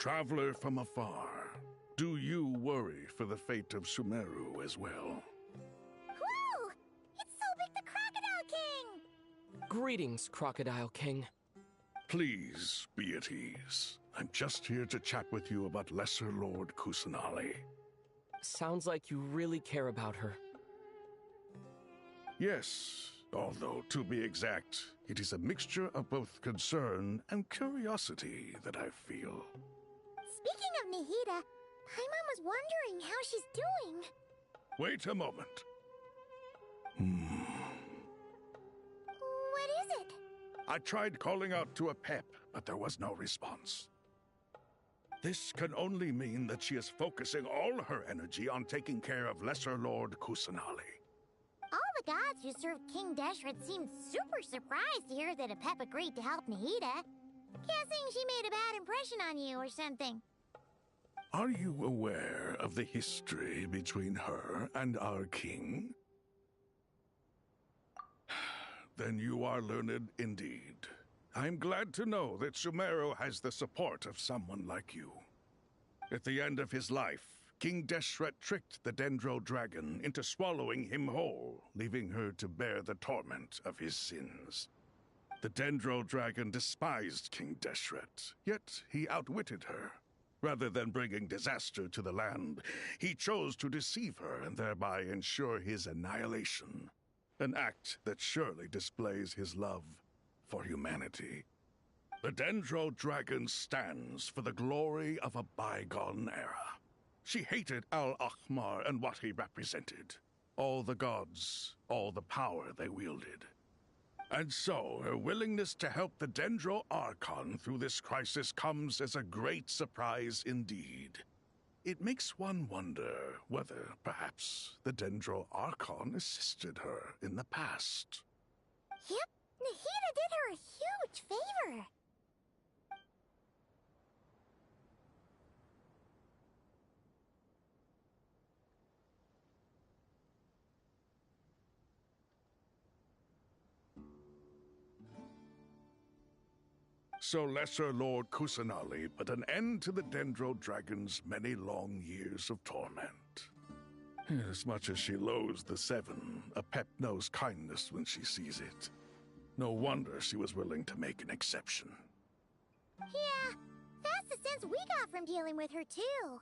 Traveler from afar, do you worry for the fate of Sumeru as well? Whoa! It's Sobek the Crocodile King! Greetings, Crocodile King. Please be at ease. I'm just here to chat with you about Lesser Lord Kusanali. Sounds like you really care about her. Yes, although to be exact, it is a mixture of both concern and curiosity that I feel. Speaking of Nahida, Paimon was wondering how she's doing. Wait a moment. What is it? I tried calling out to a pep, but there was no response. This can only mean that she is focusing all her energy on taking care of Lesser Lord Kusanali. All the gods who served King Deshret seemed super surprised to hear that a pep agreed to help Nahida. Guessing she made a bad impression on you or something. Are you aware of the history between her and our king? Then you are learned indeed. I'm glad to know that Sumeru has the support of someone like you. At the end of his life, King Deshret tricked the Dendro Dragon into swallowing him whole, leaving her to bear the torment of his sins. The Dendro Dragon despised King Deshret, yet he outwitted her. Rather than bringing disaster to the land, he chose to deceive her and thereby ensure his annihilation. An act that surely displays his love for humanity. The Dendro Dragon stands for the glory of a bygone era. She hated Al-Ahmar and what he represented. All the gods, all the power they wielded. And so, her willingness to help the Dendro Archon through this crisis comes as a great surprise indeed. It makes one wonder whether, perhaps, the Dendro Archon assisted her in the past. Yep, Nahida did her a huge favor. So Lesser Lord Kusanali put an end to the Dendro Dragon's many long years of torment. As much as she loathes the Seven, a pep knows kindness when she sees it. No wonder she was willing to make an exception. Yeah, that's the sense we got from dealing with her too.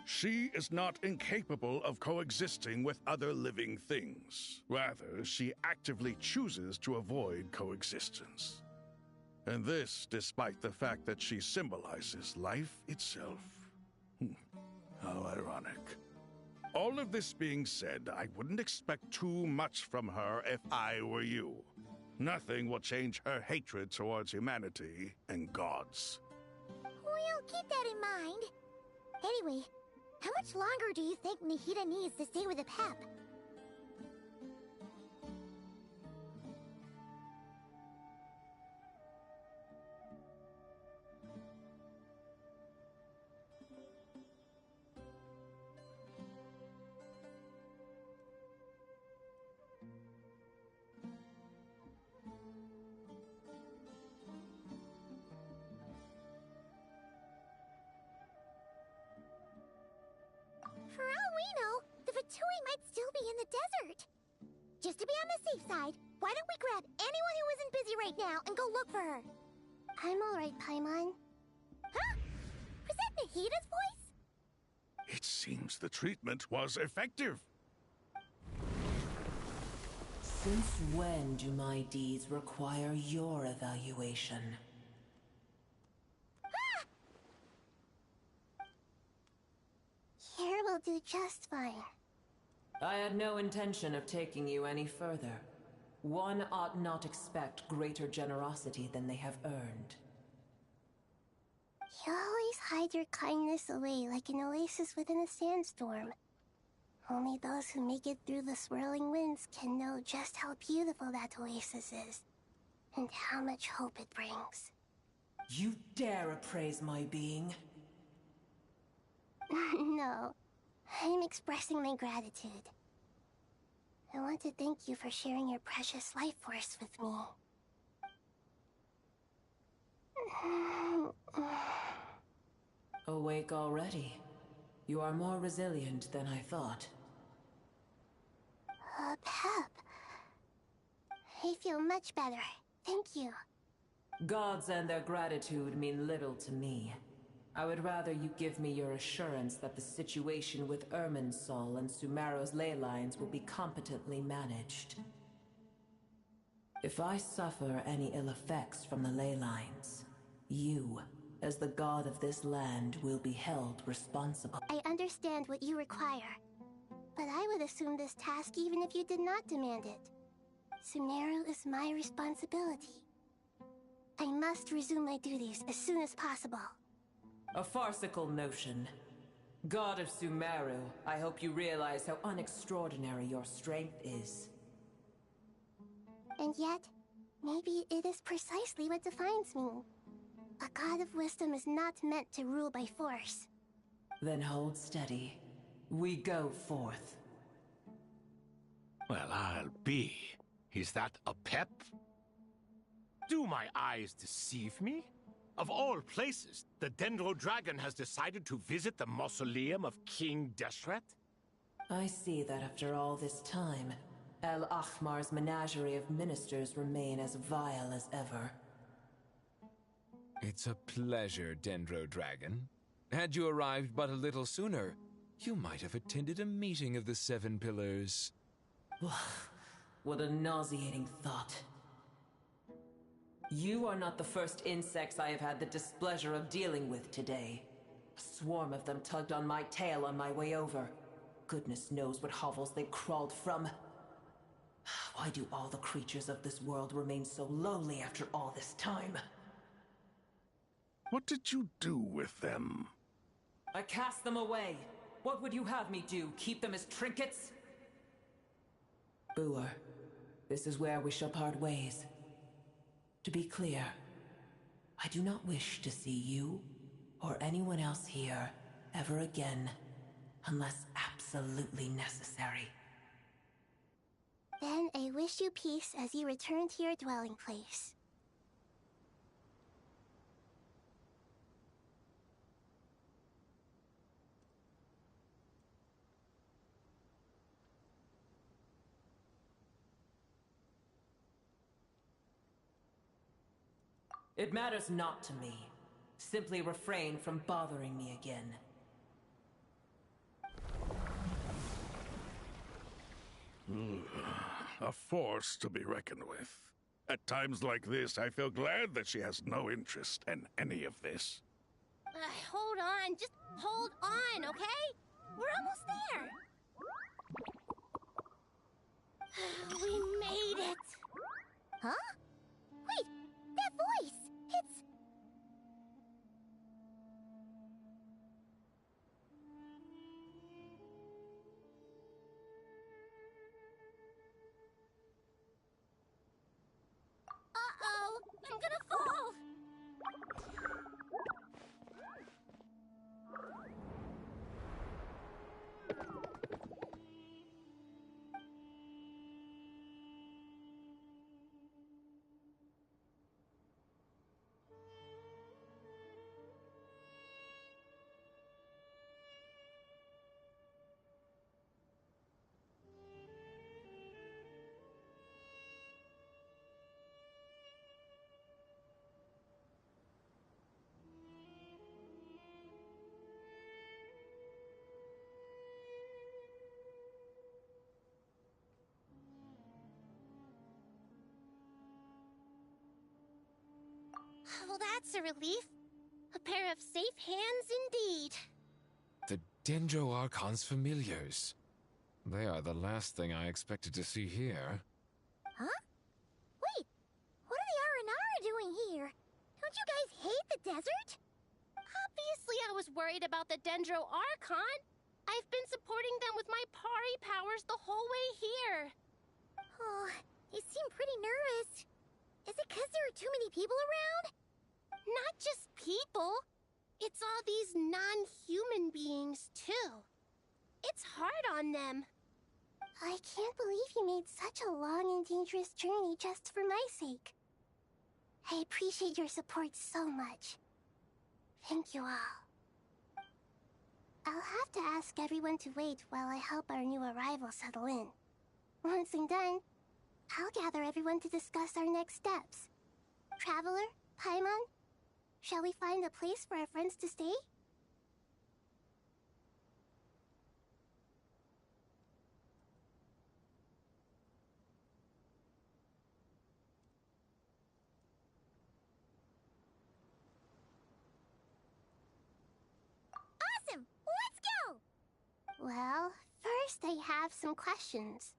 She is not incapable of coexisting with other living things. Rather, she actively chooses to avoid coexistence. And this despite the fact that she symbolizes life itself. How ironic. All of this being said, I wouldn't expect too much from her if I were you. Nothing will change her hatred towards humanity and gods. We'll keep that in mind. Anyway, how much longer do you think Nahida needs to stay with the pep? For all we know, the Fatui might still be in the desert. Just to be on the safe side, why don't we grab anyone who isn't busy right now and go look for her? I'm alright, Paimon. Huh? Was that Nahida's voice? It seems the treatment was effective. Since when do my deeds require your evaluation? Here will do just fine. I had no intention of taking you any further. One ought not expect greater generosity than they have earned. You always hide your kindness away like an oasis within a sandstorm. Only those who make it through the swirling winds can know just how beautiful that oasis is, and how much hope it brings. You dare appraise my being? No, I'm expressing my gratitude. I want to thank you for sharing your precious life force with me. Awake already. You are more resilient than I thought. Pep. I feel much better. Thank you. Gods and their gratitude mean little to me. I would rather you give me your assurance that the situation with Irminsul and Sumeru's ley lines will be competently managed. If I suffer any ill effects from the ley lines, you, as the god of this land, will be held responsible. I understand what you require, but I would assume this task even if you did not demand it. Sumeru is my responsibility. I must resume my duties as soon as possible. A farcical notion. God of Sumeru, I hope you realize how unextraordinary your strength is. And yet, maybe it is precisely what defines me. A god of wisdom is not meant to rule by force. Then hold steady. We go forth. Well, I'll be. Is that a pep? Do my eyes deceive me? Of all places, the Dendro Dragon has decided to visit the mausoleum of King Deshret? I see that after all this time, El Ahmar's menagerie of ministers remain as vile as ever. It's a pleasure, Dendro Dragon. Had you arrived but a little sooner, you might have attended a meeting of the Seven Pillars. What a nauseating thought. You are not the first insects I have had the displeasure of dealing with today. A swarm of them tugged on my tail on my way over. Goodness knows what hovels they crawled from. Why do all the creatures of this world remain so lowly after all this time? What did you do with them? I cast them away. What would you have me do? Keep them as trinkets? Boer, this is where we shall part ways. To be clear, I do not wish to see you or anyone else here ever again, unless absolutely necessary. Then I wish you peace as you return to your dwelling place. It matters not to me. Simply refrain from bothering me again. A force to be reckoned with. At times like this, I feel glad that she has no interest in any of this. Hold on, just hold on, okay? We're almost there. We made it. Huh? Wait, that voice! It's... Uh-oh! I'm gonna fall! Well, that's a relief. A pair of safe hands indeed. The Dendro Archon's familiars. They are the last thing I expected to see here. Huh? Wait, what are the Aranara doing here? Don't you guys hate the desert? Obviously I was worried about the Dendro Archon. I've been supporting them with my Pari powers the whole way here. Oh, you seem pretty nervous. Is it because there are too many people around? Not just people. It's all these non-human beings, too. It's hard on them. I can't believe you made such a long and dangerous journey just for my sake. I appreciate your support so much. Thank you all. have to ask everyone to wait while I help our new arrival settle in. Once I'm done, I'll gather everyone to discuss our next steps. Traveler, Paimon, shall we find a place for our friends to stay? Awesome! Let's go! Well, first I have some questions.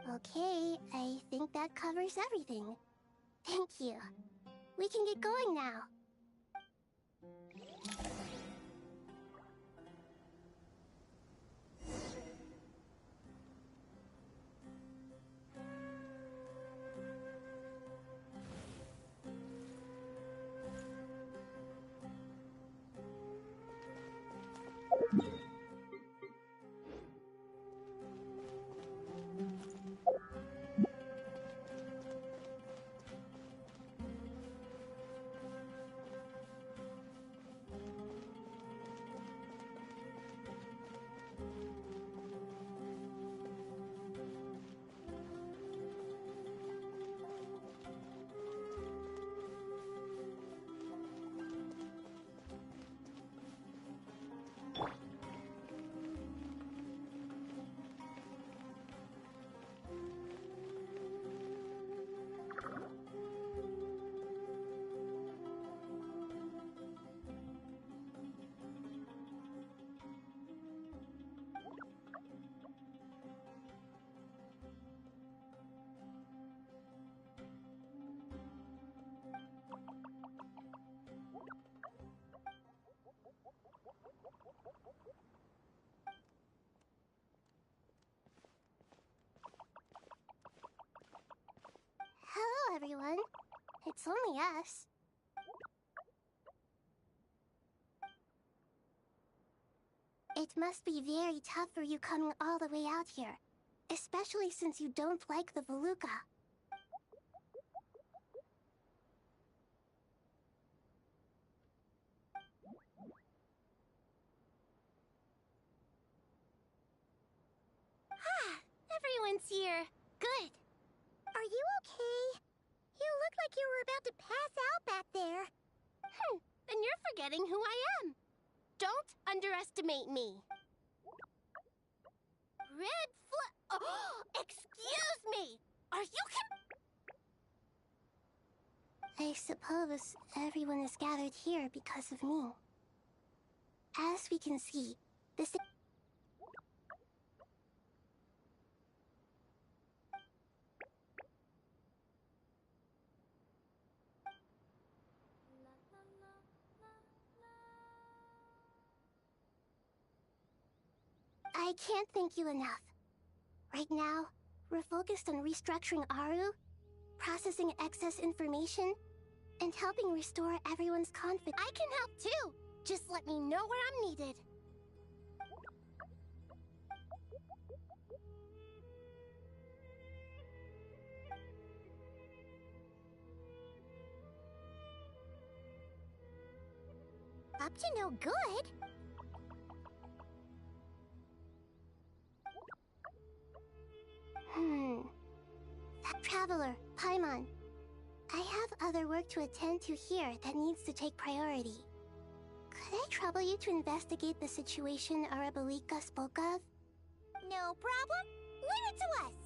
Okay, I think that covers everything. Thank you. We can get going now. Hello, everyone. It's only us. It must be very tough for you coming all the way out here, especially since you don't like the Veluca. Everyone's here. Good. Are you okay? You look like you were about to pass out back there. Then you're forgetting who I am. Don't underestimate me. Oh, excuse me! Are you I suppose everyone is gathered here because of me. As we can see, this... I can't thank you enough. Right now, we're focused on restructuring Aru, processing excess information, and helping restore everyone's confidence. I can help too! Just let me know where I'm needed. Up to no good? Traveler, Paimon. I have other work to attend to here that needs to take priority. Could I trouble you to investigate the situation Arabalika spoke of? No problem. Leave it to us!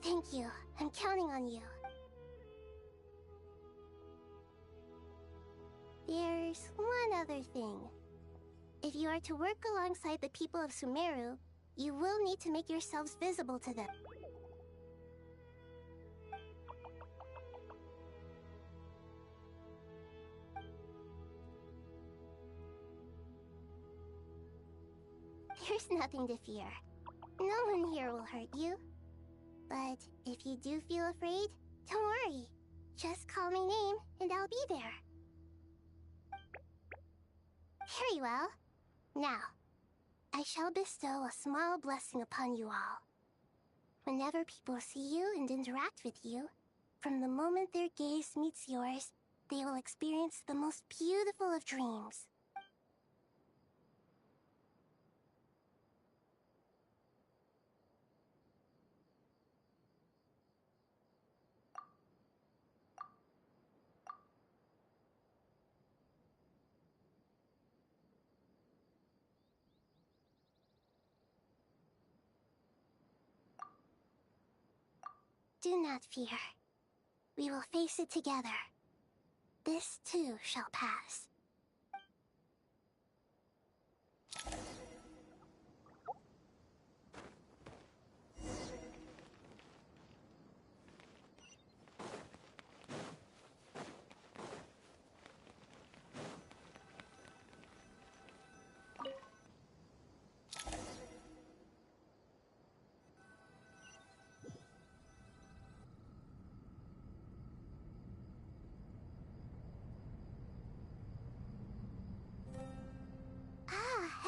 Thank you. I'm counting on you. There's one other thing. If you are to work alongside the people of Sumeru, you will need to make yourselves visible to them. There's nothing to fear. No one here will hurt you. But if you do feel afraid, don't worry. Just call my name and I'll be there. Very well. Now, I shall bestow a small blessing upon you all. Whenever people see you and interact with you, from the moment their gaze meets yours, they will experience the most beautiful of dreams. Do not fear. We will face it together. This too shall pass.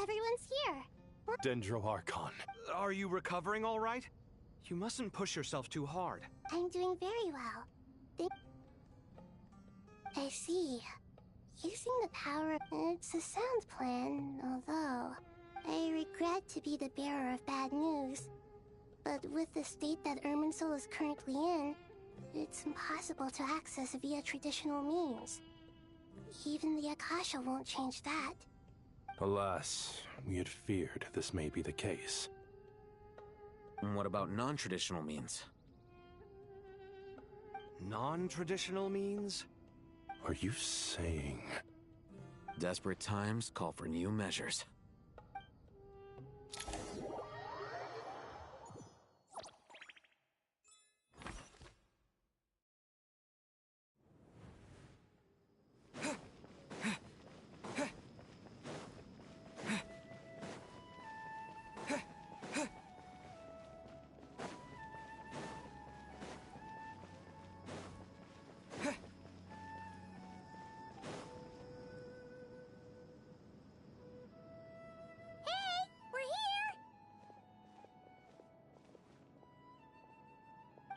Everyone's here. Dendro Archon. Are you recovering all right? You mustn't push yourself too hard. I'm doing very well. I see. Using the power, it's a sound plan, although I regret to be the bearer of bad news. But with the state that Irminsul is currently in, it's impossible to access via traditional means. Even the Akasha won't change that. Alas, we had feared this may be the case. What about non-traditional means? Non-traditional means? Are you saying... Desperate times call for new measures.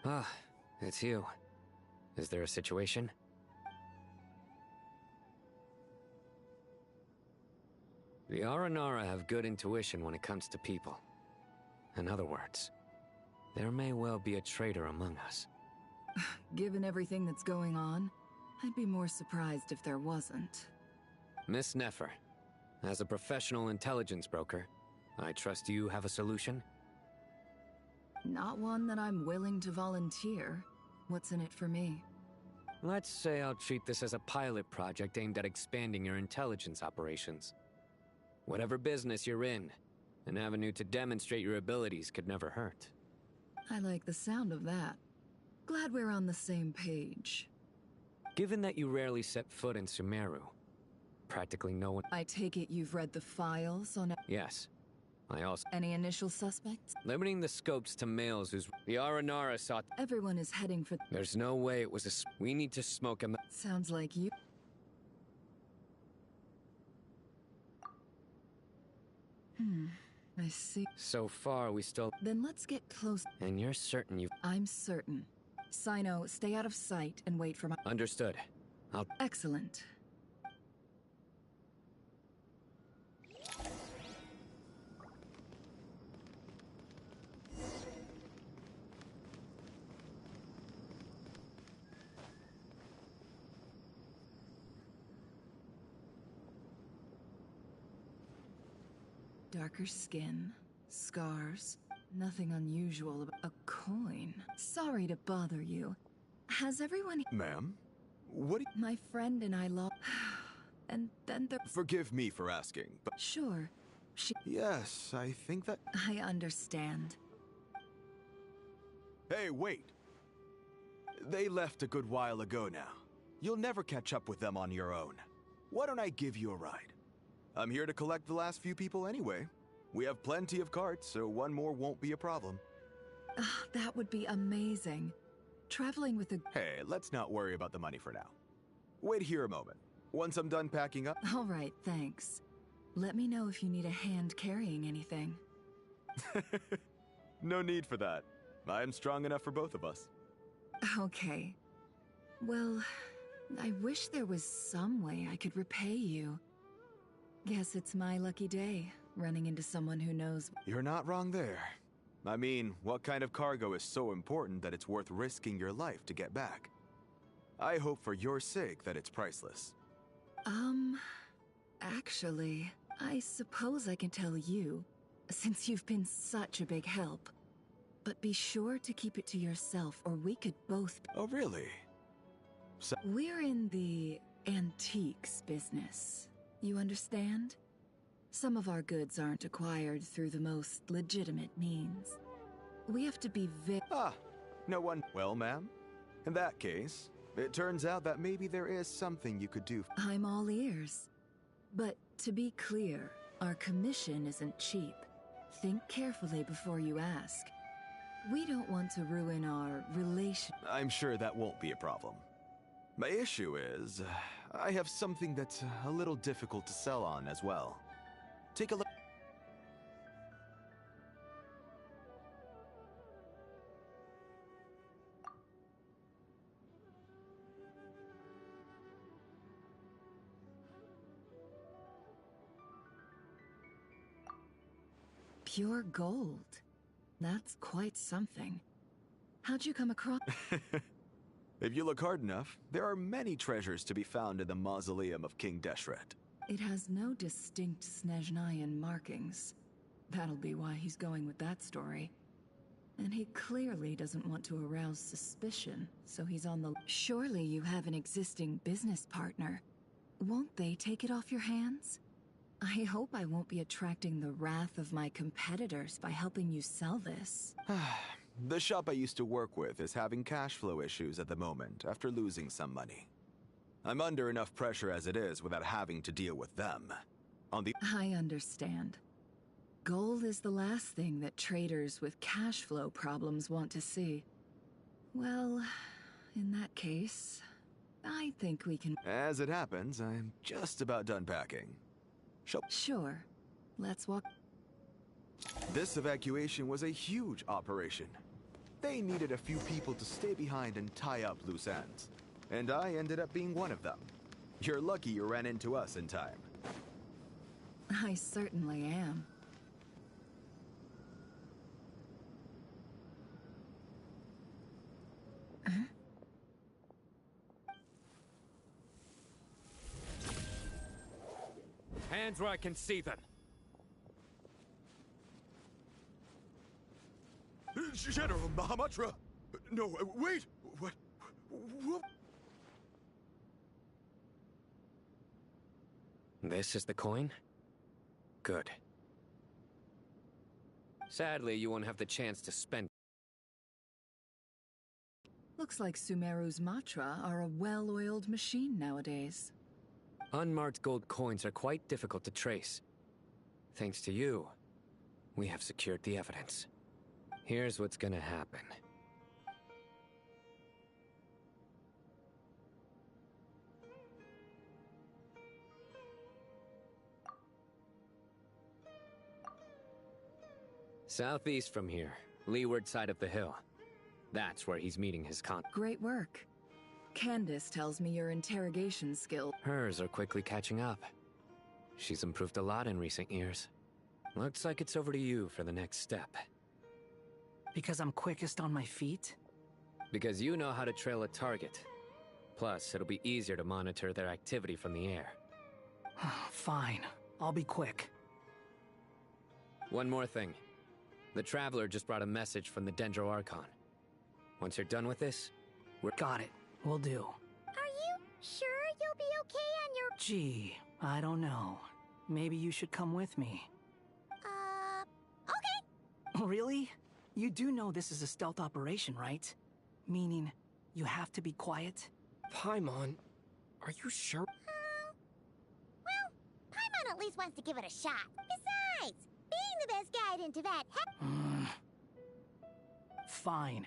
Ah, it's you. Is there a situation? The Aranara have good intuition when it comes to people. In other words, there may well be a traitor among us. Given everything that's going on, I'd be more surprised if there wasn't. Miss Nefer, as a professional intelligence broker, I trust you have a solution? Not one that I'm willing to volunteer. What's in it for me? Let's say I'll treat this as a pilot project aimed at expanding your intelligence operations. Whatever business you're in, an avenue to demonstrate your abilities could never hurt. I like the sound of that. Glad we're on the same page. Given that you rarely set foot in Sumeru, practically no one... I take it you've read the files on... Yes. I also... Any initial suspects? Limiting the scopes to males whose... The Aranara sought... Everyone is heading for... There's no way it was a... We need to smoke him... Sounds like you... I see. So far, we still... Then let's get close. And you're certain you... I'm certain. Sino, stay out of sight and wait for my... Understood. I'll... Excellent. Darker skin, scars, nothing unusual about a coin. Sorry to bother you. Has everyone... Ma'am? What do My friend and I lost... And then there... Forgive me for asking, but... Sure. Yes, I think that... I understand. Hey, wait! They left a good while ago now. You'll never catch up with them on your own. Why don't I give you a ride? I'm here to collect the last few people anyway. We have plenty of carts, so one more won't be a problem. That would be amazing. Traveling with a... Hey, let's not worry about the money for now. Wait here a moment. Once I'm done packing up... All right, thanks. Let me know if you need a hand carrying anything. No need for that. I am strong enough for both of us. Okay. Well, I wish there was some way I could repay you. Guess it's my lucky day, running into someone who knows. You're not wrong there. I mean, what kind of cargo is so important that it's worth risking your life to get back? I hope for your sake that it's priceless. Actually, I suppose I can tell you, since you've been such a big help. But be sure to keep it to yourself, or we could both. Oh, really? So We're in the antiques business. You understand? Some of our goods aren't acquired through the most legitimate means. We have to be no one. Well, ma'am, in that case, it turns out that maybe there is something you could do. I'm all ears. But to be clear, our commission isn't cheap. Think carefully before you ask. We don't want to ruin our relation. I'm sure that won't be a problem. My issue is, I have something that's a little difficult to sell on as well. Take a look. Pure gold. That's quite something. How'd you come across? If you look hard enough, there are many treasures to be found in the mausoleum of King Deshret. It has no distinct Snezhnayan markings. That'll be why he's going with that story. And he clearly doesn't want to arouse suspicion, so he's on the... Surely you have an existing business partner. Won't they take it off your hands? I hope I won't be attracting the wrath of my competitors by helping you sell this. The shop I used to work with is having cash flow issues at the moment after losing some money. I'm under enough pressure as it is without having to deal with them. I understand. Gold is the last thing that traders with cash flow problems want to see. Well, in that case, I think we can... As it happens, I'm just about done packing. Sure. Let's walk... This evacuation was a huge operation. They needed a few people to stay behind and tie up loose ends. And I ended up being one of them. You're lucky you ran into us in time. I certainly am. Hands where I can see them. General Mahamatra! No, wait! What? This is the coin? Good. Sadly, you won't have the chance to spend. Looks like Sumeru's Matra are a well-oiled machine nowadays. Unmarked gold coins are quite difficult to trace. Thanks to you, we have secured the evidence. Here's what's gonna happen. Southeast from here, leeward side of the hill. That's where he's meeting his Great work. Candace tells me your interrogation skills. Hers are quickly catching up. She's improved a lot in recent years. Looks like it's over to you for the next step. Because I'm quickest on my feet? Because you know how to trail a target. Plus, it'll be easier to monitor their activity from the air. Fine. I'll be quick. One more thing. The Traveler just brought a message from the Dendro Archon. Once you're done with this, we're... Got it. Will do. Are you sure you'll be okay on your... Gee, I don't know. Maybe you should come with me. Okay. Really? You do know this is a stealth operation, right? Meaning, you have to be quiet? Paimon, are you sure? Well, Paimon at least wants to give it a shot. Besides, being the best guide into that Fine.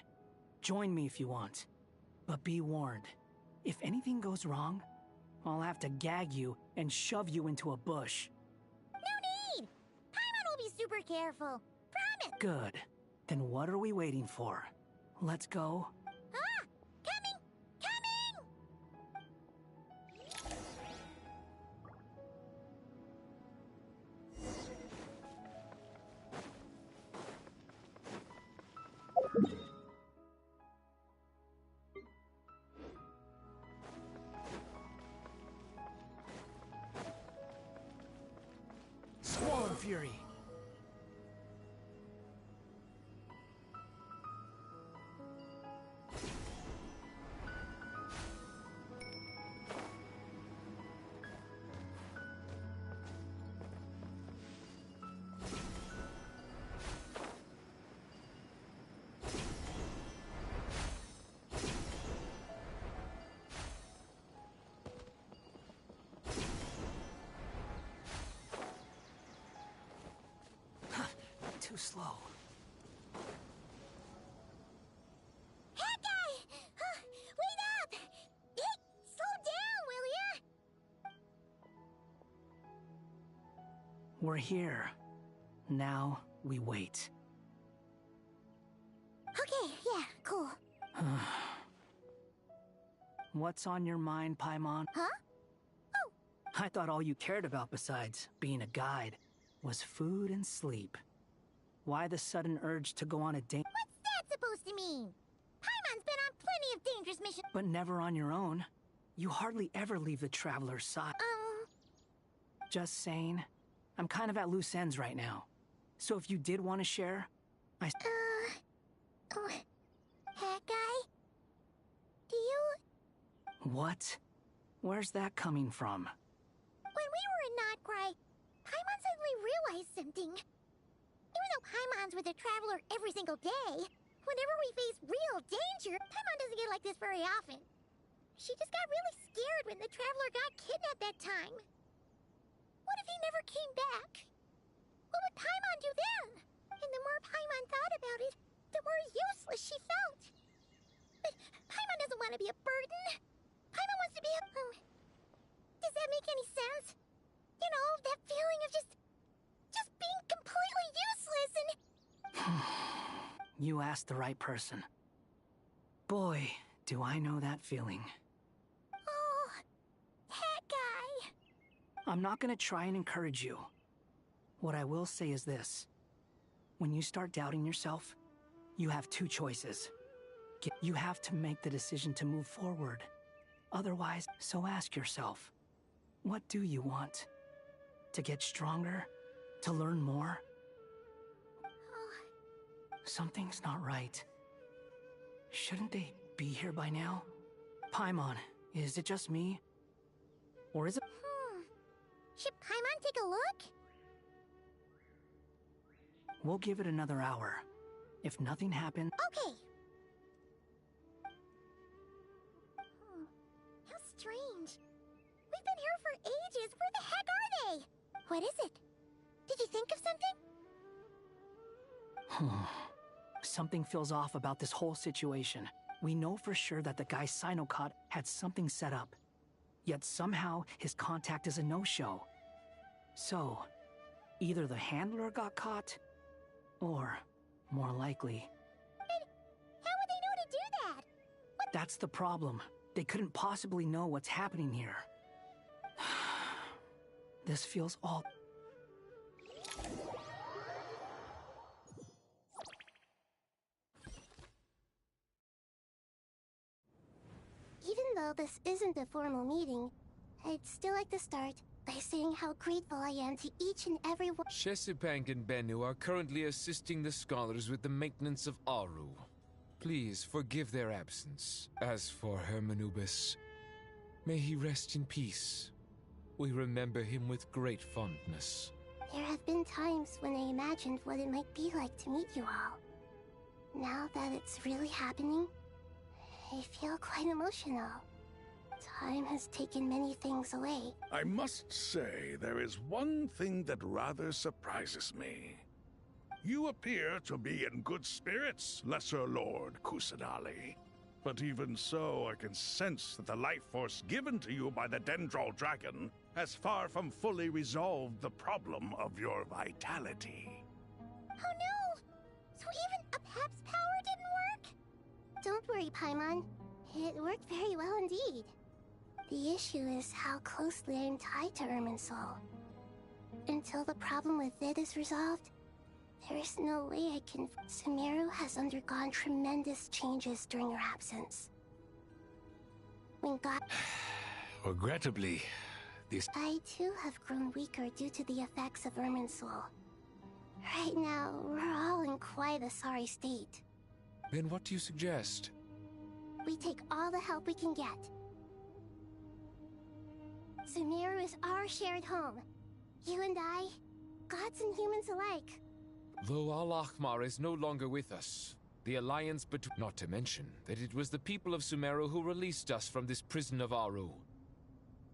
Join me if you want. But be warned. If anything goes wrong, I'll have to gag you and shove you into a bush. No careful. Promise! Good. Then what are we waiting for? Let's go. Ah! Coming! Coming! Swarm Fury! Too slow. Hawkeye! Wait up! Hey, slow down, will ya? We're here. Now we wait. Okay, yeah, cool. What's on your mind, Paimon? Huh? Oh, I thought all you cared about besides being a guide was food and sleep. Why the sudden urge to go on a date? what's that supposed to mean? Paimon's been on plenty of dangerous missions. But never on your own. You hardly ever leave the Traveler's side. Just saying. I'm kind of at loose ends right now. So if you did want to share, Oh, Hawkeye? Do you... What? Where's that coming from? When we were in Notcry, Paimon suddenly realized something. Even though Paimon's with a Traveler every single day, whenever we face real danger, Paimon doesn't get like this very often. She just got really scared when the Traveler got kidnapped that time. What if he never came back? What would Paimon do then? And the more Paimon thought about it, the more useless she felt. But Paimon doesn't want to be a burden. Paimon wants to be a... does that make any sense? You know, that feeling of just being completely useless and... You asked the right person. Boy, do I know that feeling. Oh, that guy. I'm not gonna try and encourage you. What I will say is this. When you start doubting yourself, you have two choices. You have to make the decision to move forward. Otherwise, so ask yourself, what do you want? To get stronger? To learn more? Something's not right. Shouldn't they be here by now? Paimon, is it just me? Or is it... Should Paimon take a look? We'll give it another hour. If nothing happens... Okay. How strange. We've been here for ages. Where the heck are they? What is it? Did you think of something? Something feels off about this whole situation. We know for sure that the guy Sinocot had something set up. Yet somehow his contact is a no-show. So, either the handler got caught, or, more likely... But how would they know to do that? That's the problem. They couldn't possibly know what's happening here. This feels all... Even though this isn't a formal meeting, I'd still like to start by saying how grateful I am to each and every one. Shesipank and Bennu are currently assisting the scholars with the maintenance of Aru. Please forgive their absence. As for Hermanubis, may he rest in peace. We remember him with great fondness. There have been times when I imagined what it might be like to meet you all. Now that it's really happening, I feel quite emotional. Time has taken many things away. I must say, there is one thing that rather surprises me. You appear to be in good spirits, Lesser Lord Kusanali. But even so, I can sense that the life force given to you by the Dendral Dragon has far from fully resolved the problem of your vitality. Oh no! So even a Pep's power didn't work? Don't worry, Paimon. It worked very well indeed. The issue is how closely I am tied to Irminsul. Until the problem with it is resolved, there is no way I can... Sumeru has undergone tremendous changes during her absence. When God... Regrettably, this... I too have grown weaker due to the effects of Irminsul. Right now, we're all in quite a sorry state. Then what do you suggest? We take all the help we can get. Sumeru is our shared home. You and I, gods and humans alike. Though Al-Ahmar is no longer with us, the alliance between... Not to mention that it was the people of Sumeru who released us from this prison of Aru.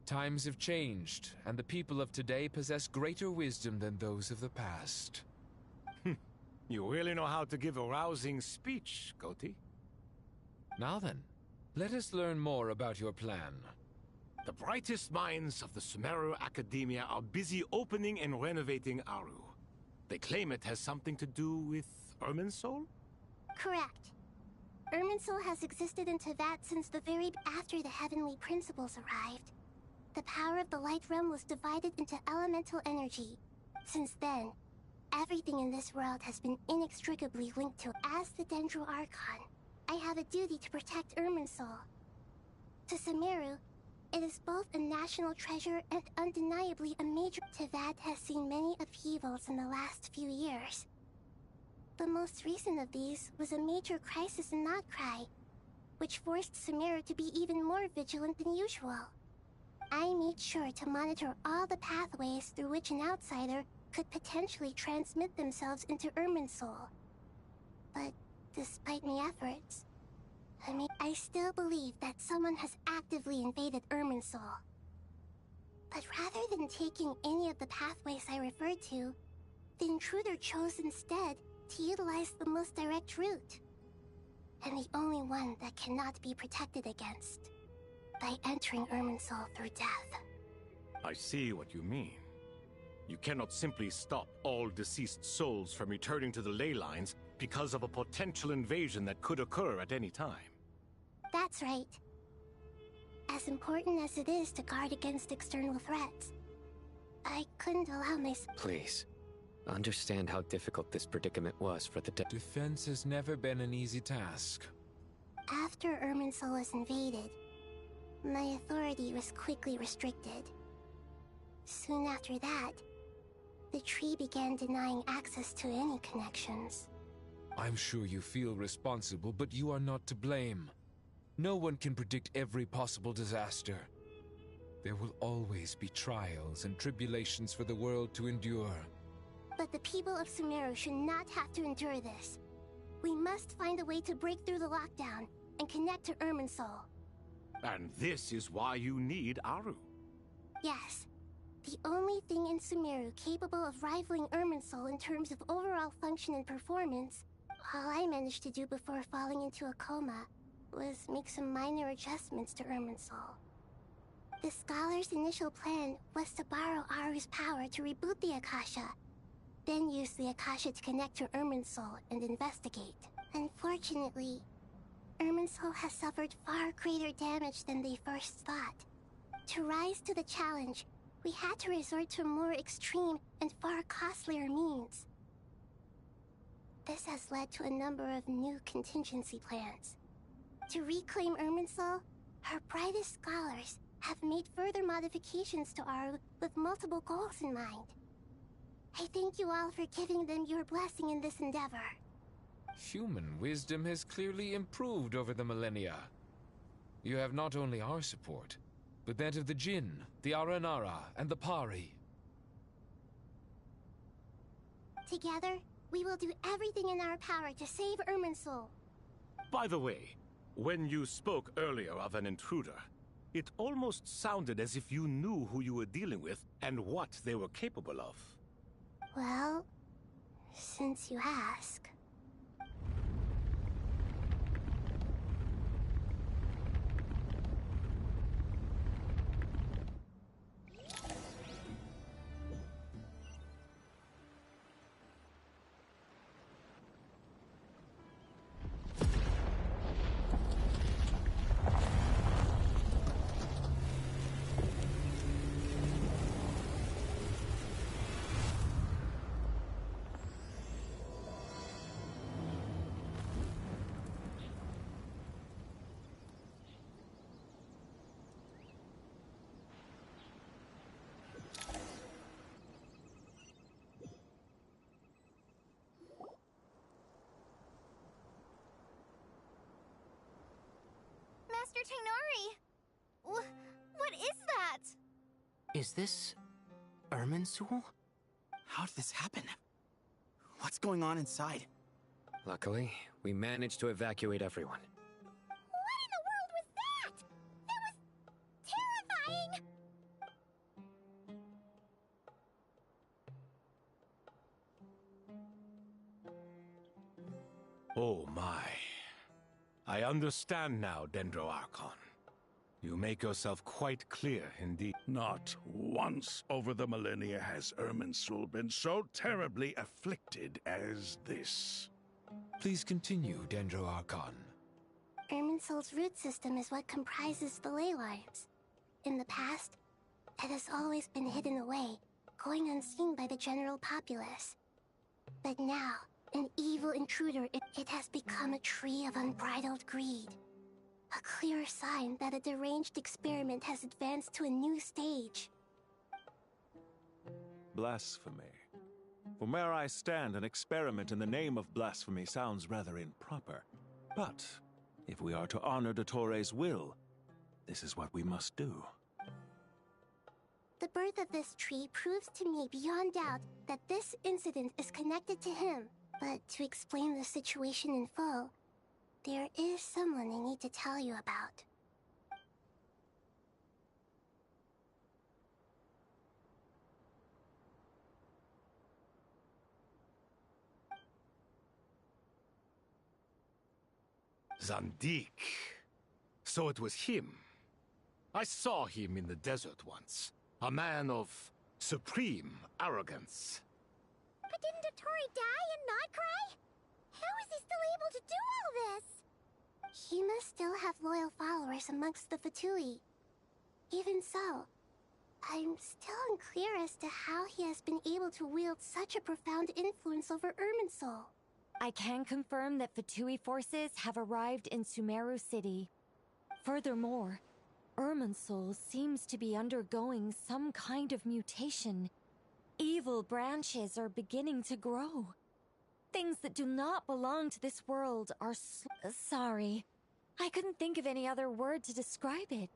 Times have changed, and the people of today possess greater wisdom than those of the past. You really know how to give a rousing speech, Goti. Now then, let us learn more about your plan. The brightest minds of the Sumeru Academia are busy opening and renovating Aru. They claim it has something to do with Irminsul? Correct. Irminsul has existed in Teyvat since the very after the Heavenly Principles arrived. The power of the Light Realm was divided into elemental energy. Since then, everything in this world has been inextricably linked to. As the Dendro Archon, I have a duty to protect Irminsul. To Sumeru, it is both a national treasure and undeniably a major... Teyvat has seen many upheavals in the last few years. The most recent of these was a major crisis in Notcry, which forced Sumeru to be even more vigilant than usual. I made sure to monitor all the pathways through which an outsider could potentially transmit themselves into Irminsul. But despite my efforts, I still believe that someone has actively invaded Irminsul. But rather than taking any of the pathways I referred to, the intruder chose instead to utilize the most direct route. And the only one that cannot be protected against. By entering Irminsul through death. I see what you mean. You cannot simply stop all deceased souls from returning to the ley lines because of a potential invasion that could occur at any time. That's right. As important as it is to guard against external threats, I couldn't allow myself... Please, understand how difficult this predicament was for the Defense has never been an easy task. After Irminsul was invaded, my authority was quickly restricted. Soon after that, the tree began denying access to any connections. I'm sure you feel responsible, but you are not to blame. No one can predict every possible disaster. There will always be trials and tribulations for the world to endure. But the people of Sumeru should not have to endure this. We must find a way to break through the lockdown and connect to Irminsul. And this is why you need Aru. Yes. The only thing in Sumeru capable of rivaling Irminsul in terms of overall function and performance, all I managed to do before falling into a coma was make some minor adjustments to Irminsul. The Scholar's initial plan was to borrow Aru's power to reboot the Akasha, then use the Akasha to connect to Irminsul and investigate. Unfortunately, Irminsul has suffered far greater damage than they first thought. To rise to the challenge, we had to resort to more extreme and far costlier means. This has led to a number of new contingency plans. To reclaim Irminsul, our brightest scholars have made further modifications to Aru with multiple goals in mind. I thank you all for giving them your blessing in this endeavor. Human wisdom has clearly improved over the millennia. You have not only our support, but that of the Jinn, the Aranara, and the Pari. Together, we will do everything in our power to save Irminsul. By the way, when you spoke earlier of an intruder, it almost sounded as if you knew who you were dealing with and what they were capable of. Well, since you ask... Tainari! What is that? Is this Irminsul? How did this happen? What's going on inside? Luckily, we managed to evacuate everyone. What in the world was that? That was terrifying! Oh my. I understand now, Dendro Archon. You make yourself quite clear indeed. Not once over the millennia has Irminsul been so terribly afflicted as this. Please continue, Dendro Archon. Irminsul's root system is what comprises the ley lines. In the past, it has always been hidden away, going unseen by the general populace. But now, an evil intruder, it has become a tree of unbridled greed. A clear sign that a deranged experiment has advanced to a new stage. Blasphemy. From where I stand, an experiment in the name of blasphemy sounds rather improper. But if we are to honor Dottores' will, this is what we must do. The birth of this tree proves to me beyond doubt that this incident is connected to him. But to explain the situation in full, there is someone I need to tell you about. Zandik. So it was him. I saw him in the desert once. A man of supreme arrogance. But didn't Dottore die and not cry? How is he still able to do all this? He must still have loyal followers amongst the Fatui. Even so, I'm still unclear as to how he has been able to wield such a profound influence over Irminsul. I can confirm that Fatui forces have arrived in Sumeru City. Furthermore, Irminsul seems to be undergoing some kind of mutation. Evil branches are beginning to grow. Things that do not belong to this world are sorry. I couldn't think of any other word to describe it.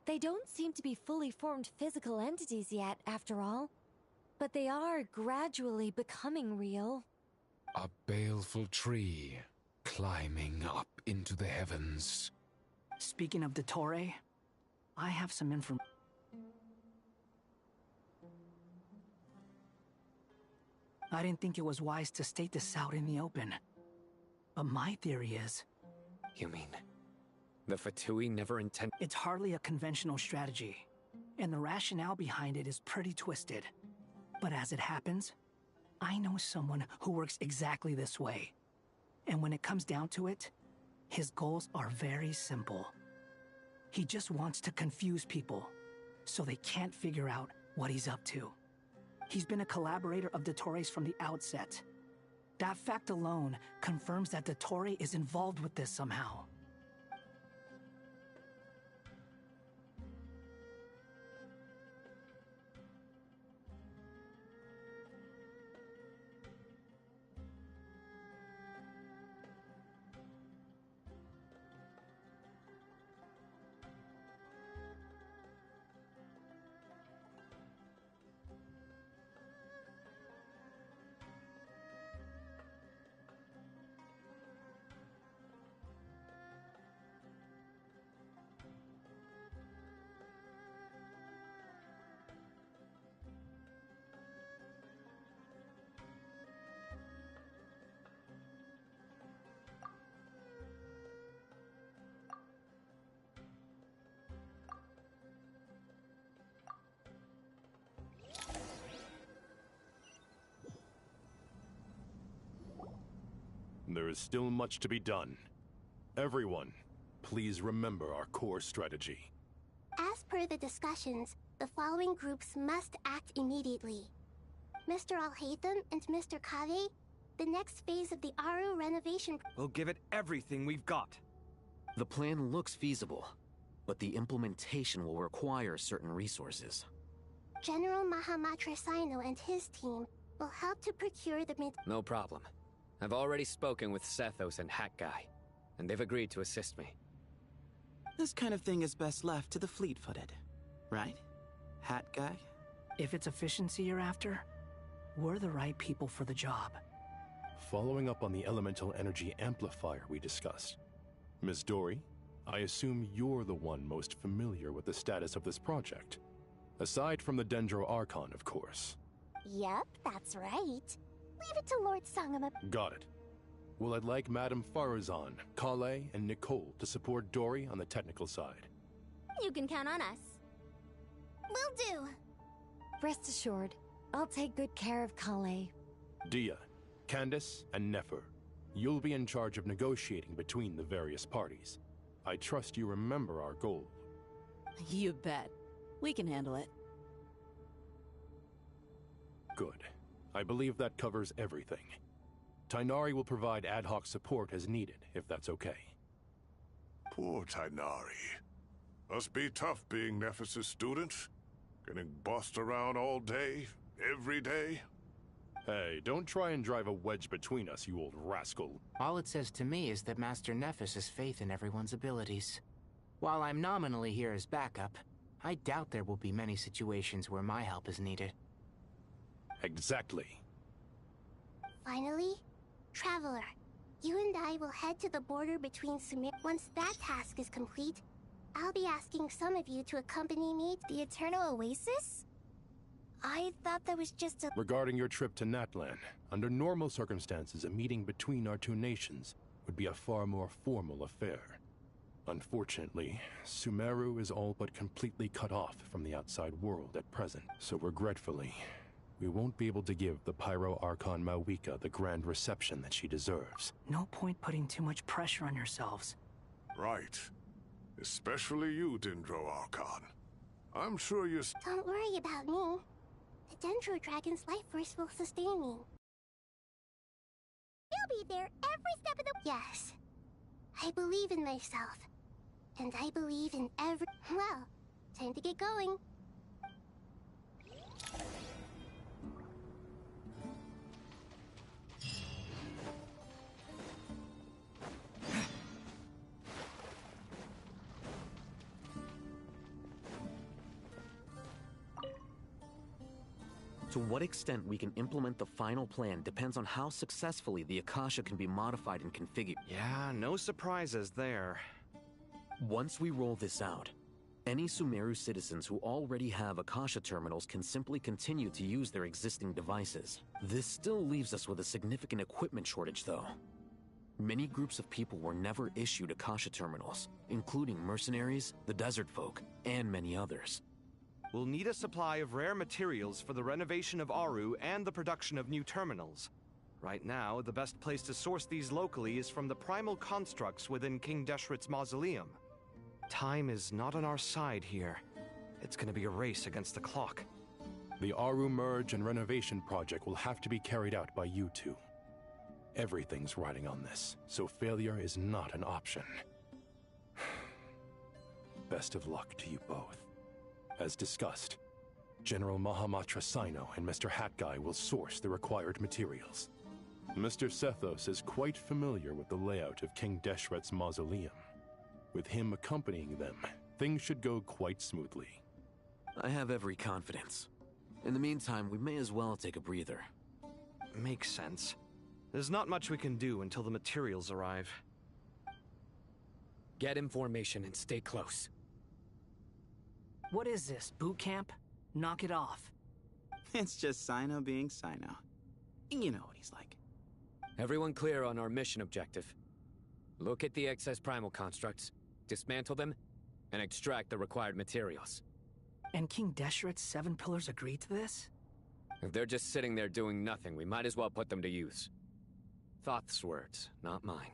They don't seem to be fully formed physical entities yet, after all. But they are gradually becoming real. A baleful tree climbing up into the heavens. Speaking of Dottore, I have some information. I didn't think it was wise to state this out in the open. But my theory is... You mean, the Fatui never intended... It's hardly a conventional strategy, and the rationale behind it is pretty twisted. But as it happens, I know someone who works exactly this way. And when it comes down to it, his goals are very simple. He just wants to confuse people, so they can't figure out what he's up to. He's been a collaborator of Dottore's from the outset. That fact alone confirms that Dottore is involved with this somehow. There is still much to be done. Everyone, please remember our core strategy. As per the discussions, the following groups must act immediately. Mr. Alhaitham and Mr. Kave, the next phase of the Aru renovation... We'll give it everything we've got. The plan looks feasible, but the implementation will require certain resources. General Mahamatra Sino and his team will help to procure the No problem. I've already spoken with Sethos and Hat Guy, and they've agreed to assist me. This kind of thing is best left to the fleet-footed, right? Hat guy? If it's efficiency you're after, we're the right people for the job. Following up on the elemental energy amplifier we discussed, Ms. Dory, I assume you're the one most familiar with the status of this project. Aside from the Dendro Archon, of course. Yep, that's right. Leave it to Lord Sangama. Got it. Well, I'd like Madame Farazan, Kale, and Nicole to support Dory on the technical side. You can count on us. Will do. Rest assured, I'll take good care of Kale. Dia, Candace, and Nefer, you'll be in charge of negotiating between the various parties. I trust you remember our goal. You bet. We can handle it. Good. I believe that covers everything. Tainari will provide ad hoc support as needed, if that's okay. Poor Tainari. Must be tough being Nephis' student. Getting bossed around all day, every day. Hey, don't try and drive a wedge between us, you old rascal. All it says to me is that Master Nephis has faith in everyone's abilities. While I'm nominally here as backup, I doubt there will be many situations where my help is needed. Exactly. Finally, Traveler, you and I will head to the border between Sumer. Once that task is complete, I'll be asking some of you to accompany me to the Eternal Oasis? I thought that was just a... Regarding your trip to Natlan, under normal circumstances, a meeting between our two nations would be a far more formal affair. Unfortunately, Sumeru is all but completely cut off from the outside world at present, so regretfully, we won't be able to give the Pyro Archon Mawika the grand reception that she deserves. No point putting too much pressure on yourselves. Right. Especially you, Dendro Archon. I'm sure you're... Don't worry about me. The Dendro Dragon's life force will sustain me. You'll be there every step of the... Yes. I believe in myself. And I believe in every... Well, time to get going. To what extent we can implement the final plan depends on how successfully the Akasha can be modified and configured. Yeah, no surprises there. Once we roll this out, any Sumeru citizens who already have Akasha terminals can simply continue to use their existing devices. This still leaves us with a significant equipment shortage, though. Many groups of people were never issued Akasha terminals, including mercenaries, the desert folk, and many others. We'll need a supply of rare materials for the renovation of Aru and the production of new terminals. Right now, the best place to source these locally is from the primal constructs within King Deshret's mausoleum. Time is not on our side here. It's gonna be a race against the clock. The Aru merge and renovation project will have to be carried out by you two. Everything's riding on this, so failure is not an option. Best of luck to you both. As discussed, General Mahamatra Sino and Mr. Hatguy will source the required materials. Mr. Sethos is quite familiar with the layout of King Deshret's mausoleum. With him accompanying them, things should go quite smoothly. I have every confidence. In the meantime, we may as well take a breather. Makes sense. There's not much we can do until the materials arrive. Get in formation and stay close. What is this, boot camp? Knock it off. It's just Sino being Sino. You know what he's like. Everyone clear on our mission objective. Look at the excess primal constructs, dismantle them, and extract the required materials. And King Deshret's 7 pillars agreed to this? If they're just sitting there doing nothing, we might as well put them to use. Thoth's words, not mine.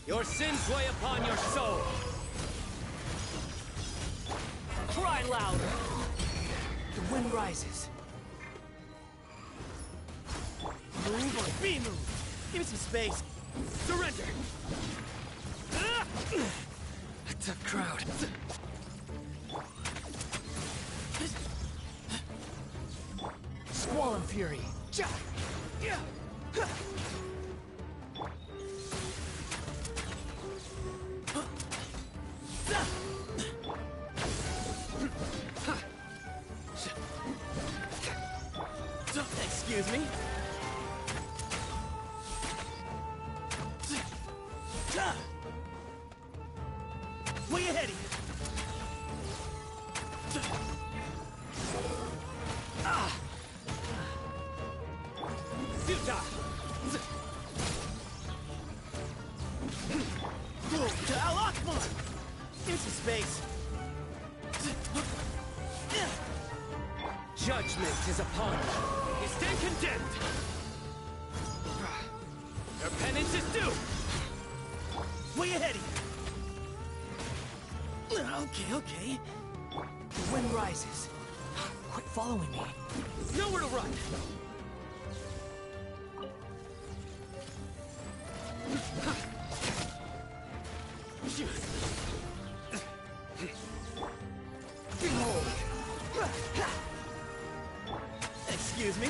Your sins weigh upon your soul. Cry louder. The wind rises. Move or be moved. Give me some space. Surrender. A tough crowd. Squall and fury. Excuse me? Way ahead of you. Futile. To Al Akbar. Give me some space. Judgment is upon you. You stand condemned. Your penance is due. Way ahead of you. Okay. The wind rises. Quit following me. Nowhere to run. Behold. Excuse me?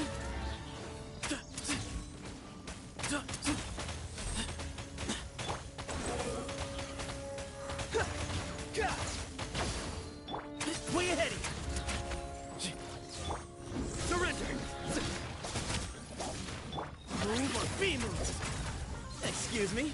Way ahead of you. Surrender. Move or be moved. Excuse me?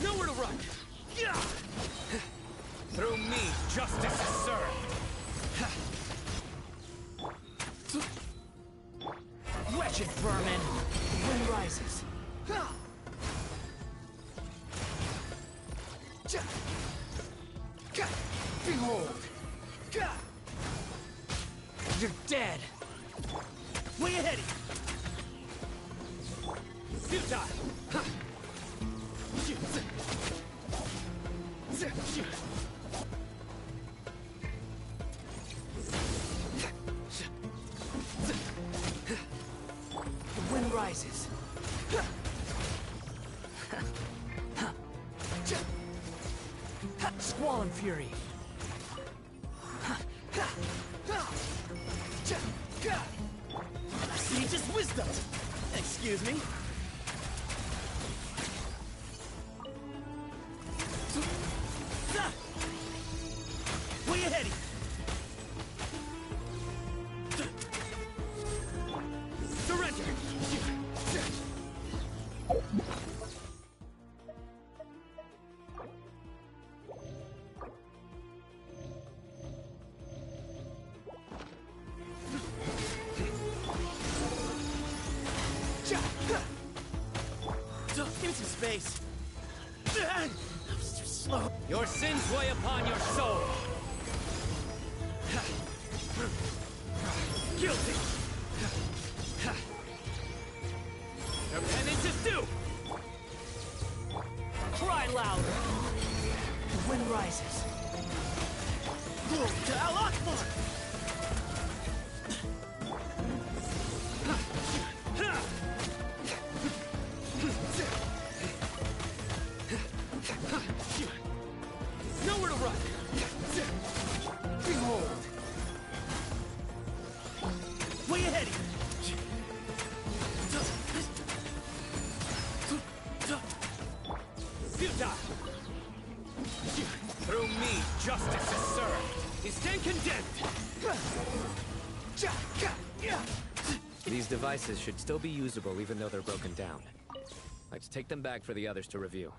Nowhere to run. Through me, justice is served. Wretched vermin! The wind rises. Behold! You're dead! Way ahead of you. Futile. The wind rises. Squall and fury. Sage's wisdom. Excuse me? Way ahead of you. Surrender. Give me some space. I'm too slow. Your sins weigh upon your soul. Guilty. Your penance is due. Cry louder. The wind rises. Glory to Al Akbar. Stand condemned! These devices should still be usable even though they're broken down. Let's take them back for the others to review.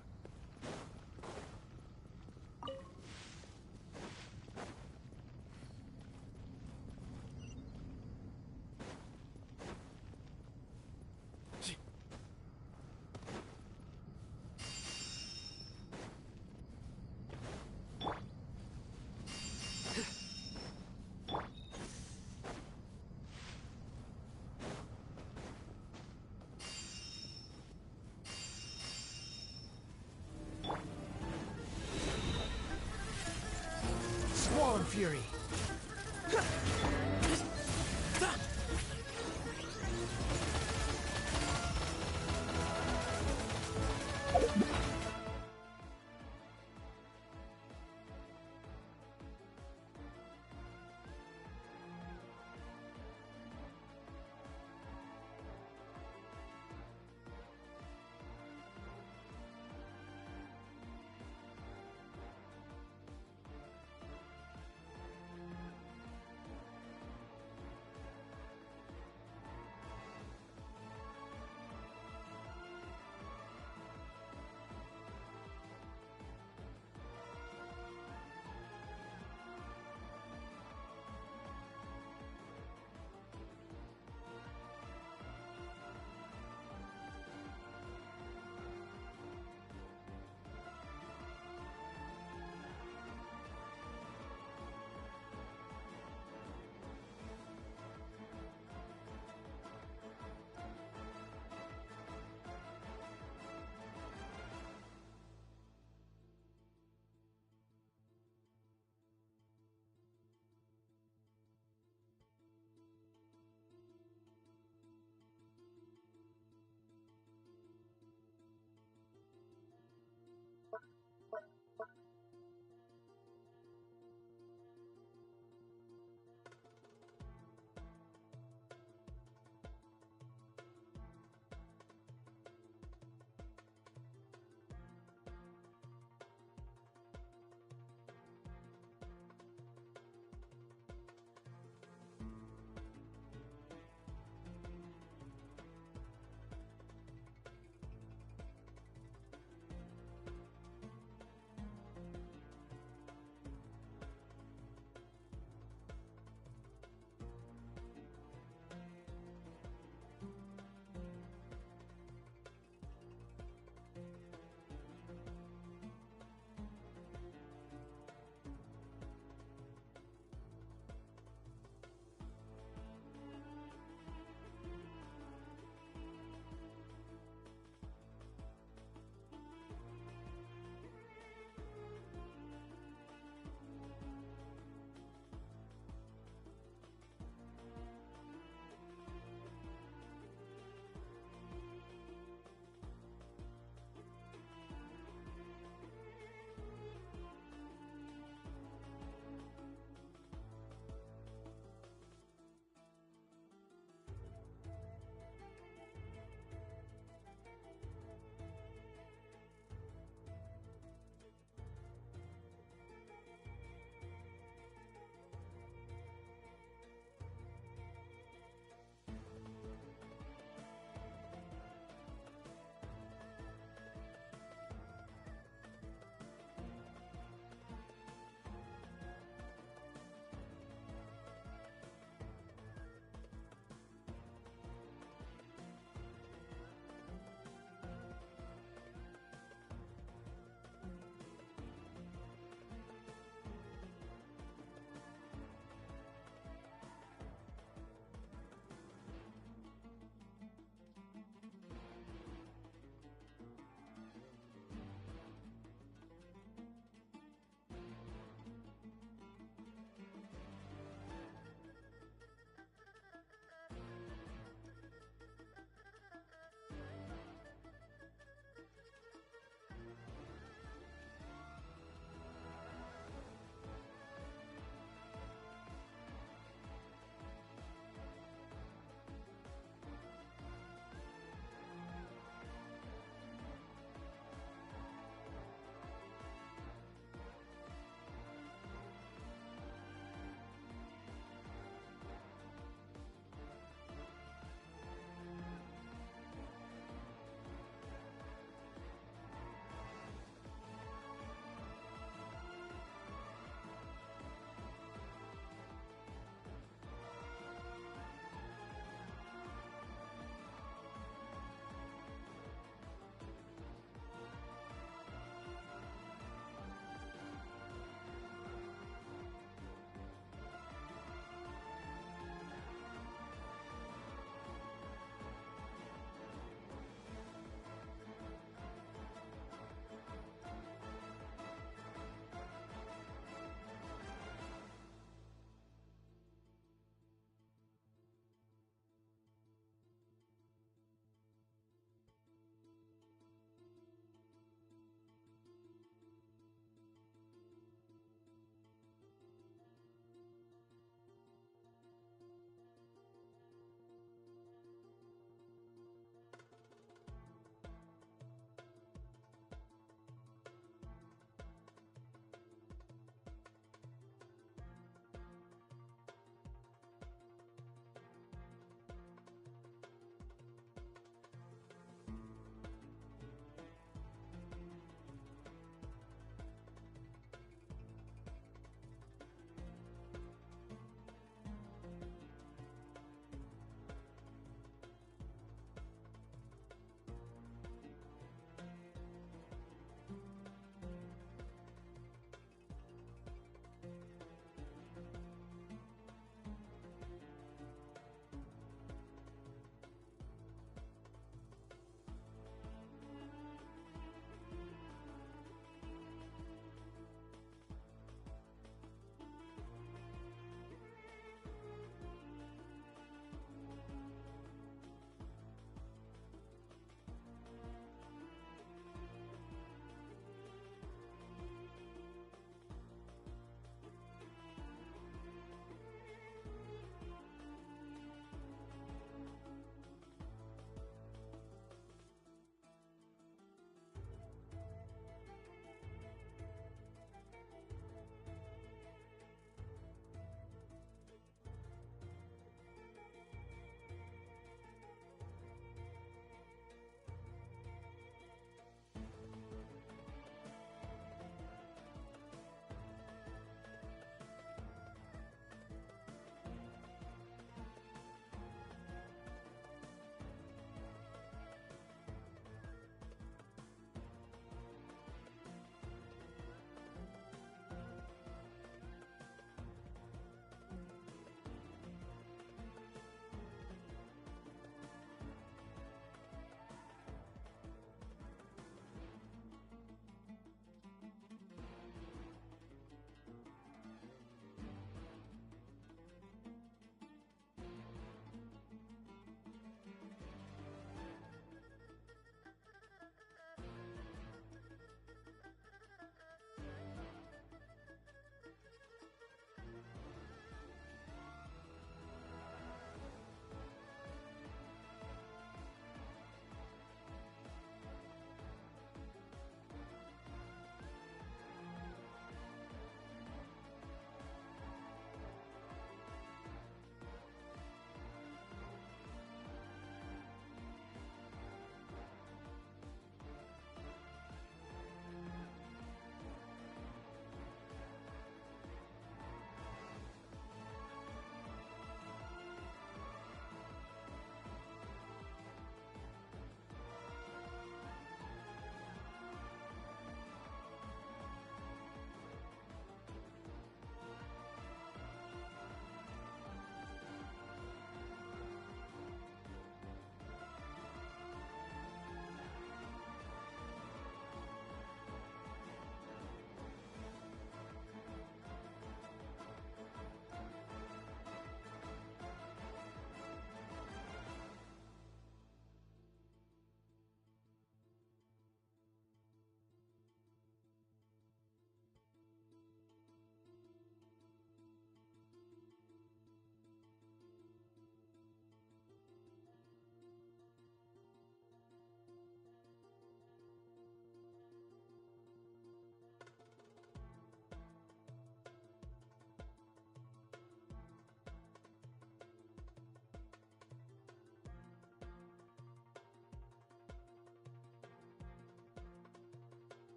Swarm Fury!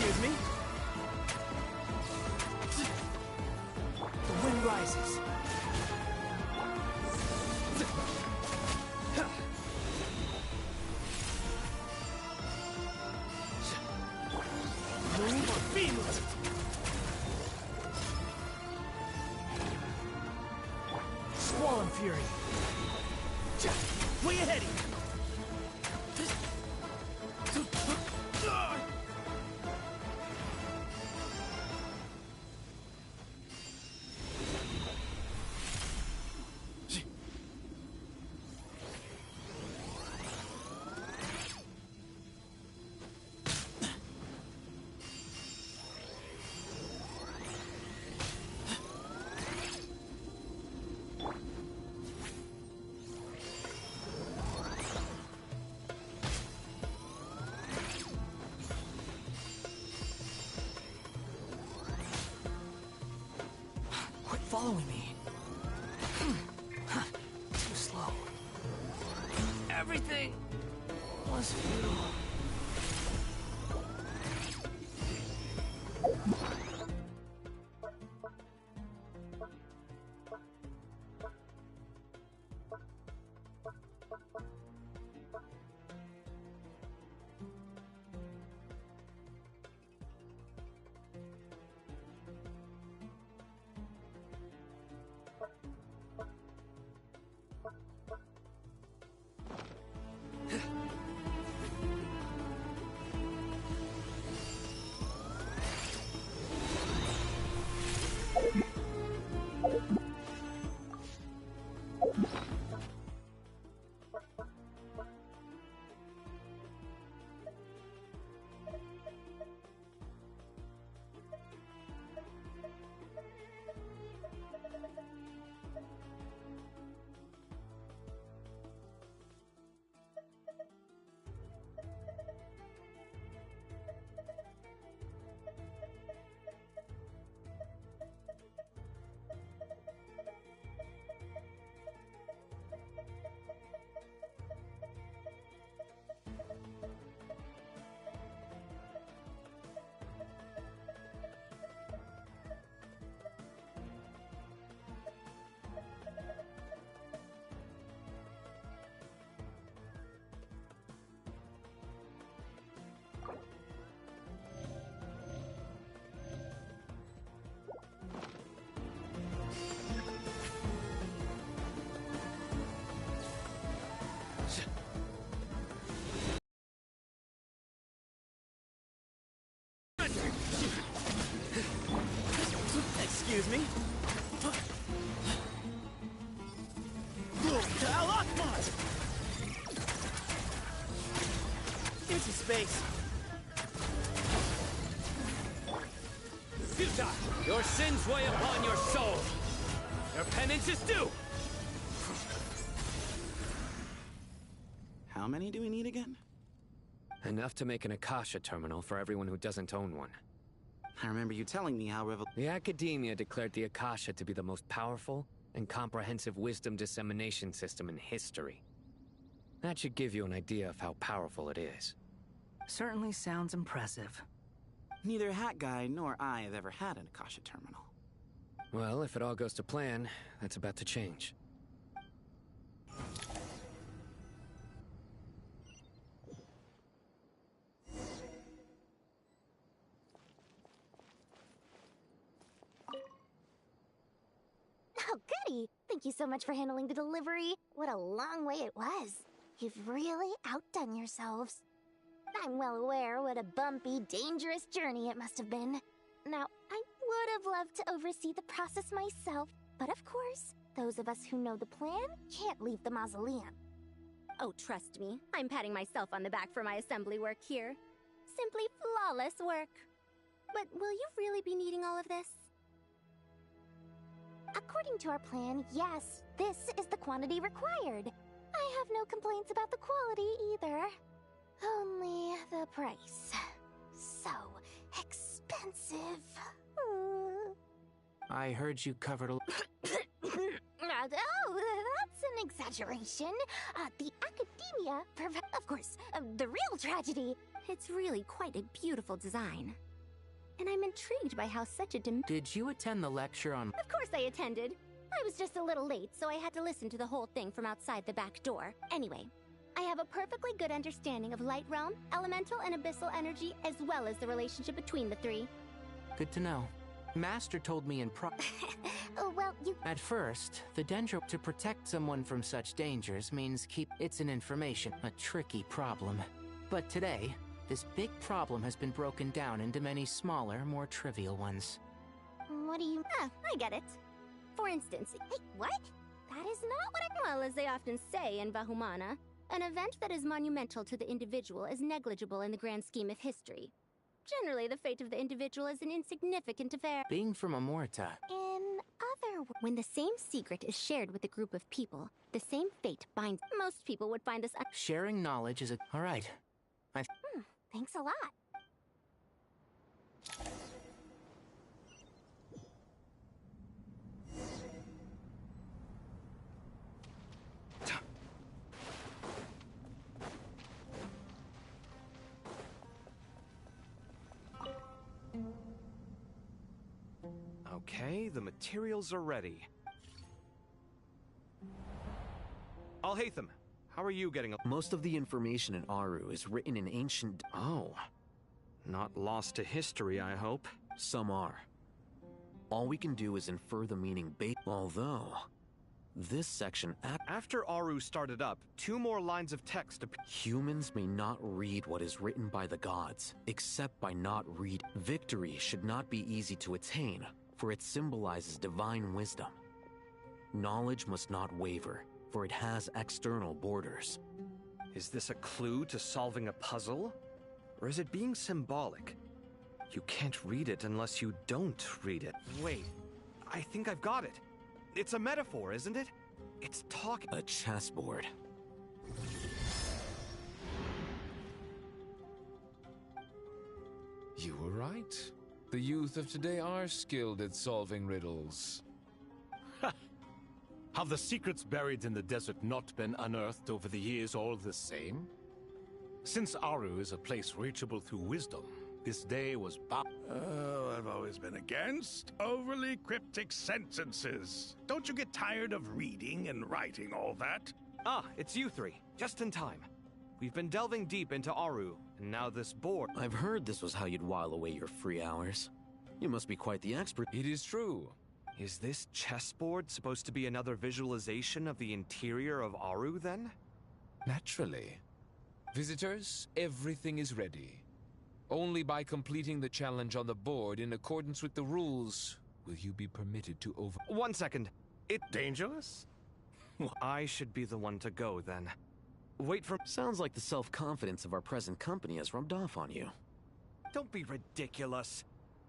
Excuse me? The wind rises. Move or be moved. Squall and Fury. Way ahead of you. Following me. Too slow. Everything was futile. Excuse me? Give me some space. Futa, your sins weigh upon your soul. Your penance is due. How many do we need again? Enough to make an Akasha terminal for everyone who doesn't own one. I remember you telling me how The Academia declared the Akasha to be the most powerful and comprehensive wisdom dissemination system in history. That should give you an idea of how powerful it is. Certainly sounds impressive. Neither Hat Guy nor I have ever had an Akasha terminal. Well, if it all goes to plan, that's about to change. Oh, goody! Thank you so much for handling the delivery. What a long way it was. You've really outdone yourselves. I'm well aware what a bumpy, dangerous journey it must have been. Now, I would have loved to oversee the process myself, but of course, those of us who know the plan can't leave the mausoleum. Oh, trust me, I'm patting myself on the back for my assembly work here. Simply flawless work. But will you really be needing all of this? According to our plan, yes, this is the quantity required. I have no complaints about the quality either. Only the price. So expensive. I heard you covered a... Oh, that's an exaggeration. The Academia, of course, the real tragedy. It's really quite a beautiful design. and I'm intrigued by how such a Did you attend the lecture on... Of course I attended. I was just a little late, so I had to listen to the whole thing from outside the back door. Anyway, I have a perfectly good understanding of light realm, elemental, and abyssal energy, as well as the relationship between the three. Good to know. Master told me in Oh, well, you... At first, the Dendro to protect someone from such dangers means it's an information, a tricky problem. But today, this big problem has been broken down into many smaller, more trivial ones. What do you... Ah, I get it. For instance... Hey, what? That is not what I... Well, as they often say in Bahumana, an event that is monumental to the individual is negligible in the grand scheme of history. Generally, the fate of the individual is an insignificant affair. Being from Amorta... In other words, when the same secret is shared with a group of people, the same fate binds... Most people would find this... Sharing knowledge is a... Alright. Thanks a lot. Okay, the materials are ready. Alhaitham, how are you getting... Most of the information in Aru is written in ancient... Oh. Not lost to history, I hope. Some are. All we can do is infer the meaning although... This section... After Aru started up, 2 more lines of text... Humans may not read what is written by the gods, except by not read. Victory should not be easy to attain, for it symbolizes divine wisdom. Knowledge must not waver, for it has external borders. Is this a clue to solving a puzzle? Or is it being symbolic? You can't read it unless you don't read it. Wait, I think I've got it. It's a metaphor, isn't it? It's talking... A chessboard. You were right. The youth of today are skilled at solving riddles. Have the secrets buried in the desert not been unearthed over the years all the same? Since Aru is a place reachable through wisdom, this day was bound... Oh, I've always been against overly cryptic sentences. Don't you get tired of reading and writing all that? Ah, it's you 3. Just in time. We've been delving deep into Aru, and now this board... I've heard this was how you'd while away your free hours. You must be quite the expert. It is true. Is this chessboard supposed to be another visualization of the interior of Aru, then? Naturally. Visitors, everything is ready. Only by completing the challenge on the board in accordance with the rules will you be permitted to over... 1 second. Dangerous? I should be the one to go, then. Wait for... Sounds like the self-confidence of our present company has rubbed off on you. Don't be ridiculous.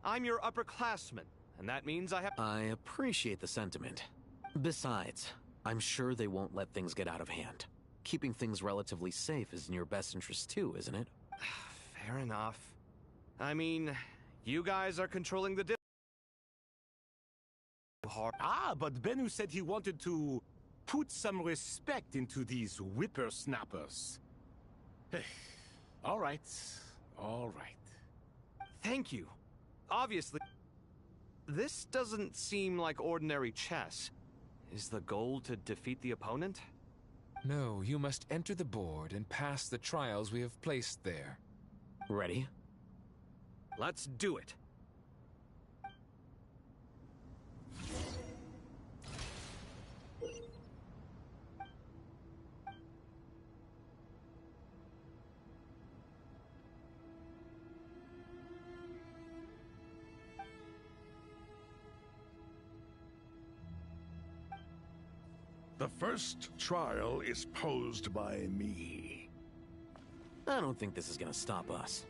I'm your upperclassman, and that means I have... I appreciate the sentiment. Besides, I'm sure they won't let things get out of hand. Keeping things relatively safe is in your best interest too, isn't it? Fair enough. I mean, you guys are controlling the... Ah, but Bennu said he wanted to put some respect into these whippersnappers. All right. All right. Thank you. Obviously, this doesn't seem like ordinary chess. Is the goal to defeat the opponent? No, you must enter the board and pass the trials we have placed there. Ready? Let's do it. The first trial is posed by me. I don't think this is gonna stop us.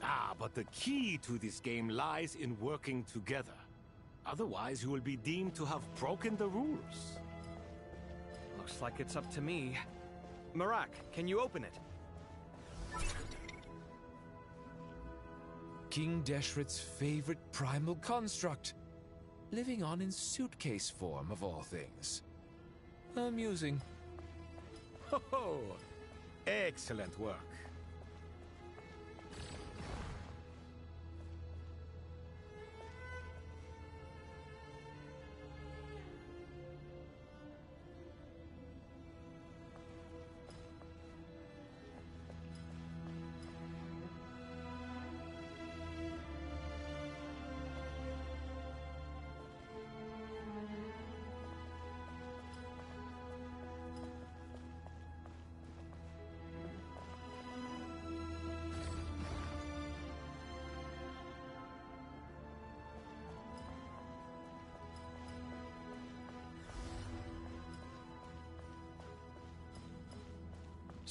Ah, but the key to this game lies in working together. Otherwise, you will be deemed to have broken the rules. Looks like it's up to me. Marak, can you open it? King Deshret's favorite primal construct. Living on in suitcase form, of all things. Amusing. Ho ho! Excellent work.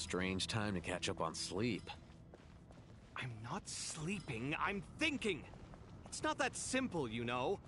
Strange time to catch up on sleep. I'm not sleeping, I'm thinking! It's not that simple, you know.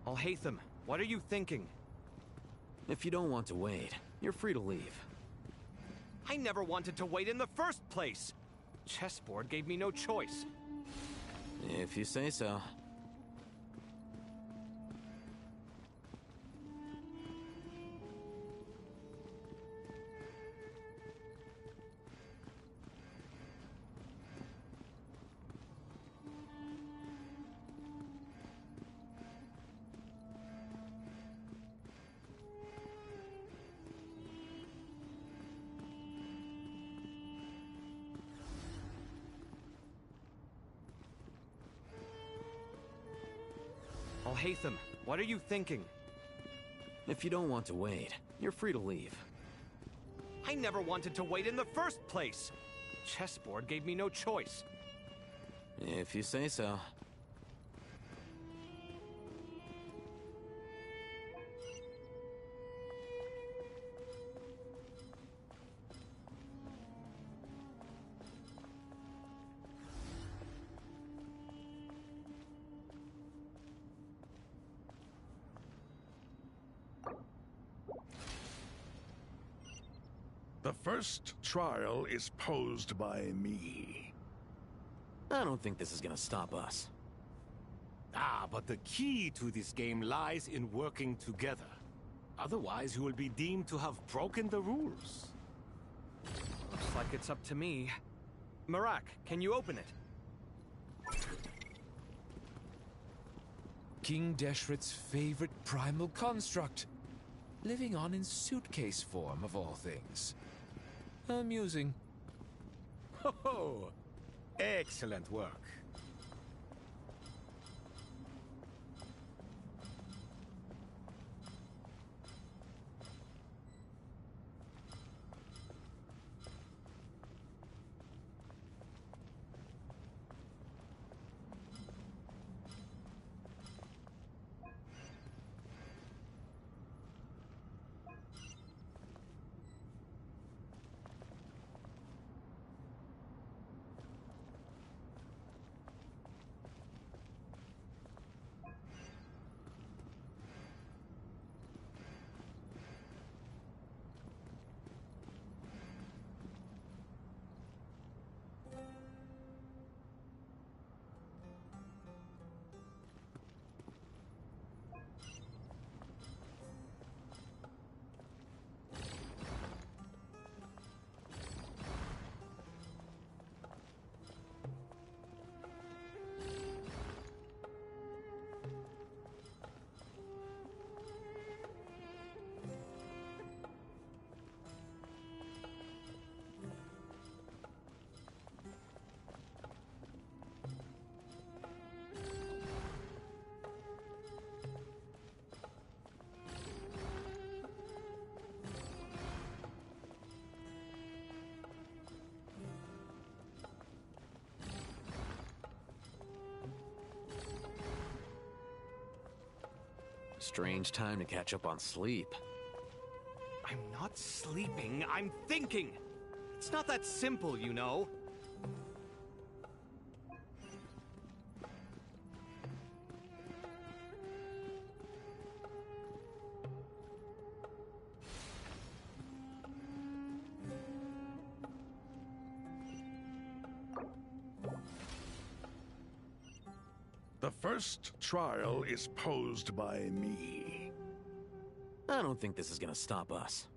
Alhaitham, what are you thinking? If you don't want to wait, you're free to leave. I never wanted to wait in the first place! Chessboard gave me no choice. If you say so. Alhaitham, what are you thinking? If you don't want to wait, you're free to leave. I never wanted to wait in the first place! Chessboard gave me no choice. If you say so. The first trial is posed by me. I don't think this is gonna stop us. Ah, but the key to this game lies in working together. Otherwise, you will be deemed to have broken the rules. Looks like it's up to me. Marak, can you open it? King Deshret's favorite primal construct. Living on in suitcase form, of all things. Amusing. Ho-ho! Excellent work. Strange time to catch up on sleep. I'm not sleeping, I'm thinking! It's not that simple, you know. first trial is posed by me. I don't think this is gonna stop us.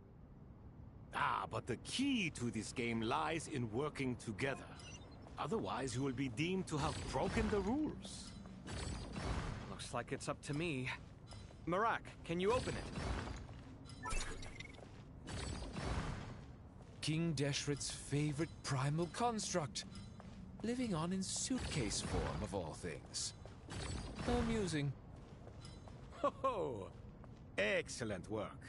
Ah, but the key to this game lies in working together. Otherwise, you will be deemed to have broken the rules. Looks like it's up to me. Marak, can you open it? King Deshret's favorite primal construct. Living on in suitcase form, of all things. Amusing. Ho ho! Excellent work.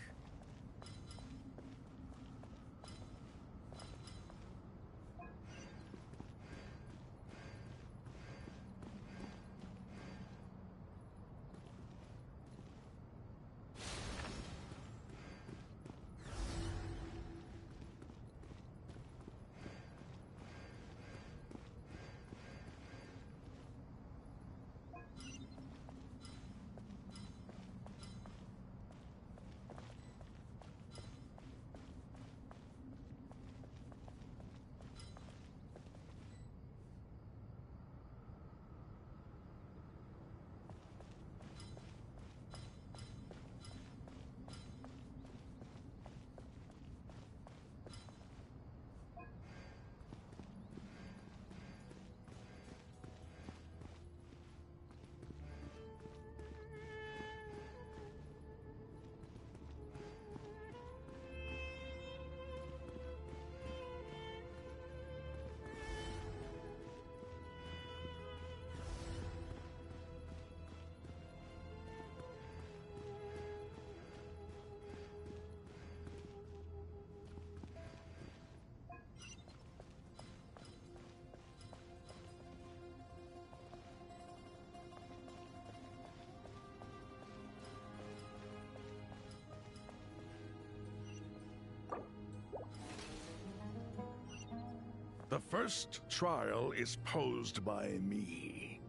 The first trial is posed by me.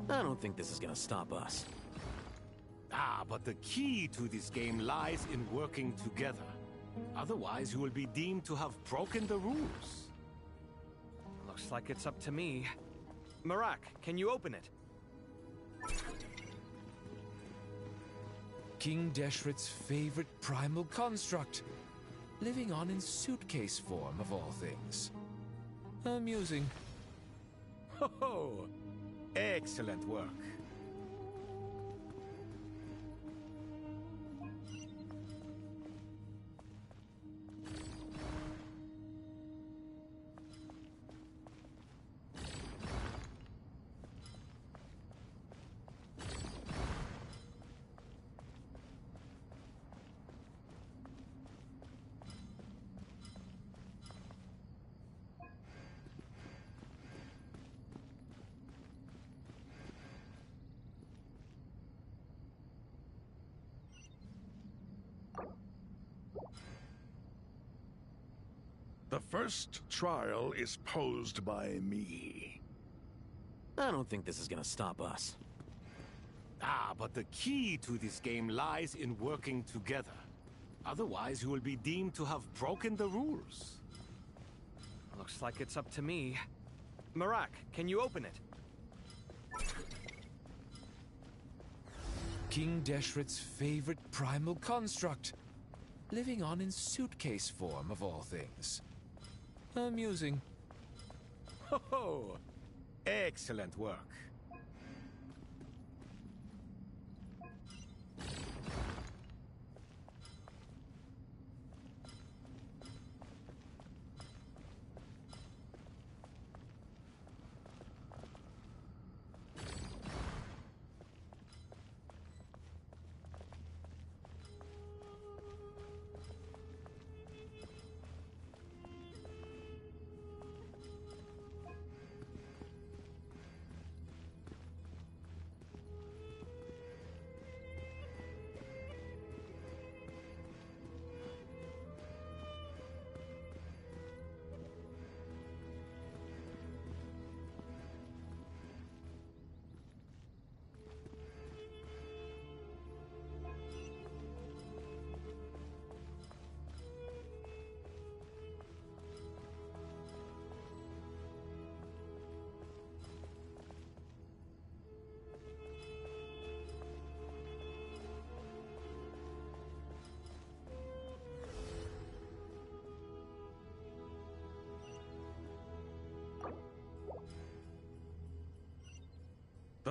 I don't think this is gonna stop us. Ah, but the key to this game lies in working together. Otherwise, you will be deemed to have broken the rules. Looks like it's up to me. Marak, can you open it? King Deshret's favorite primal construct. Living on in suitcase form, of all things. Amusing. Ho ho! Excellent work. The first trial is posed by me. I don't think this is gonna stop us. Ah, but the key to this game lies in working together. Otherwise, you will be deemed to have broken the rules. Looks like it's up to me. Marak, can you open it? King Deshret's favorite primal construct. Living on in suitcase form, of all things. Amusing. Ho ho! Excellent work.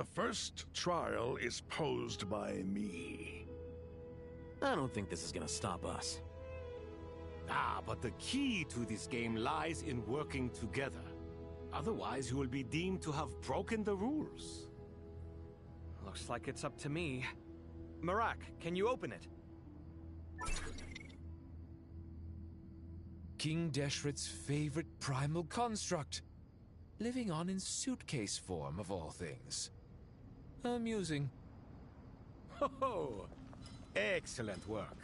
The first trial is posed by me. I don't think this is gonna stop us. Ah, but the key to this game lies in working together. Otherwise, you will be deemed to have broken the rules. Looks like it's up to me. Marak, can you open it? King Deshret's favorite primal construct. Living on in suitcase form, of all things. Amusing. Ho! Excellent work.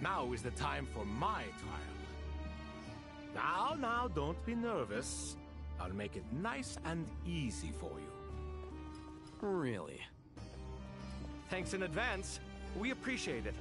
Now is the time for my trial. Now, don't be nervous. I'll make it nice and easy for you. Really? Thanks in advance. We appreciate it.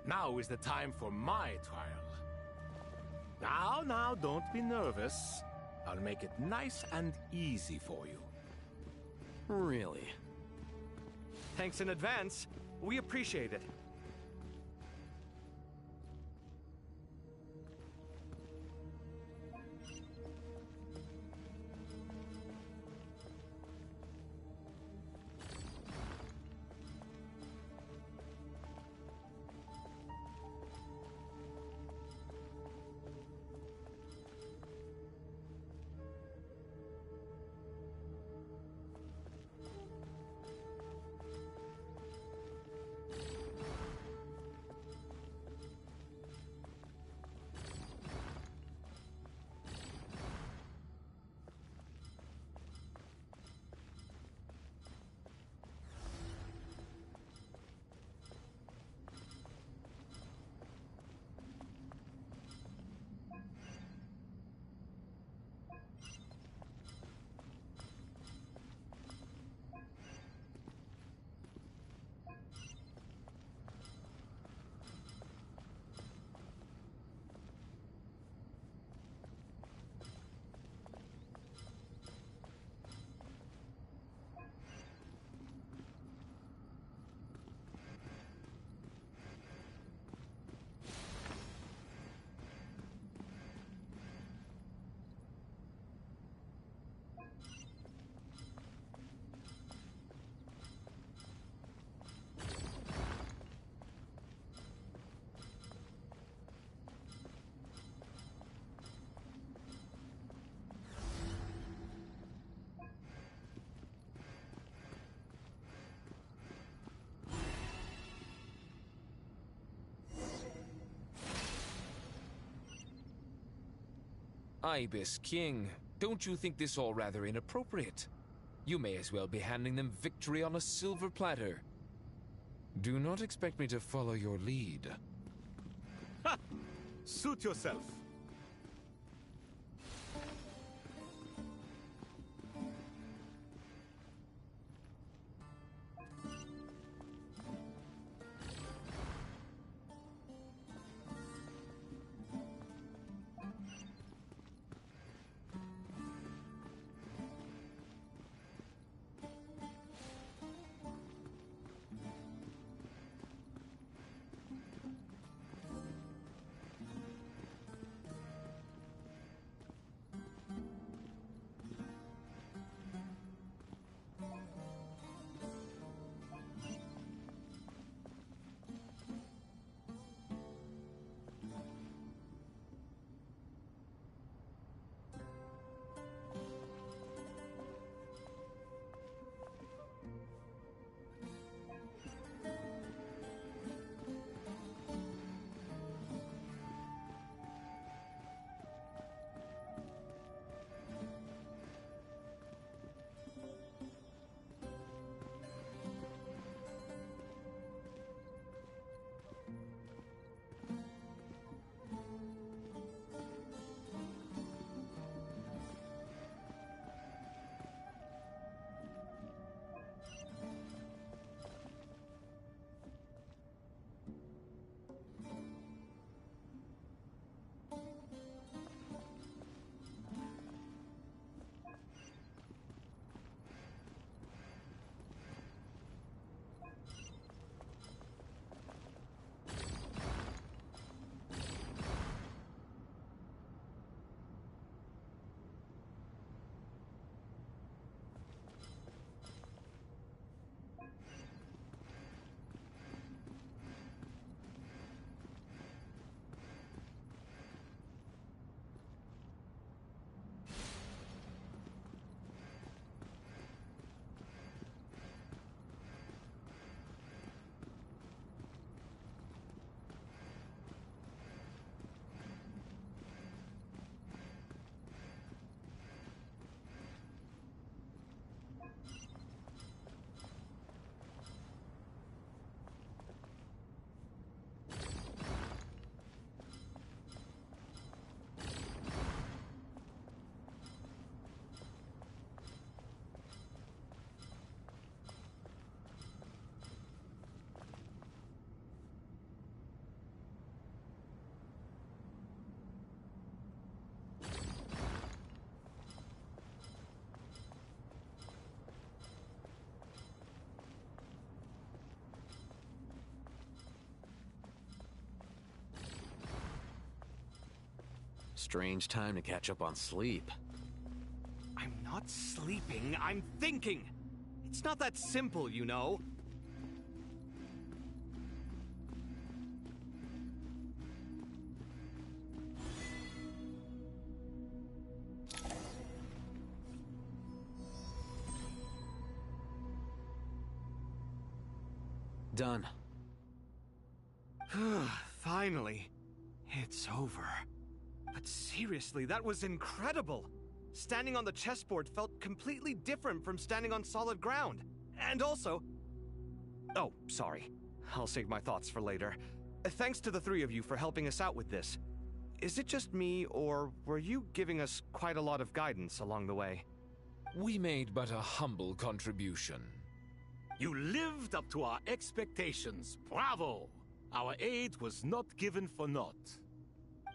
Now is the time for my trial. Now, don't be nervous. I'll make it nice and easy for you. Really? Thanks in advance. We appreciate it. Ibis King, don't you think this all rather inappropriate? You may as well be handing them victory on a silver platter. Do not expect me to follow your lead. Ha! Suit yourself. Strange time to catch up on sleep. I'm not sleeping, I'm thinking! It's not that simple, you know. Done. Finally. It's over. But seriously, that was incredible! Standing on the chessboard felt completely different from standing on solid ground. And also... Oh, sorry. I'll save my thoughts for later. Thanks to the three of you for helping us out with this. Is it just me, or were you giving us quite a lot of guidance along the way? We made but a humble contribution. You lived up to our expectations. Bravo! Our aid was not given for naught.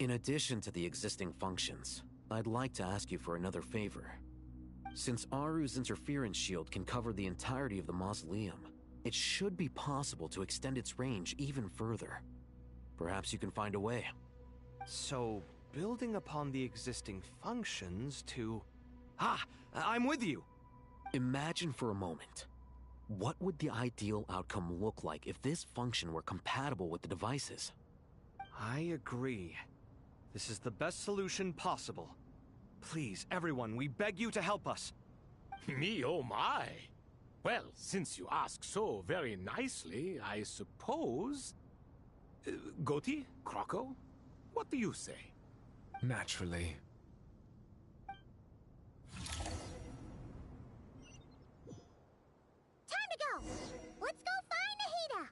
In addition to the existing functions, I'd like to ask you for another favor. Since Aru's interference shield can cover the entirety of the mausoleum, it should be possible to extend its range even further. Perhaps you can find a way. So, building upon the existing functions to... Ah! I'm with you! Imagine for a moment. What would the ideal outcome look like if this function were compatible with the devices? I agree. This is the best solution possible. Please, everyone, we beg you to help us. Me, oh my! Well, since you ask so very nicely, I suppose... Goti? Kroko? What do you say? Naturally. Time to go! Let's go find Nahida!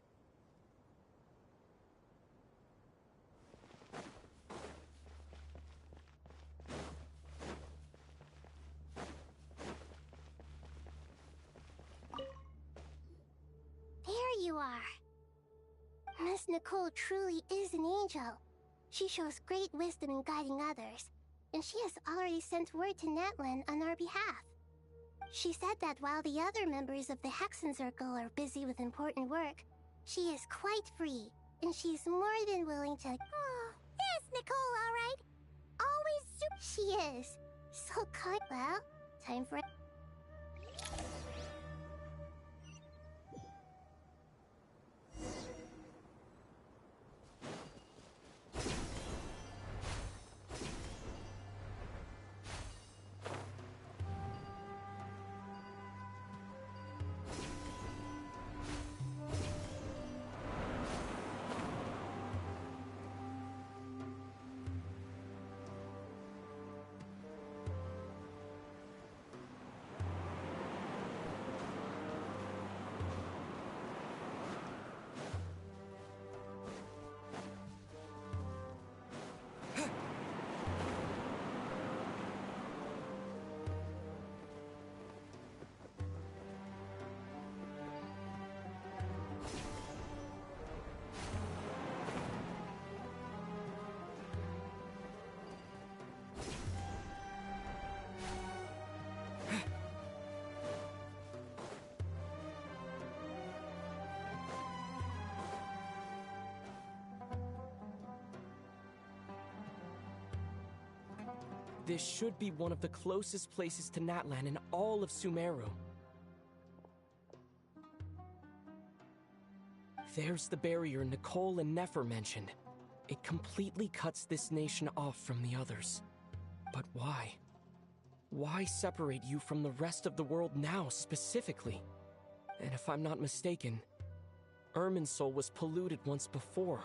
There you are. Miss Nicole truly is an angel. She shows great wisdom in guiding others, and she has already sent word to Natlan on our behalf. She said that while the other members of the Hexen Circle are busy with important work, she is quite free, and she's more than willing to... Oh, there's Nicole, all right. Always She is. So kind. Well, time for... This should be one of the closest places to Natlan in all of Sumeru. There's the barrier Nicole and Nefer mentioned. It completely cuts this nation off from the others. But why? Why separate you from the rest of the world now, specifically? And if I'm not mistaken, Irminsul was polluted once before,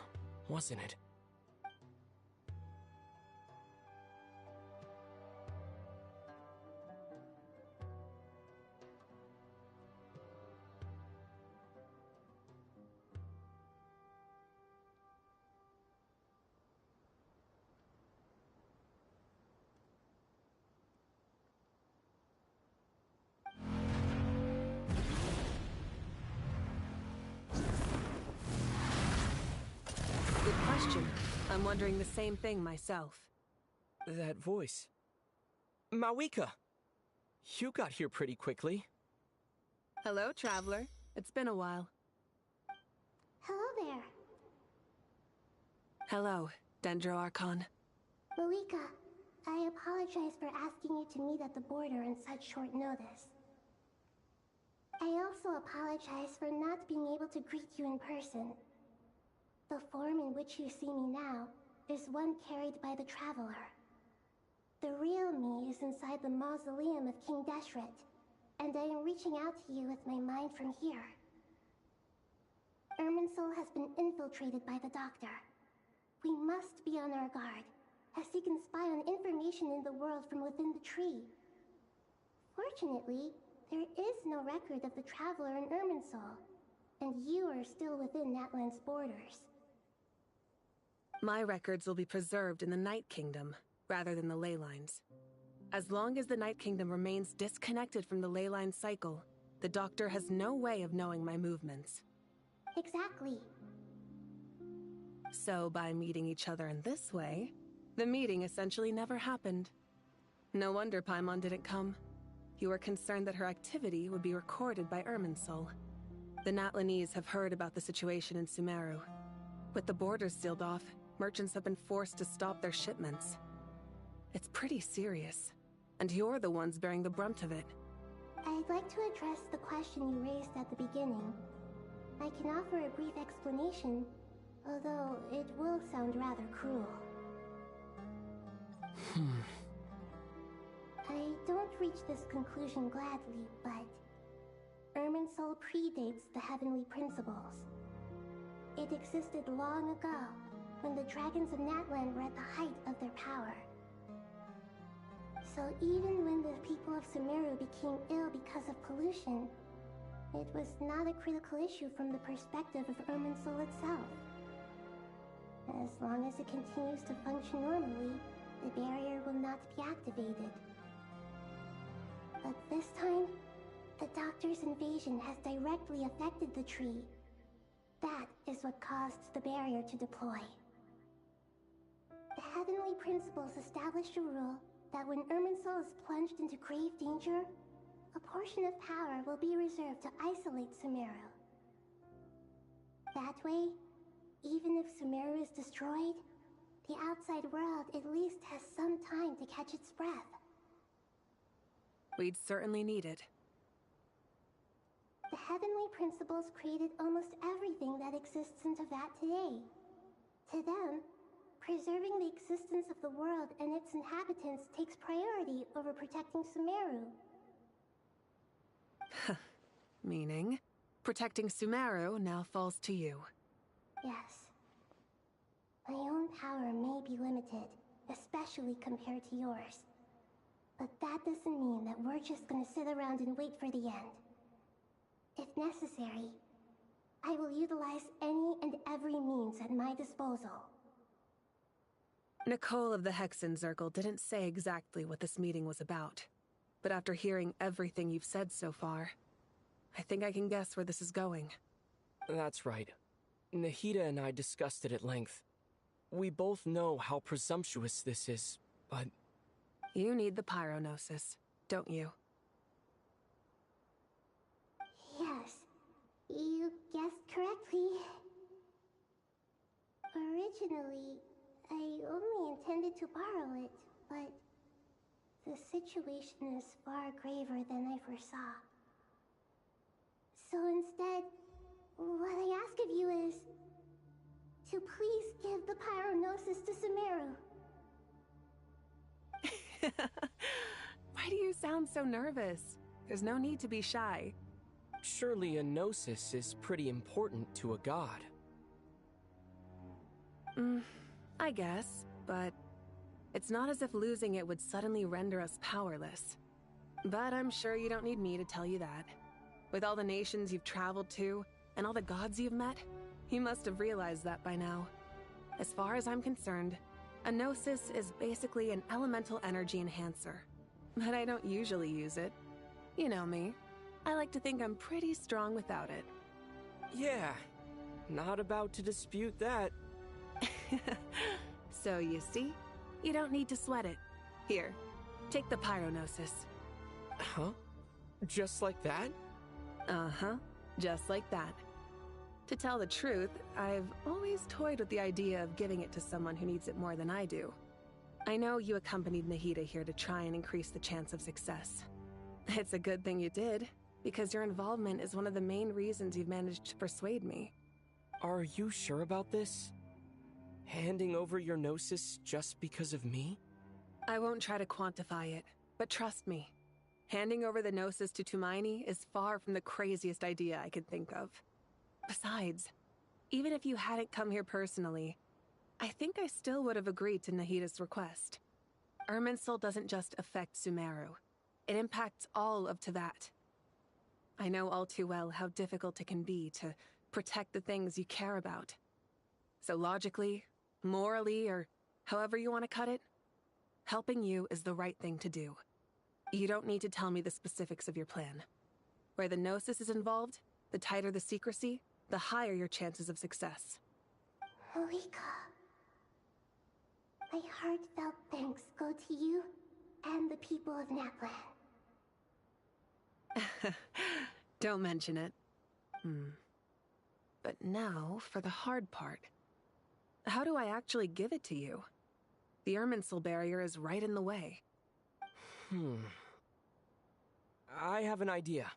wasn't it? I'm wondering the same thing myself. That voice. Mawika! You got here pretty quickly. Hello, traveler. It's been a while. Hello there. Hello, Dendro Archon. Malika, I apologize for asking you to meet at the border on such short notice. I also apologize for not being able to greet you in person. The form in which you see me now is one carried by the Traveler. The real me is inside the mausoleum of King Deshret, and I am reaching out to you with my mind from here. Irminsul has been infiltrated by the Doctor. We must be on our guard, as he can spy on information in the world from within the tree. Fortunately, there is no record of the Traveler in Irminsul, and you are still within Natlan's borders. My records will be preserved in the Night Kingdom, rather than the ley lines. As long as the Night Kingdom remains disconnected from the ley line cycle, the Doctor has no way of knowing my movements. Exactly. So by meeting each other in this way, the meeting essentially never happened. No wonder Paimon didn't come. You were concerned that her activity would be recorded by Irminsul. The Natlanese have heard about the situation in Sumeru. With the borders sealed off, merchants have been forced to stop their shipments. It's pretty serious, and you're the ones bearing the brunt of it. I'd like to address the question you raised at the beginning. I can offer a brief explanation, although it will sound rather cruel. I don't reach this conclusion gladly, but Irminsul predates the Heavenly Principles. It existed long ago, when the dragons of Natlan were at the height of their power. So even when the people of Sumeru became ill because of pollution, it was not a critical issue from the perspective of Irminsul itself. As long as it continues to function normally, the barrier will not be activated. But this time, the Doctor's invasion has directly affected the tree. That is what caused the barrier to deploy. The Heavenly Principles established a rule that when Irminsul is plunged into grave danger, a portion of power will be reserved to isolate Sumeru. That way, even if Sumeru is destroyed, the outside world at least has some time to catch its breath. We'd certainly need it. The Heavenly Principles created almost everything that exists in Teyvat today. To them, preserving the existence of the world and its inhabitants takes priority over protecting Sumeru. Meaning, protecting Sumeru now falls to you. Yes. My own power may be limited, especially compared to yours. But that doesn't mean that we're just gonna sit around and wait for the end. If necessary, I will utilize any and every means at my disposal. Nicole of the Hexen Circle didn't say exactly what this meeting was about. But after hearing everything you've said so far, I think I can guess where this is going. That's right. Nahida and I discussed it at length. We both know how presumptuous this is, but... You need the Pyronosis, don't you? Yes, you guessed correctly. Originally, I only intended to borrow it, but the situation is far graver than I foresaw. So instead, what I ask of you is to please give the Pyronosis to Sumeru. Why do you sound so nervous? There's no need to be shy. Surely a gnosis is pretty important to a god. I guess, but it's not as if losing it would suddenly render us powerless. But I'm sure you don't need me to tell you that. With all the nations you've traveled to, and all the gods you've met, you must have realized that by now. As far as I'm concerned, a gnosis is basically an elemental energy enhancer. But I don't usually use it. You know me. I like to think I'm pretty strong without it. Yeah, not about to dispute that. So you see, you don't need to sweat it. Here, take the Pyronosis. Huh? Just like that? Uh-huh, just like that. To tell the truth, I've always toyed with the idea of giving it to someone who needs it more than I do. I know you accompanied Nahida here to try and increase the chance of success. It's a good thing you did, because your involvement is one of the main reasons you've managed to persuade me. Are you sure about this? Handing over your Gnosis just because of me? I won't try to quantify it, but trust me, handing over the Gnosis to Tumaini is far from the craziest idea I could think of. Besides, even if you hadn't come here personally, I think I still would have agreed to Nahida's request. Irminsul doesn't just affect Sumeru. It impacts all of Teyvat. I know all too well how difficult it can be to protect the things you care about. So logically, morally, or however you want to cut it, helping you is the right thing to do. You don't need to tell me the specifics of your plan. Where the Gnosis is involved, the tighter the secrecy, the higher your chances of success. Malika, my heartfelt thanks go to you and the people of Naplan. Don't mention it. But now, for the hard part. How do I actually give it to you? The Irminsul barrier is right in the way. I have an idea.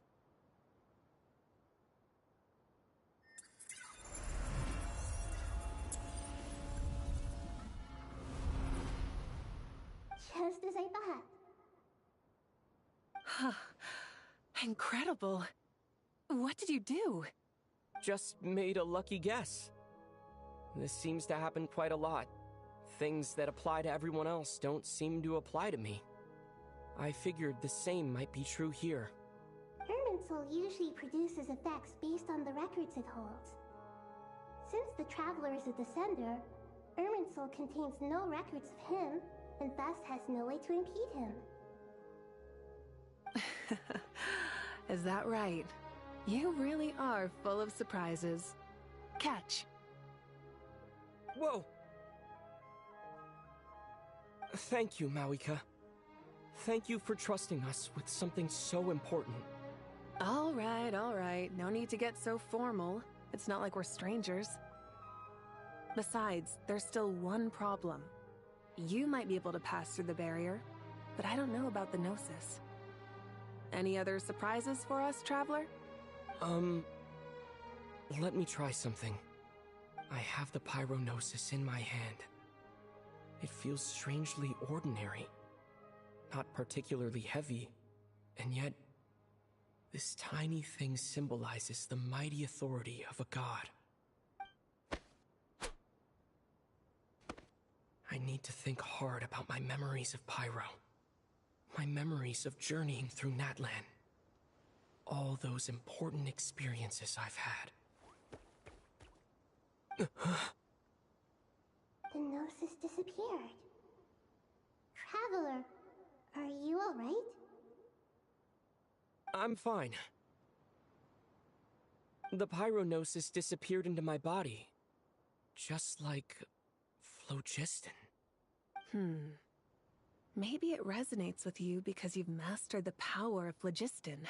Just as I thought. Incredible. What did you do? Just made a lucky guess. This seems to happen quite a lot. Things that apply to everyone else don't seem to apply to me. I figured the same might be true here. Irminsul usually produces effects based on the records it holds. Since the Traveler is a Descender, Irminsul contains no records of him, and thus has no way to impede him. Is that right? You really are full of surprises. Catch. Whoa! Thank you, Mawika. Thank you for trusting us with something so important. All right. No need to get so formal. It's not like we're strangers. Besides, there's still one problem. You might be able to pass through the barrier, but I don't know about the Gnosis. Any other surprises for us, Traveler? Let me try something. I have the Pyrognosis in my hand. It feels strangely ordinary. Not particularly heavy, and yet this tiny thing symbolizes the mighty authority of a god. I need to think hard about my memories of Pyro. My memories of journeying through Natlan. All those important experiences I've had. The Gnosis disappeared. Traveler, are you alright? I'm fine. The Pyrognosis disappeared into my body. Just like phlogiston. Maybe it resonates with you because you've mastered the power of phlogiston.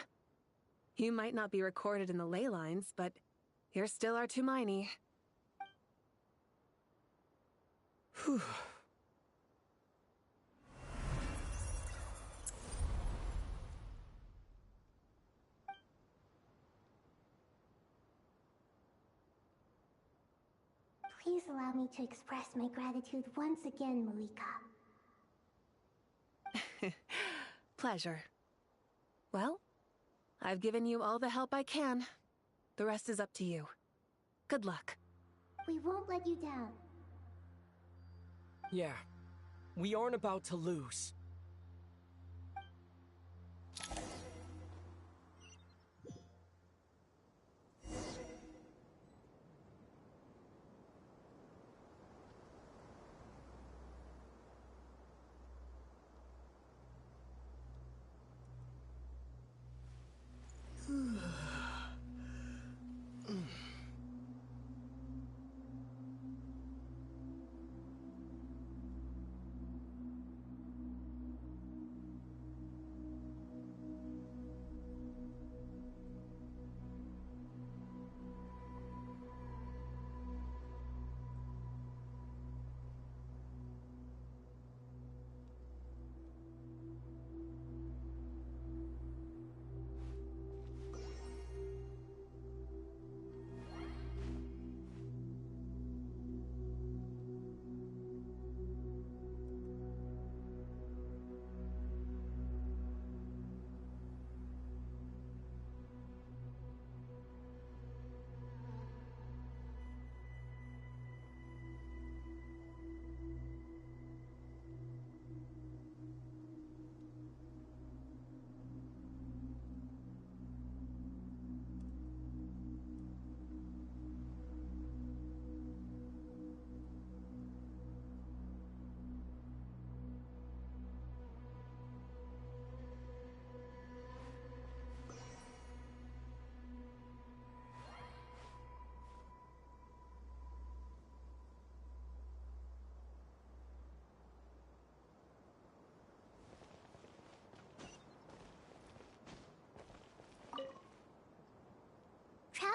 You might not be recorded in the ley lines, but you're still our Tumaini. Whew. Please allow me to express my gratitude once again, Malika. Pleasure. Well, I've given you all the help I can. The rest is up to you. Good luck. We won't let you down. Yeah, we aren't about to lose.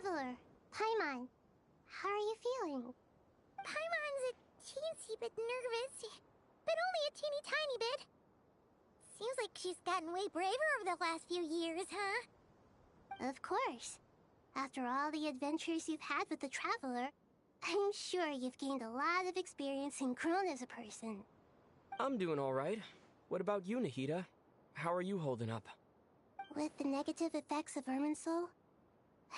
traveler, Paimon. How are you feeling? Paimon's a teensy bit nervous, but only a teeny tiny bit. Seems like she's gotten way braver over the last few years, huh? Of course. After all the adventures you've had with the Traveler, I'm sure you've gained a lot of experience and grown as a person. I'm doing all right. What about you, Nahida? How are you holding up? With the negative effects of Irminsul,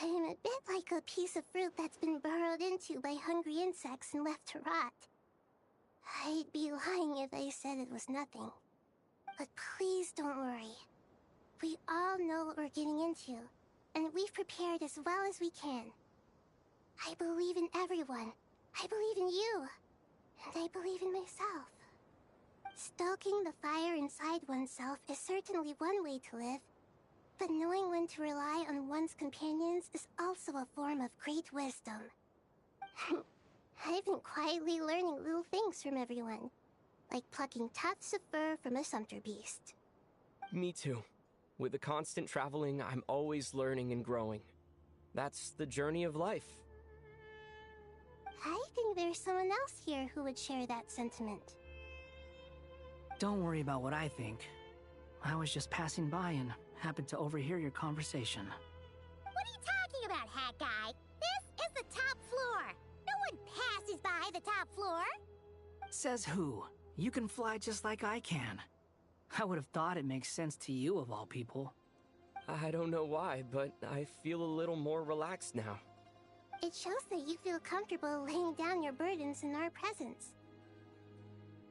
I'm a bit like a piece of fruit that's been burrowed into by hungry insects and left to rot. I'd be lying if I said it was nothing. But please don't worry. We all know what we're getting into, and we've prepared as well as we can. I believe in everyone. I believe in you. And I believe in myself. Stoking the fire inside oneself is certainly one way to live, but knowing when to rely on one's companions is also a form of great wisdom. I've been quietly learning little things from everyone, like plucking tufts of fur from a sumpter beast. Me too. With the constant traveling, I'm always learning and growing. That's the journey of life. I think there's someone else here who would share that sentiment. Don't worry about what I think. I was just passing by and happened to overhear your conversation. What are you talking about, Hat Guy? This is the top floor. No one passes by the top floor. Says who? You can fly just like I can. I would have thought it makes sense to you of all people. I don't know why, but I feel a little more relaxed now. It shows that you feel comfortable laying down your burdens in our presence.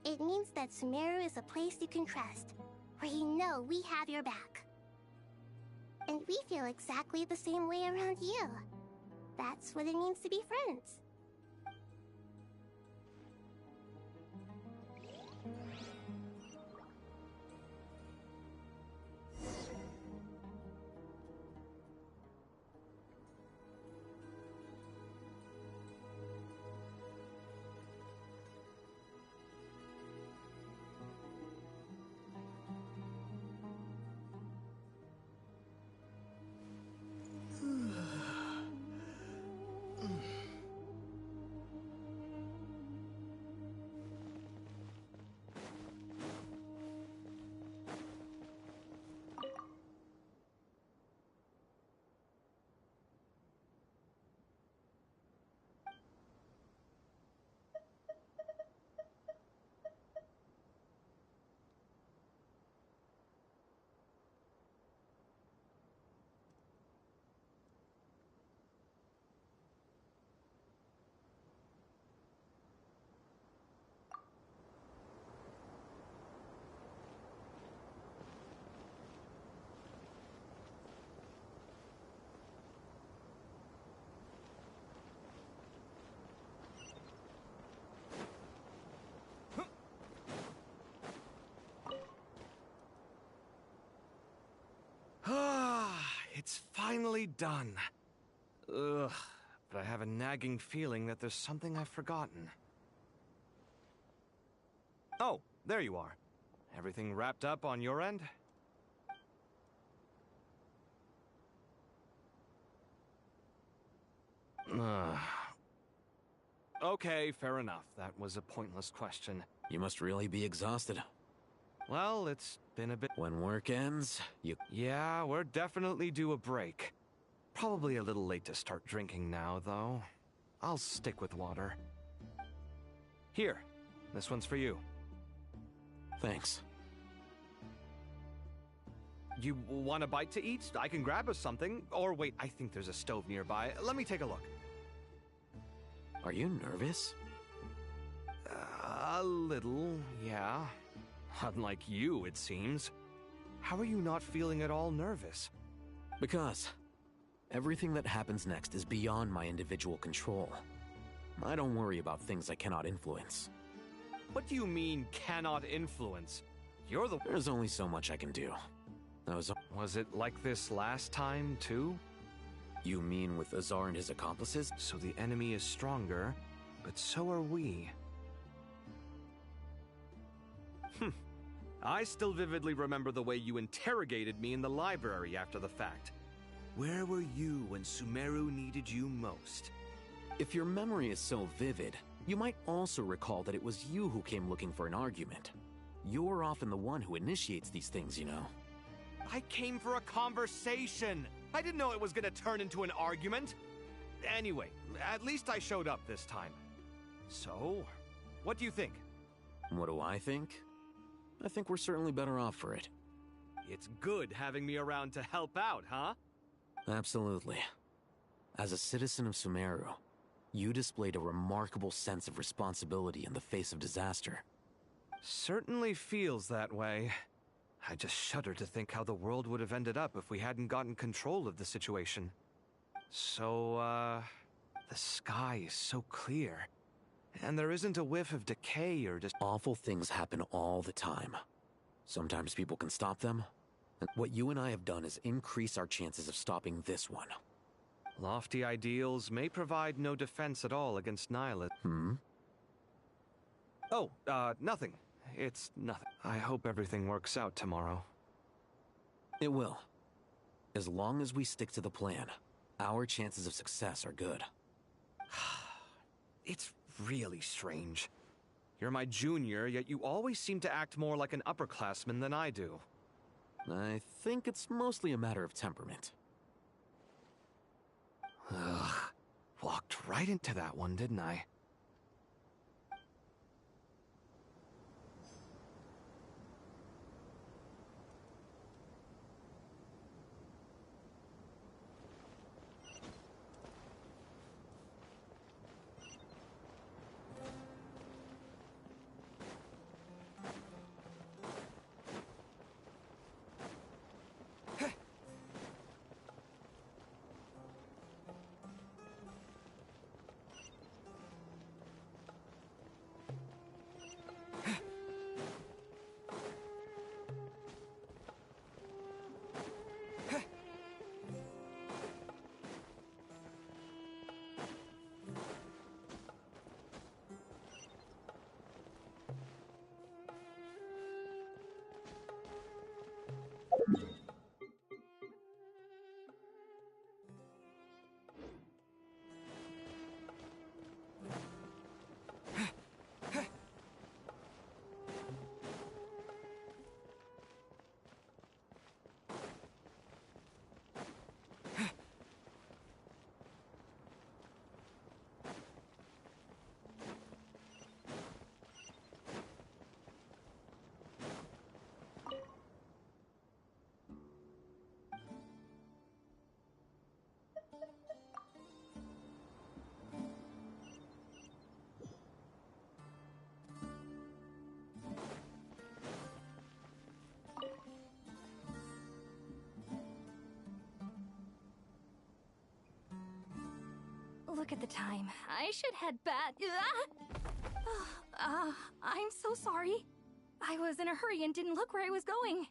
It means that Sumeru is a place you can trust, where you know we have your back. And we feel exactly the same way around you. That's what it means to be friends. It's finally done. Ugh, but I have a nagging feeling that there's something I've forgotten. Oh, there you are. Everything wrapped up on your end? Okay, fair enough. That was a pointless question. You must really be exhausted. Well, it's been a bit... When work ends, you... Yeah, we're definitely due a break. Probably a little late to start drinking now, though. I'll stick with water. Here, this one's for you. Thanks. You want a bite to eat? I can grab us something. Or wait, I think there's a stove nearby. Let me take a look. Are you nervous? A little, yeah. Unlike you, it seems. How are you not feeling at all nervous? Because everything that happens next is beyond my individual control. I don't worry about things I cannot influence. What do you mean, cannot influence? You're the... There's only so much I can do. Was it like this last time, too? You mean with Azar and his accomplices? So the enemy is stronger, but so are we. I still vividly remember the way you interrogated me in the library after the fact. Where were you when Sumeru needed you most? If your memory is so vivid, you might also recall that it was you who came looking for an argument. You're often the one who initiates these things, you know. I came for a conversation! I didn't know it was gonna turn into an argument! Anyway, at least I showed up this time. So, what do you think? What do I think? I think we're certainly better off for it. It's good having me around to help out, huh? Absolutely. As a citizen of Sumeru, you displayed a remarkable sense of responsibility in the face of disaster. Certainly feels that way. I just shudder to think how the world would have ended up if we hadn't gotten control of the situation. So, the sky is so clear. And there isn't a whiff of decay or just... Awful things happen all the time. Sometimes people can stop them. And what you and I have done is increase our chances of stopping this one. Lofty ideals may provide no defense at all against nihilism. Oh, nothing. It's nothing. I hope everything works out tomorrow. It will. As long as we stick to the plan, our chances of success are good. It's really strange. You're my junior, yet you always seem to act more like an upperclassman than I do. I think it's mostly a matter of temperament. Ugh. Walked right into that one, didn't I? Look at the time. I should head back. I'm so sorry. I was in a hurry and didn't look where I was going.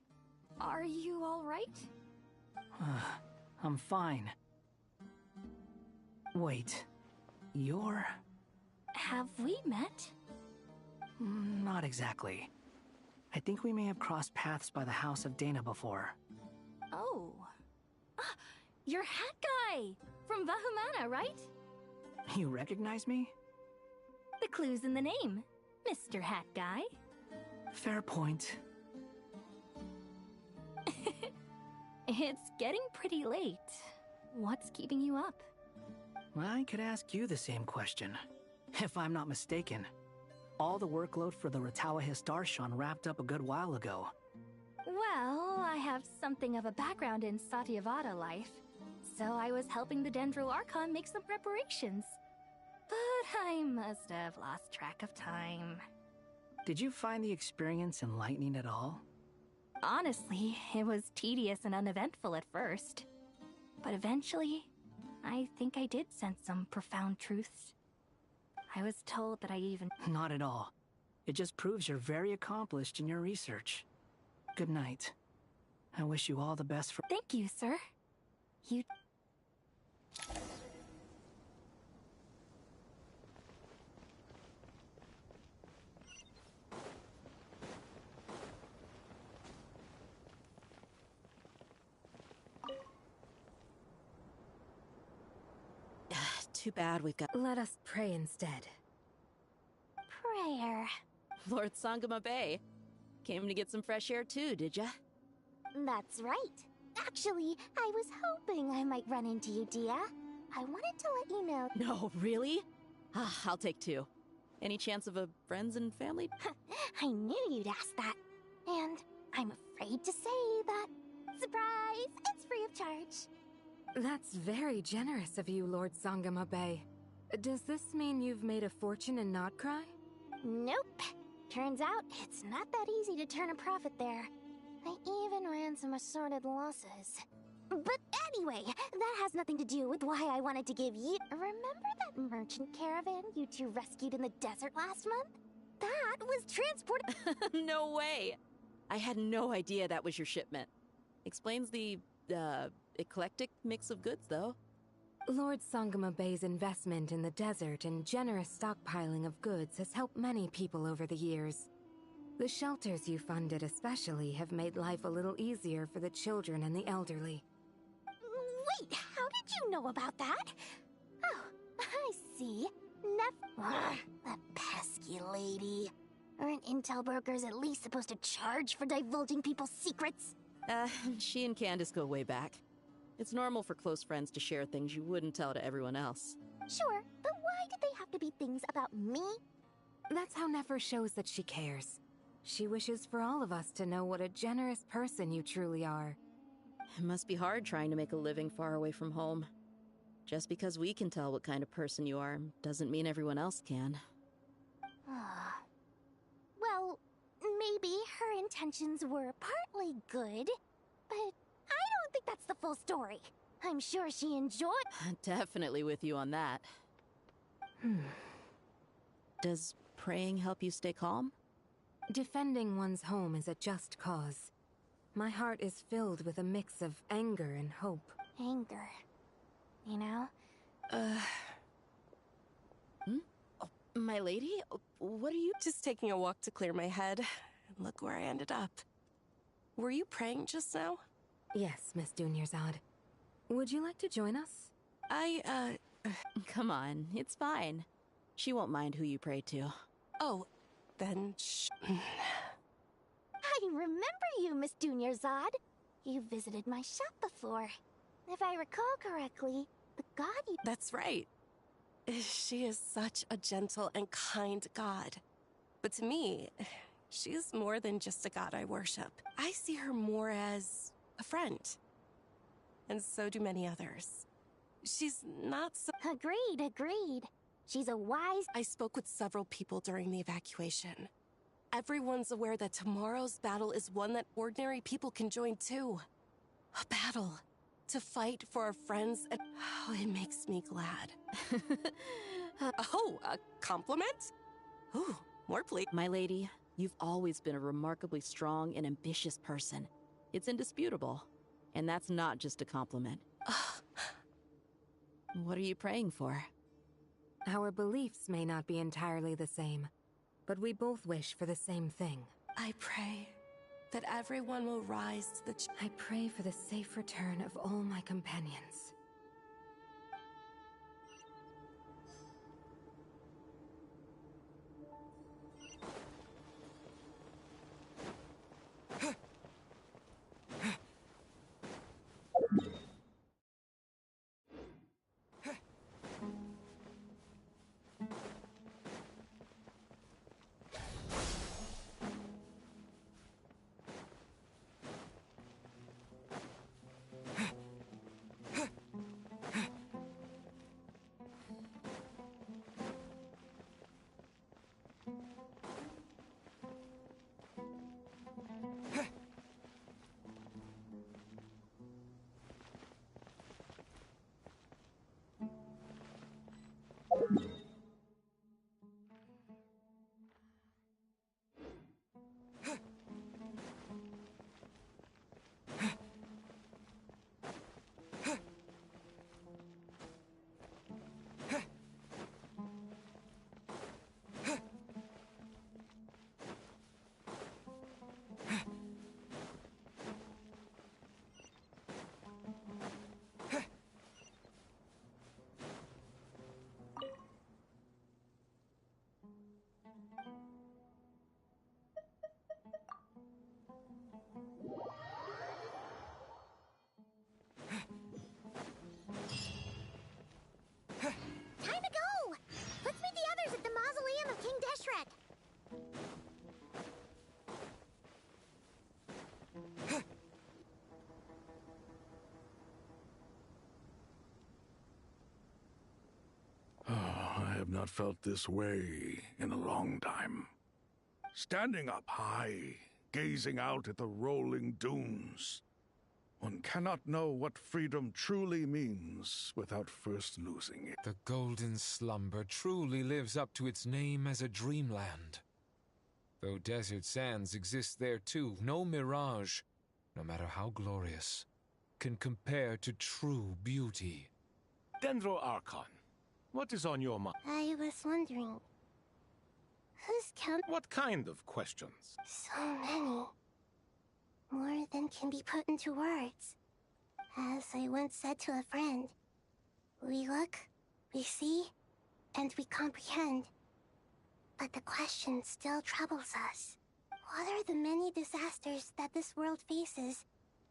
Are you all right? I'm fine. Wait, you're... Have we met? Not exactly. I think we may have crossed paths by the house of Dana before. Oh. You're Hat Guy! From Vahumana, right? You recognize me? The clue's in the name, Mr. Hat Guy. Fair point. It's getting pretty late. What's keeping you up? I could ask you the same question. If I'm not mistaken, all the workload for the Ratawa Histarshan wrapped up a good while ago. Well, I have something of a background in Satyavada life, so I was helping the Dendro Archon make some preparations. But I must have lost track of time. Did you find the experience enlightening at all? Honestly, it was tedious and uneventful at first. But eventually, I think I did sense some profound truths. I was told that I even... Not at all. It just proves you're very accomplished in your research. Good night. I wish you all the best for... Thank you, sir. You... Too bad we've got... Let us pray instead. Prayer. Lord Sangama Bay. Came to get some fresh air too, did ya? That's right. Actually, I was hoping I might run into you, Dia. I wanted to let you know... No, really? I'll take 2. Any chance of a friends and family? I knew you'd ask that. And I'm afraid to say that... Surprise! It's free of charge. That's very generous of you, Lord Sangama Bay. Does this mean you've made a fortune in Notcry? Nope. Turns out it's not that easy to turn a profit there. I even ran some assorted losses. But anyway, that has nothing to do with why I wanted to give you... Remember that merchant caravan you two rescued in the desert last month? That was transported... No way! I had no idea that was your shipment. Explains the, eclectic mix of goods, though. Lord Sangama Bay's investment in the desert and generous stockpiling of goods has helped many people over the years. The shelters you funded especially have made life a little easier for the children and the elderly. Wait, how did you know about that? Oh, I see. That pesky lady. Aren't intel brokers at least supposed to charge for divulging people's secrets? She and Candace go way back. It's normal for close friends to share things you wouldn't tell to everyone else. Sure, but why did they have to be things about me? That's how Nefer shows that she cares. She wishes for all of us to know what a generous person you truly are. It must be hard trying to make a living far away from home. Just because we can tell what kind of person you are doesn't mean everyone else can. Well, maybe her intentions were partly good, but I don't think that's the full story. I'm sure she enjoyed... Definitely with you on that. Does praying help you stay calm? Defending one's home is a just cause. My heart is filled with a mix of anger and hope. Anger. You know? My lady? What are you... Just taking a walk to clear my head. And look where I ended up. Were you praying just now? Yes, Miss Dunyarzad. Would you like to join us? Come on, it's fine. She won't mind who you pray to. Oh, then I remember you, Miss Dunyarzad. You visited my shop before. If I recall correctly, the god you... That's right. She is such a gentle and kind god. But to me, she is more than just a god I worship. I see her more as a friend. And so do many others. She's not so... Agreed. She's a wise... I spoke with several people during the evacuation. Everyone's aware that tomorrow's battle is one that ordinary people can join too. A battle. To fight for our friends and... Oh, it makes me glad. Oh, a compliment? Ooh, more please. My lady, you've always been a remarkably strong and ambitious person. It's indisputable. And that's not just a compliment. What are you praying for? Our beliefs may not be entirely the same, but we both wish for the same thing. I pray that everyone will rise to the... I pray for the safe return of all my companions. not felt this way in a long time. Standing up high, gazing out at the rolling dunes. One cannot know what freedom truly means without first losing it. The Golden Slumber truly lives up to its name as a dreamland. Though desert sands exist there too, no mirage, no matter how glorious, can compare to true beauty. Dendro Archon, what is on your mind? I was wondering, who's count? What kind of questions? So many. More than can be put into words. As I once said to a friend, we look, we see, and we comprehend. But the question still troubles us. What are the many disasters that this world faces,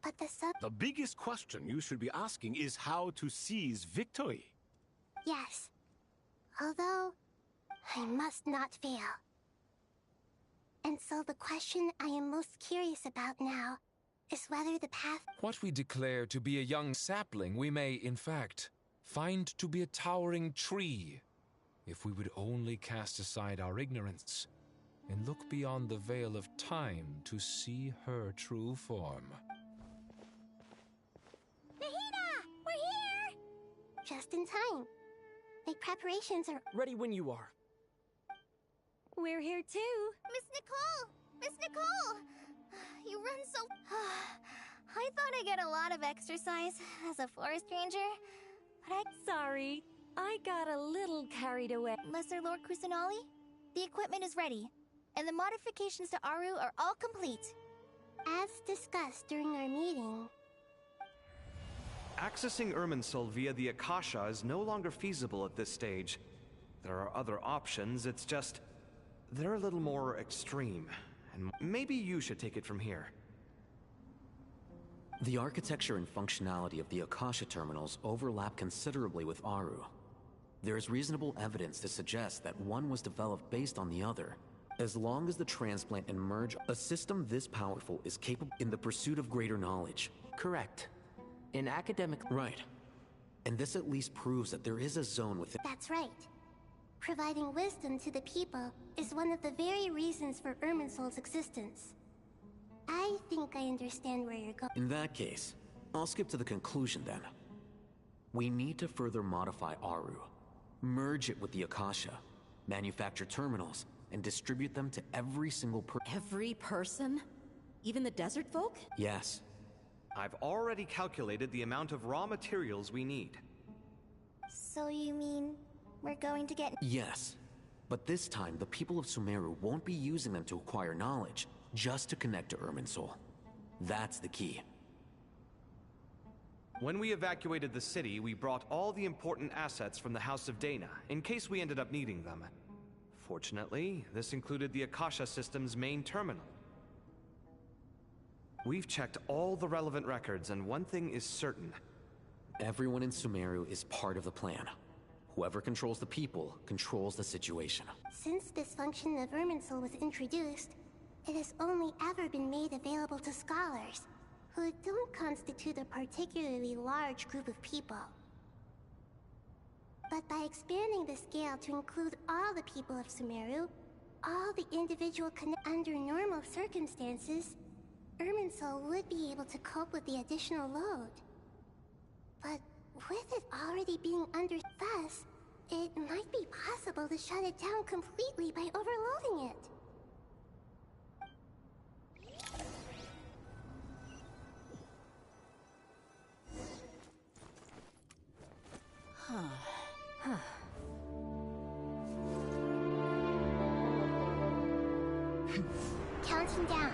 but The biggest question you should be asking is how to seize victory. Yes. Although, I must not fail. And so the question I am most curious about now is whether the path... What we declare to be a young sapling, we may, in fact, find to be a towering tree, if we would only cast aside our ignorance and look beyond the veil of time to see her true form. Nahida! We're here! Just in time. The preparations are... Ready when you are. We're here too. Miss Nicole! Miss Nicole! You run so... I thought I'd get a lot of exercise as a forest ranger, but Sorry, I got a little carried away. Lesser Lord Kusanali, the equipment is ready, and the modifications to Aru are all complete. As discussed during our meeting... Accessing Irminsul via the Akasha is no longer feasible at this stage. There are other options, it's just... they're a little more extreme, and maybe you should take it from here. The architecture and functionality of the Akasha terminals overlap considerably with Aru. There is reasonable evidence to suggest that one was developed based on the other. As long as the transplant and merge, a system this powerful is capable in the pursuit of greater knowledge. Correct. In academic... Right. And this at least proves that there is a zone within... That's right. Providing wisdom to the people is one of the very reasons for Irminsul's existence. I think I understand where you're going. In that case, I'll skip to the conclusion then. We need to further modify Aru, merge it with the Akasha, manufacture terminals, and distribute them to every single person. Every person? Even the desert folk? Yes. I've already calculated the amount of raw materials we need. So you mean we're going to get... Yes. But this time, the people of Sumeru won't be using them to acquire knowledge, just to connect to Irminsul. That's the key. When we evacuated the city, we brought all the important assets from the House of Dana, in case we ended up needing them. Fortunately, this included the Akasha system's main terminal. We've checked all the relevant records, and one thing is certain. Everyone in Sumeru is part of the plan. Whoever controls the people, controls the situation. Since this function of Irminsul was introduced, it has only ever been made available to scholars, who don't constitute a particularly large group of people. But by expanding the scale to include all the people of Sumeru, all the individual under normal circumstances, Irminsul would be able to cope with the additional load. But with it already being under thus, it might be possible to shut it down completely by overloading it. Counting down.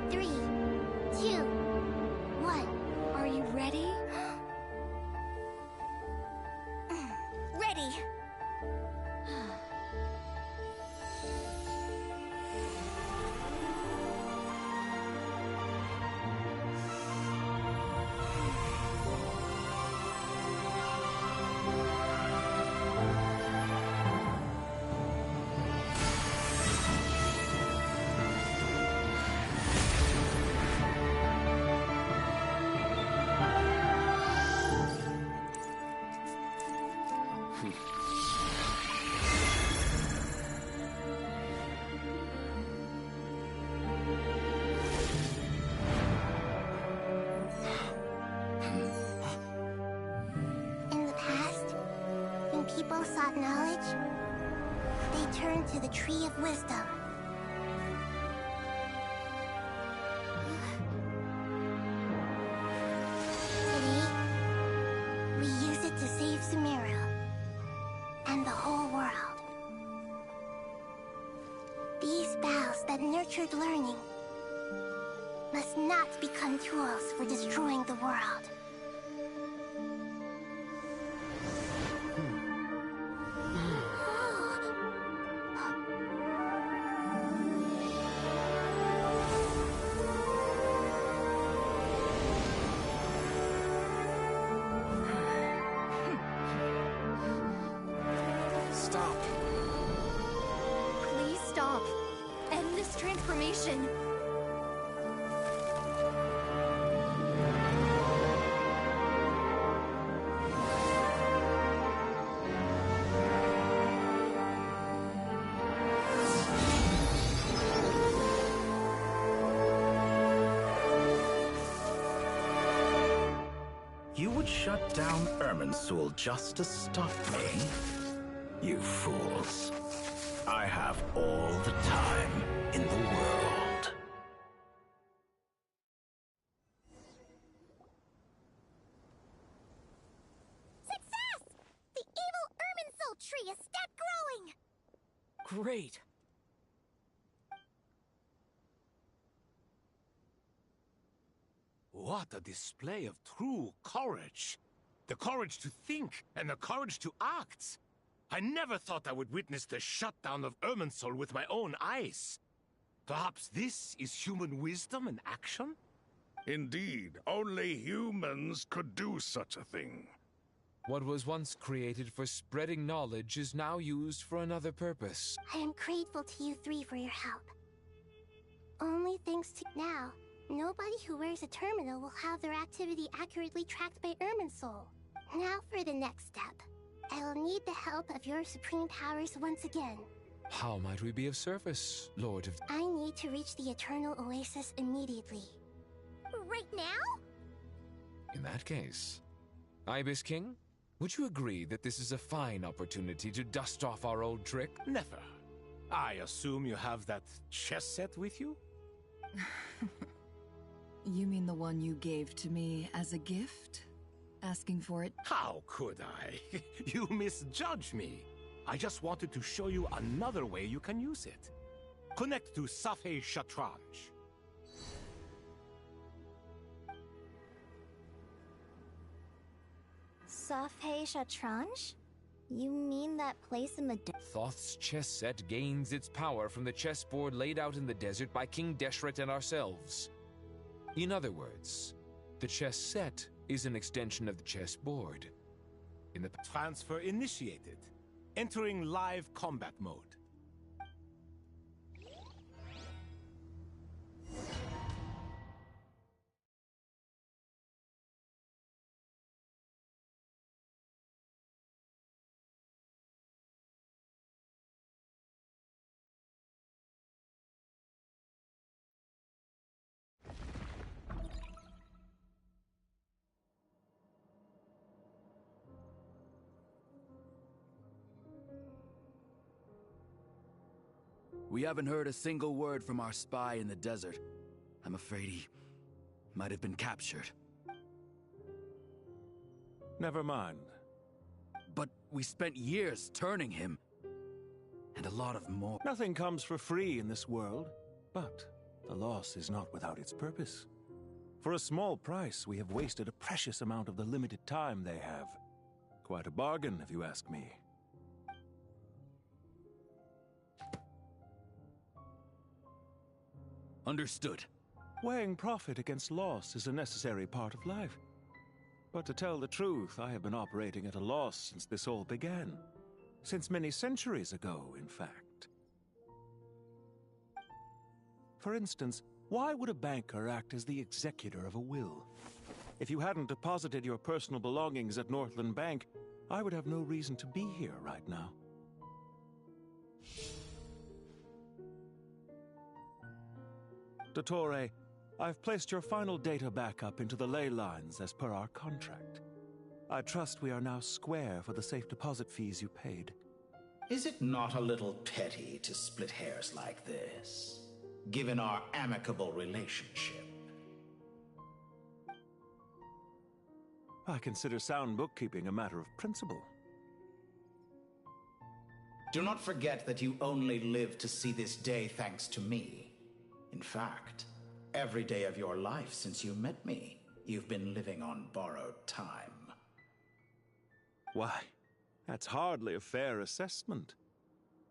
3, 2, 1. Are you ready? Ready! people sought knowledge, they turned to the Tree of Wisdom. Today, we use it to save Sumeru and the whole world. These boughs that nurtured learning must not become tools for destroying the world. Stop. Please stop. End this transformation. You would shut down Irminsul just to stop me? You fools. I have all the time in the world. Success! The evil Irminsul tree is stepped growing! Great. What a display of true courage. The courage to think and the courage to act. I never thought I would witness the shutdown of Irminsul with my own eyes. Perhaps this is human wisdom in action? Indeed, only humans could do such a thing. What was once created for spreading knowledge is now used for another purpose. I am grateful to you three for your help. Only thanks to now, nobody who wears a terminal will have their activity accurately tracked by Irminsul. Now for the next step. I will need the help of your supreme powers once again. How might we be of service, Lord of... I need to reach the Eternal Oasis immediately. Right now? In that case, Ibis King, would you agree that this is a fine opportunity to dust off our old trick? Never. I assume you have that chess set with you? You mean the one you gave to me as a gift? Asking for it? How could I? You misjudge me. I just wanted to show you another way you can use it. Connect to Safhe Shatranj. Safhe Shatranj? You mean that place in the Thoth's chess set gains its power from the chessboard laid out in the desert by King Deshret and ourselves. In other words, the chess set is an extension of the chessboard. In the Transfer initiated. Entering live combat mode. We haven't heard a single word from our spy in the desert. I'm afraid he might have been captured. Never mind. But we spent years turning him. And a lot of more. Nothing comes for free in this world, but the loss is not without its purpose. For a small price, we have wasted a precious amount of the limited time they have. Quite a bargain, if you ask me. Understood. Weighing profit against loss is a necessary part of life. But to tell the truth, I have been operating at a loss since this all began. Since many centuries ago, in fact. For instance, why would a banker act as the executor of a will? If you hadn't deposited your personal belongings at Northland Bank, I would have no reason to be here right now. Dottore, I've placed your final data backup into the ley lines as per our contract. I trust we are now square for the safe deposit fees you paid. Is it not a little petty to split hairs like this, given our amicable relationship? I consider sound bookkeeping a matter of principle. Do not forget that you only live to see this day thanks to me. In fact, every day of your life since you met me, you've been living on borrowed time. Why, that's hardly a fair assessment.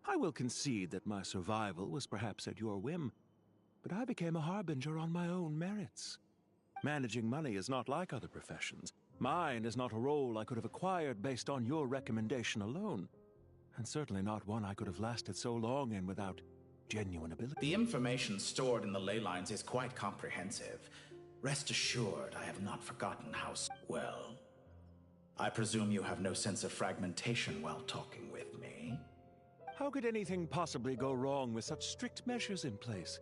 I will concede that my survival was perhaps at your whim, but I became a harbinger on my own merits. Managing money is not like other professions. Mine is not a role I could have acquired based on your recommendation alone, and certainly not one I could have lasted so long in without genuine ability. The information stored in the ley lines is quite comprehensive. Rest assured, I have not forgotten how well. I presume you have no sense of fragmentation while talking with me. How could anything possibly go wrong with such strict measures in place?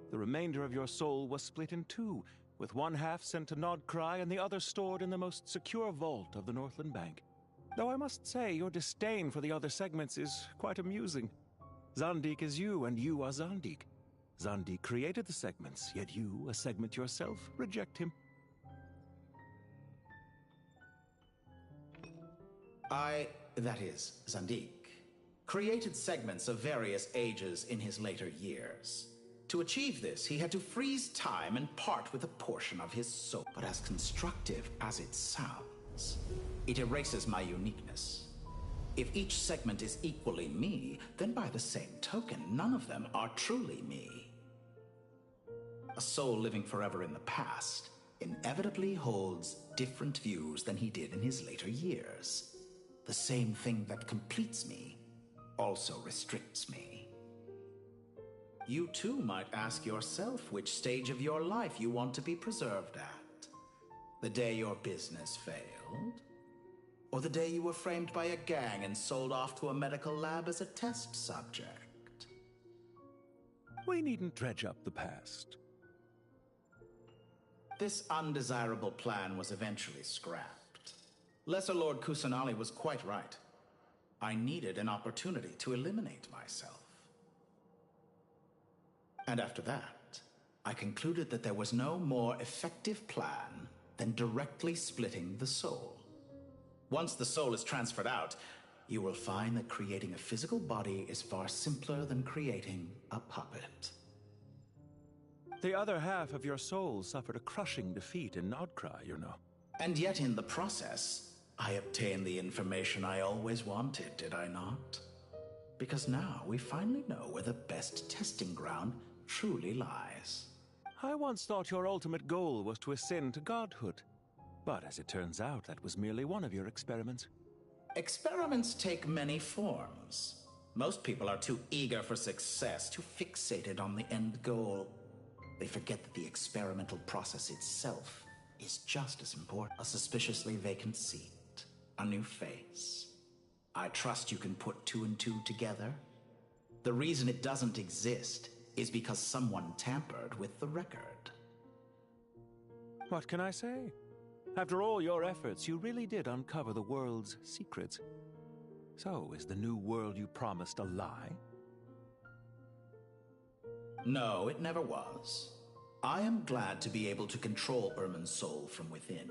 The remainder of your soul was split in two, with one half sent to Nodcry and the other stored in the most secure vault of the Northland Bank. Though I must say, your disdain for the other segments is quite amusing. Zandik is you, and you are Zandik. Zandik created the segments, yet you, a segment yourself, reject him. That is, Zandik, created segments of various ages in his later years. To achieve this, he had to freeze time and part with a portion of his soul. But as constructive as it sounds, it erases my uniqueness. If each segment is equally me, then by the same token, none of them are truly me. A soul living forever in the past inevitably holds different views than he did in his later years. The same thing that completes me also restricts me. You too might ask yourself which stage of your life you want to be preserved at. The day your business failed? Or the day you were framed by a gang and sold off to a medical lab as a test subject? We needn't dredge up the past. This undesirable plan was eventually scrapped. Lesser Lord Kusanali was quite right. I needed an opportunity to eliminate myself. And after that, I concluded that there was no more effective plan than directly splitting the soul. Once the soul is transferred out, you will find that creating a physical body is far simpler than creating a puppet. The other half of your soul suffered a crushing defeat in Nodcry, you know. And yet in the process, I obtained the information I always wanted, did I not? Because now we finally know where the best testing ground truly lies. I once thought your ultimate goal was to ascend to godhood. But as it turns out, that was merely one of your experiments. Experiments take many forms. Most people are too eager for success, too fixated on the end goal. They forget that the experimental process itself is just as important. A suspiciously vacant seat, a new face. I trust you can put two and two together. The reason it doesn't exist is because someone tampered with the record. What can I say? After all your efforts, you really did uncover the world's secrets. So, is the new world you promised a lie? No, it never was. I am glad to be able to control Irmin's soul from within.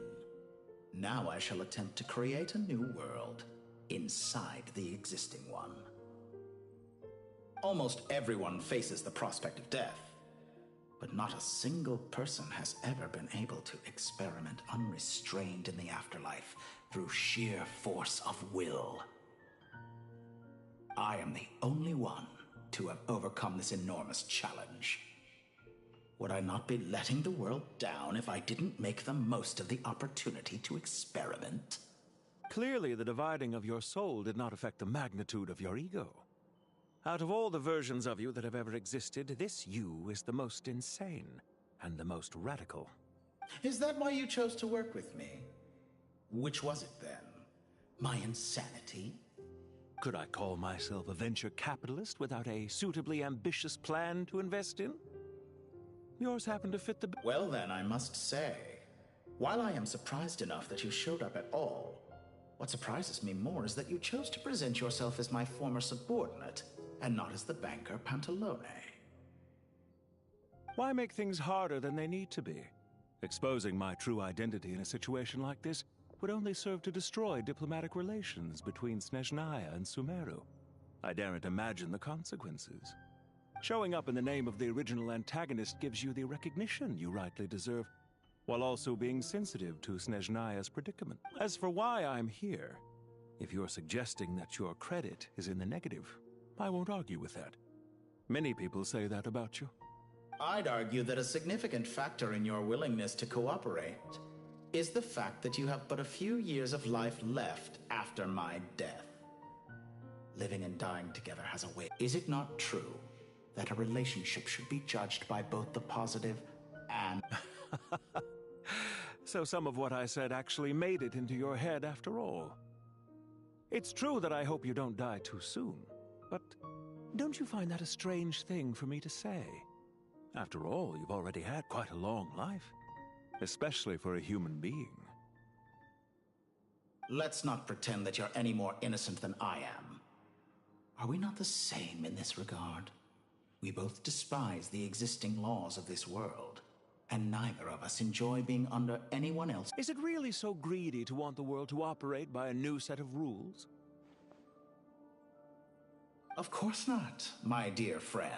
Now I shall attempt to create a new world inside the existing one. Almost everyone faces the prospect of death, but not a single person has ever been able to experiment unrestrained in the afterlife through sheer force of will. I am the only one to have overcome this enormous challenge. Would I not be letting the world down if I didn't make the most of the opportunity to experiment? Clearly, the dividing of your soul did not affect the magnitude of your ego. Out of all the versions of you that have ever existed, this you is the most insane and the most radical. Is that why you chose to work with me? Which was it then? My insanity? Could I call myself a venture capitalist without a suitably ambitious plan to invest in? Yours happened to fit the... Well then, I must say, While I am surprised enough that you showed up at all, what surprises me more is that you chose to present yourself as my former subordinate, and not as the banker Pantalone. Why make things harder than they need to be? Exposing my true identity in a situation like this would only serve to destroy diplomatic relations between Snezhnaya and Sumeru. I daren't imagine the consequences. Showing up in the name of the original antagonist gives you the recognition you rightly deserve, while also being sensitive to Snezhnaya's predicament. As for why I'm here, if you're suggesting that your credit is in the negative, I won't argue with that. Many people say that about you. I'd argue that a significant factor in your willingness to cooperate is the fact that you have but a few years of life left after my death. Living and dying together has a way. Is it not true that a relationship should be judged by both the positive and... So some of what I said actually made it into your head after all. It's true that I hope you don't die too soon, but don't you find that a strange thing for me to say? After all, you've already had quite a long life, especially for a human being. Let's not pretend that you're any more innocent than I am. Are we not the same in this regard? We both despise the existing laws of this world, and neither of us enjoy being under anyone else. Is it really so greedy to want the world to operate by a new set of rules? Of course not, my dear friend.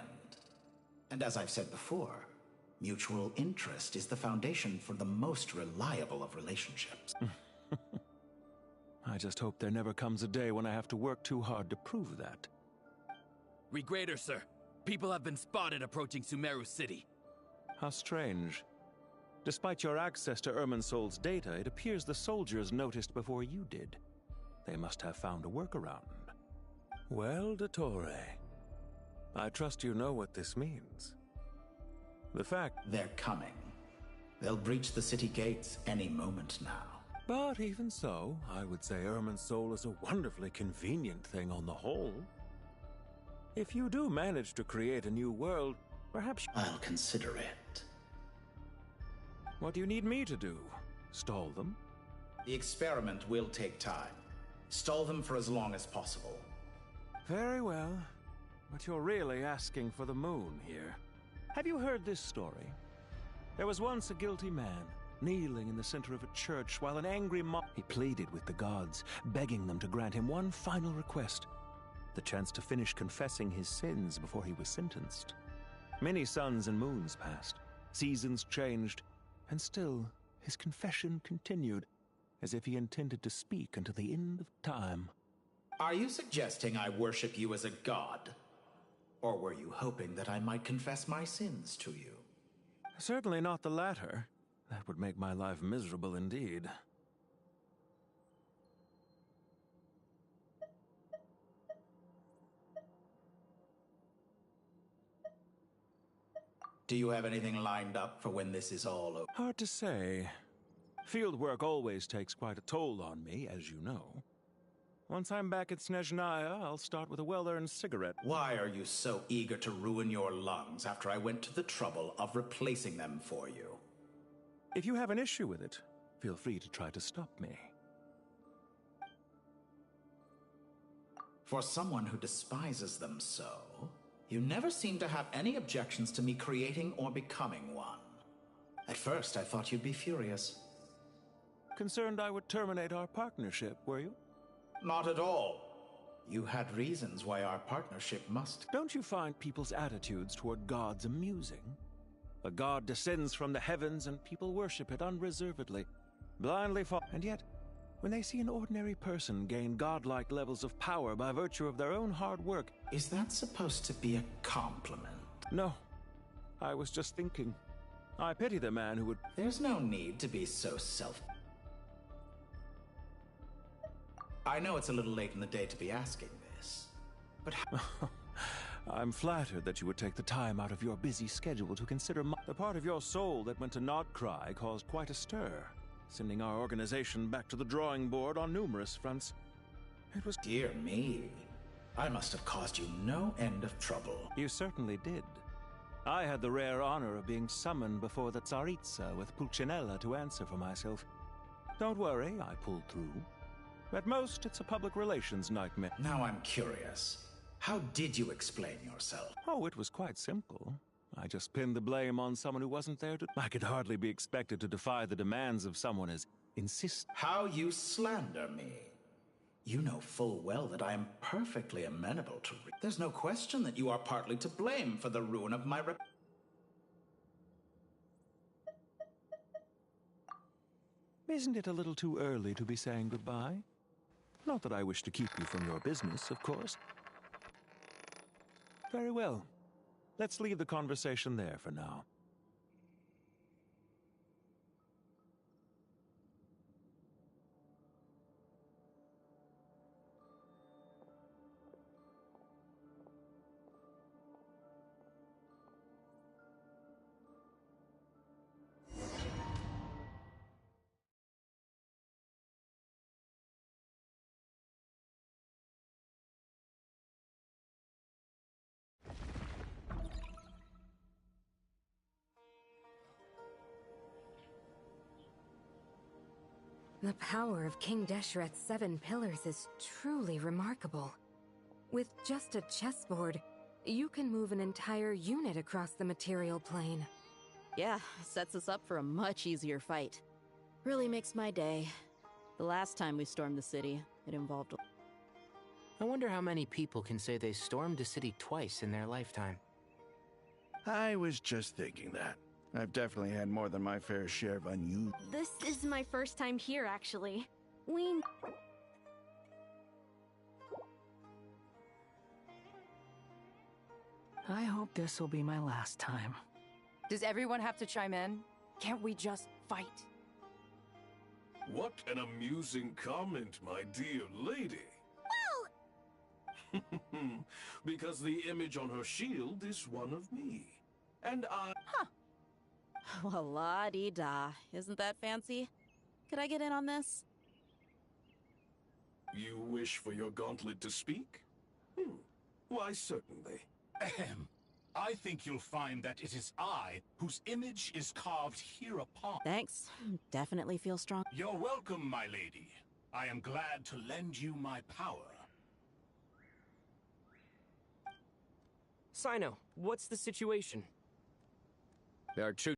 And as I've said before, mutual interest is the foundation for the most reliable of relationships. I just hope there never comes a day when I have to work too hard to prove that. Regrader, sir. People have been spotted approaching Sumeru City. How strange. Despite your access to Irminsol's data, it appears the soldiers noticed before you did. They must have found a workaround. Well, Dottore, I trust you know what this means. The fact... They're coming. They'll breach the city gates any moment now. But even so, I would say Irminsol is a wonderfully convenient thing on the whole. If you do manage to create a new world, perhaps... I'll consider it. What do you need me to do? Stall them? The experiment will take time. Stall them for as long as possible. Very well. But you're really asking for the moon here. Have you heard this story? There was once a guilty man, kneeling in the center of a church while an angry mob... He pleaded with the gods, begging them to grant him one final request. The chance to finish confessing his sins before he was sentenced. Many suns and moons passed, seasons changed, and still his confession continued, as if he intended to speak until the end of time. Are you suggesting I worship you as a god? Or were you hoping that I might confess my sins to you? Certainly not the latter. That would make my life miserable indeed. Do you have anything lined up for when this is all over? Hard to say. Field work always takes quite a toll on me, as you know. Once I'm back at Snezhnaya, I'll start with a well-earned cigarette. Why are you so eager to ruin your lungs after I went to the trouble of replacing them for you? If you have an issue with it, feel free to try to stop me. For someone who despises them so, you never seem to have any objections to me creating or becoming one. At first, I thought you'd be furious. Concerned I would terminate our partnership, were you? Not at all. You had reasons why our partnership must... Don't you find people's attitudes toward gods amusing? A god descends from the heavens and people worship it unreservedly, blindly fall. And yet, when they see an ordinary person gain godlike levels of power by virtue of their own hard work... Is that supposed to be a compliment? No. I was just thinking. I pity the man who would... There's no need to be so self... I know it's a little late in the day to be asking this, but... I'm flattered that you would take the time out of your busy schedule to consider the part of your soul that went to Nodcry caused quite a stir, sending our organization back to the drawing board on numerous fronts. It was... Dear me. I must have caused you no end of trouble. You certainly did. I had the rare honor of being summoned before the Tsaritsa with Pulcinella to answer for myself. Don't worry, I pulled through. At most, it's a public relations nightmare. Now I'm curious. How did you explain yourself? Oh, it was quite simple. I just pinned the blame on someone who wasn't there to... I could hardly be expected to defy the demands of someone as insistent. How you slander me. You know full well that I am perfectly amenable to... There's no question that you are partly to blame for the ruin of my Isn't it a little too early to be saying goodbye? Not that I wish to keep you from your business, of course. Very well. Let's leave the conversation there for now. The power of King Deshret's 7 pillars is truly remarkable. With just a chessboard, you can move an entire unit across the material plane. Yeah, sets us up for a much easier fight. Really makes my day. The last time we stormed the city, it involved... I wonder how many people can say they stormed a city twice in their lifetime. I was just thinking that. I've definitely had more than my fair share of unusual... This is my first time here, actually. I hope this will be my last time. Does everyone have to chime in? Can't we just fight? What an amusing comment, my dear lady. Wow! Because the image on her shield is one of me. And I... Huh. Well, la-dee-da. Isn't that fancy? Could I get in on this? You wish for your gauntlet to speak? Why, certainly. Ahem. I think you'll find that it is I whose image is carved hereupon. Thanks. Definitely feel strong. You're welcome, my lady. I am glad to lend you my power. Sino, what's the situation? There are true...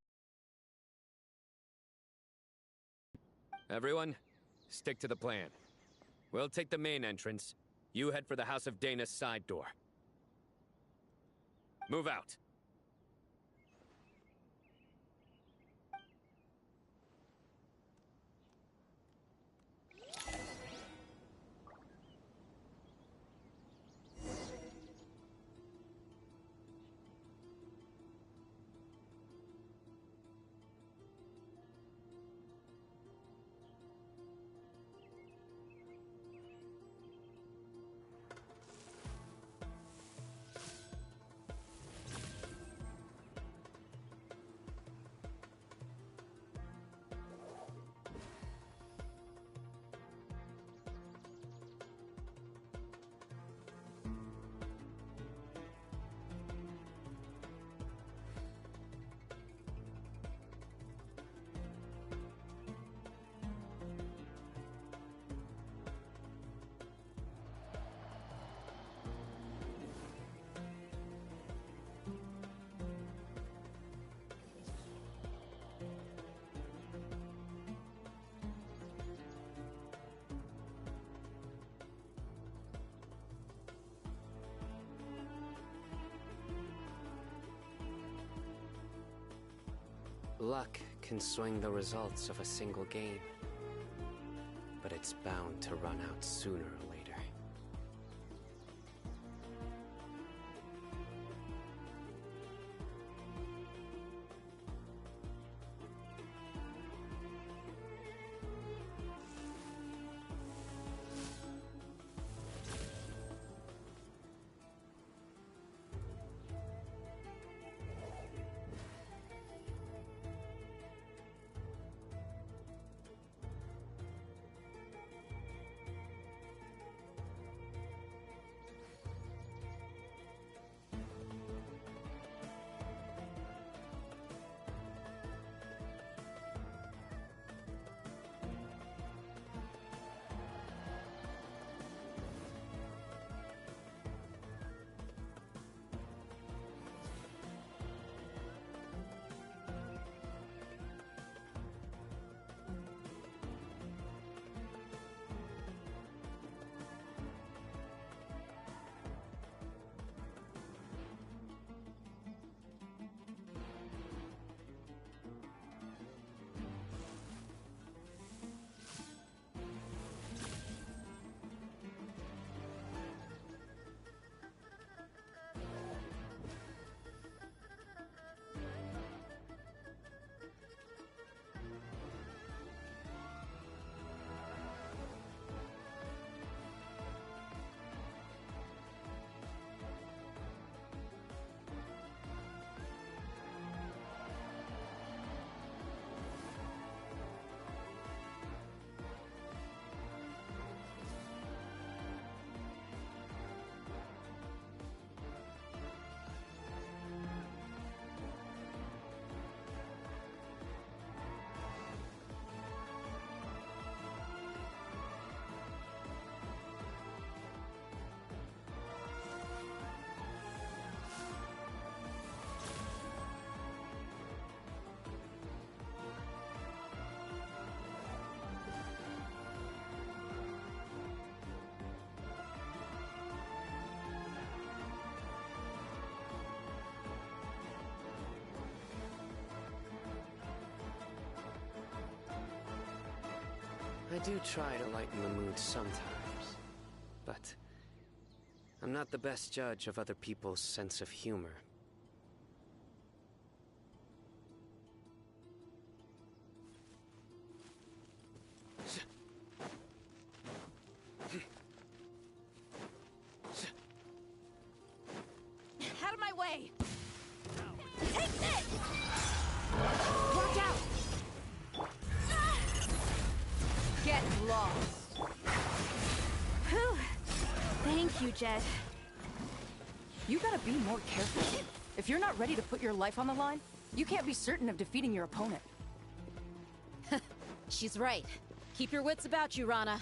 Everyone, stick to the plan. We'll take the main entrance. You head for the House of Dana's side door. Move out. Luck can swing the results of a single game, but it's bound to run out sooner or later. do try to lighten the mood sometimes, but I'm not the best judge of other people's sense of humor. Out of my way! Take this! Watch out! Get lost. Whew. Thank you, Jet. You gotta be more careful. If you're not ready to put your life on the line, you can't be certain of defeating your opponent. She's right. Keep your wits about you, Rana.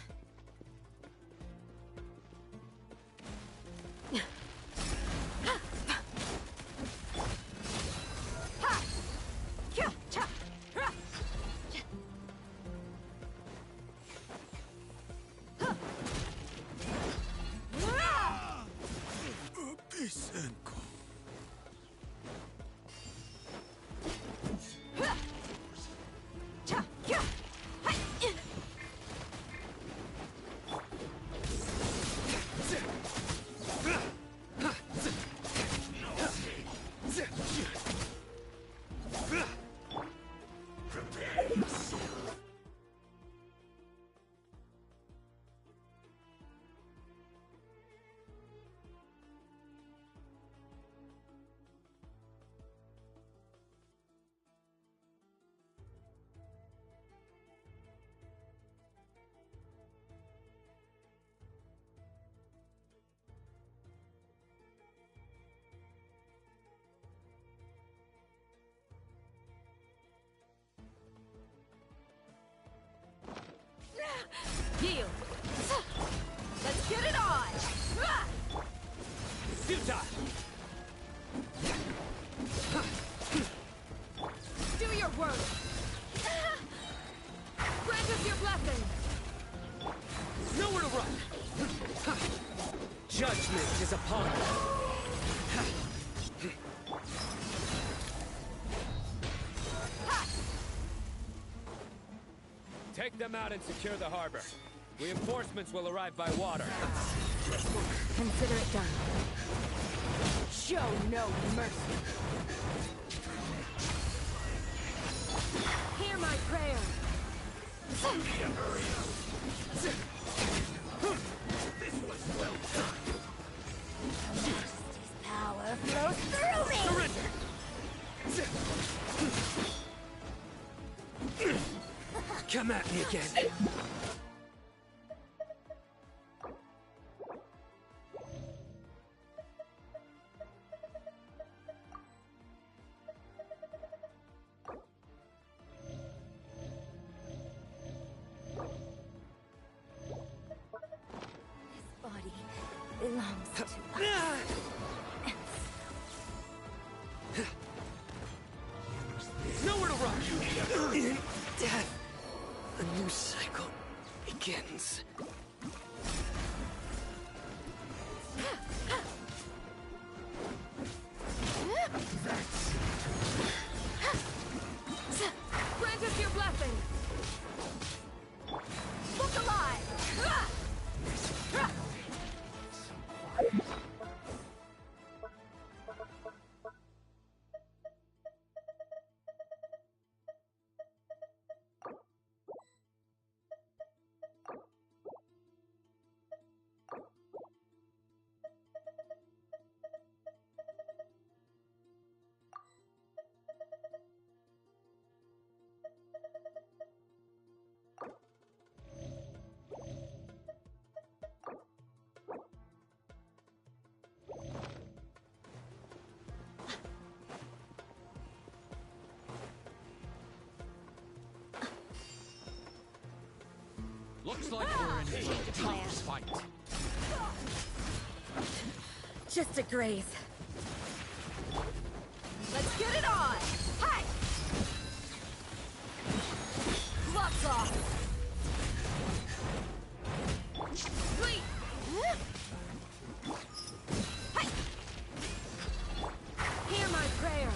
Yield. Let's get it on! Futile! Do your work! Grant us your blessing! Nowhere to run! Judgment is upon you! Take them out and secure the harbor. Reinforcements will arrive by water. Consider it done. Show no mercy. Hear my prayer. This was well done. Justice's power flows through me! Surrender! Come at me again. Body belongs to us. Nowhere to run! In death, a new cycle begins. Grant us your blessing! Look alive! Looks like we're in for a tough fight. Just a graze. Let's get it on! Hi! Gloves off! Sleep! Hi! Hear my prayer!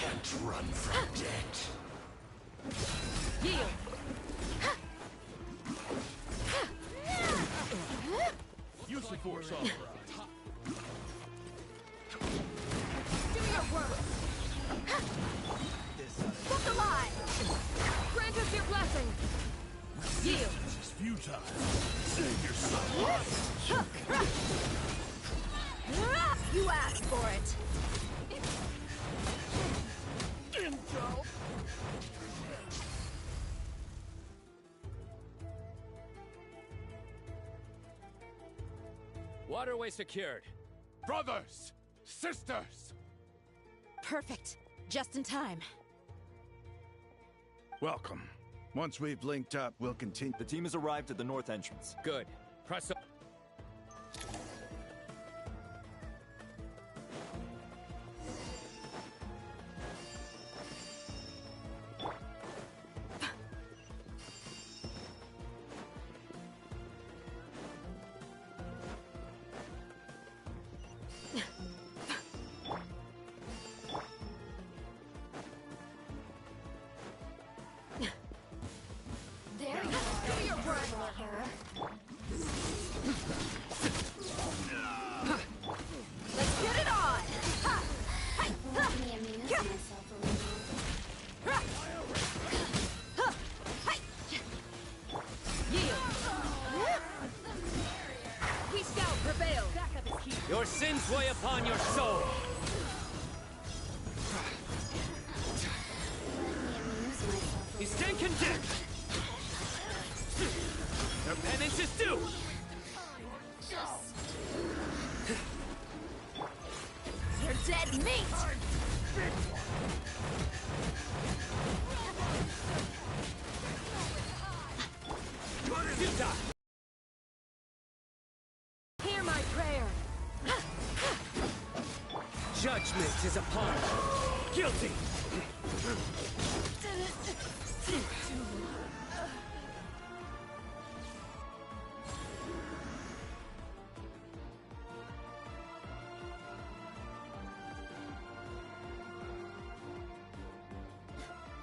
Can't run from death. Yield. This is futile. Save yourself. You asked for it. Waterway secured. Brothers! Sisters! Perfect. Just in time. Welcome. Once we've linked up, we'll continue. The team has arrived at the north entrance. Good. Press up. Let's get it on! We shall prevail! Your sins weigh upon your soul. You stand condemned. Your penance is due. You're dead meat! Hear my prayer! Judgment is upon you. Guilty.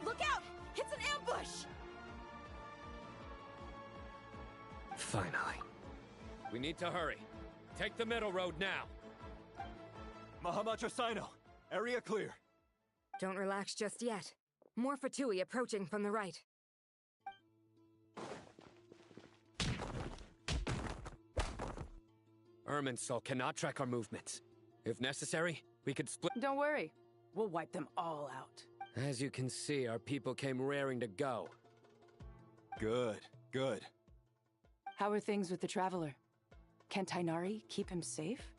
Look out! It's an ambush! Finally. We need to hurry. Take the middle road now. Mahamacho Sino, area clear. Don't relax just yet. More Fatui approaching from the right. Irminsul cannot track our movements. If necessary, we could split. Don't worry. We'll wipe them all out. As you can see, our people came raring to go. Good, good. How are things with the Traveler? Can Tainari keep him safe?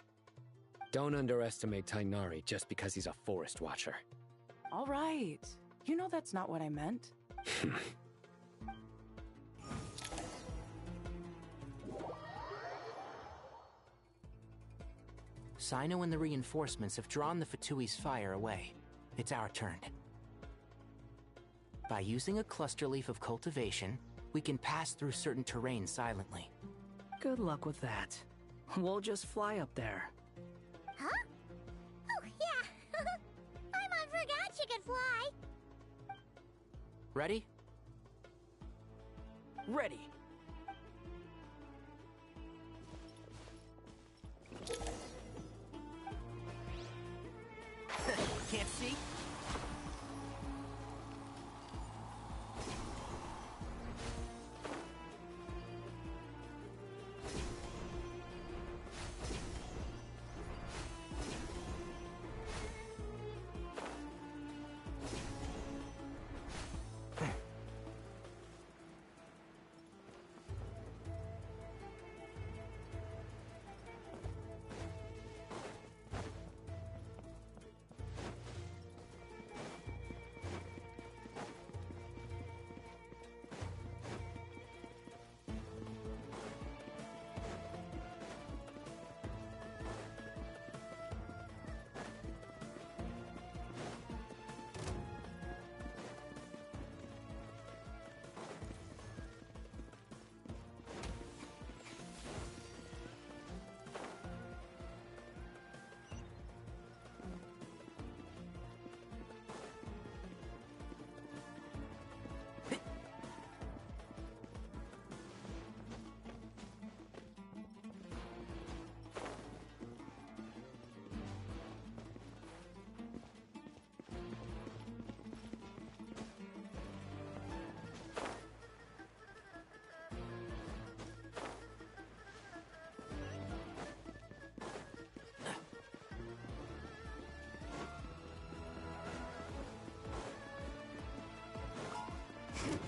Don't underestimate Tainari just because he's a forest watcher. All right. You know that's not what I meant. Sino and the reinforcements have drawn the Fatui's fire away. It's our turn. By using a cluster leaf of cultivation, we can pass through certain terrain silently. Good luck with that. We'll just fly up there. Huh? Oh, yeah. Paimon forgot she could fly. Ready? Ready. Can't see?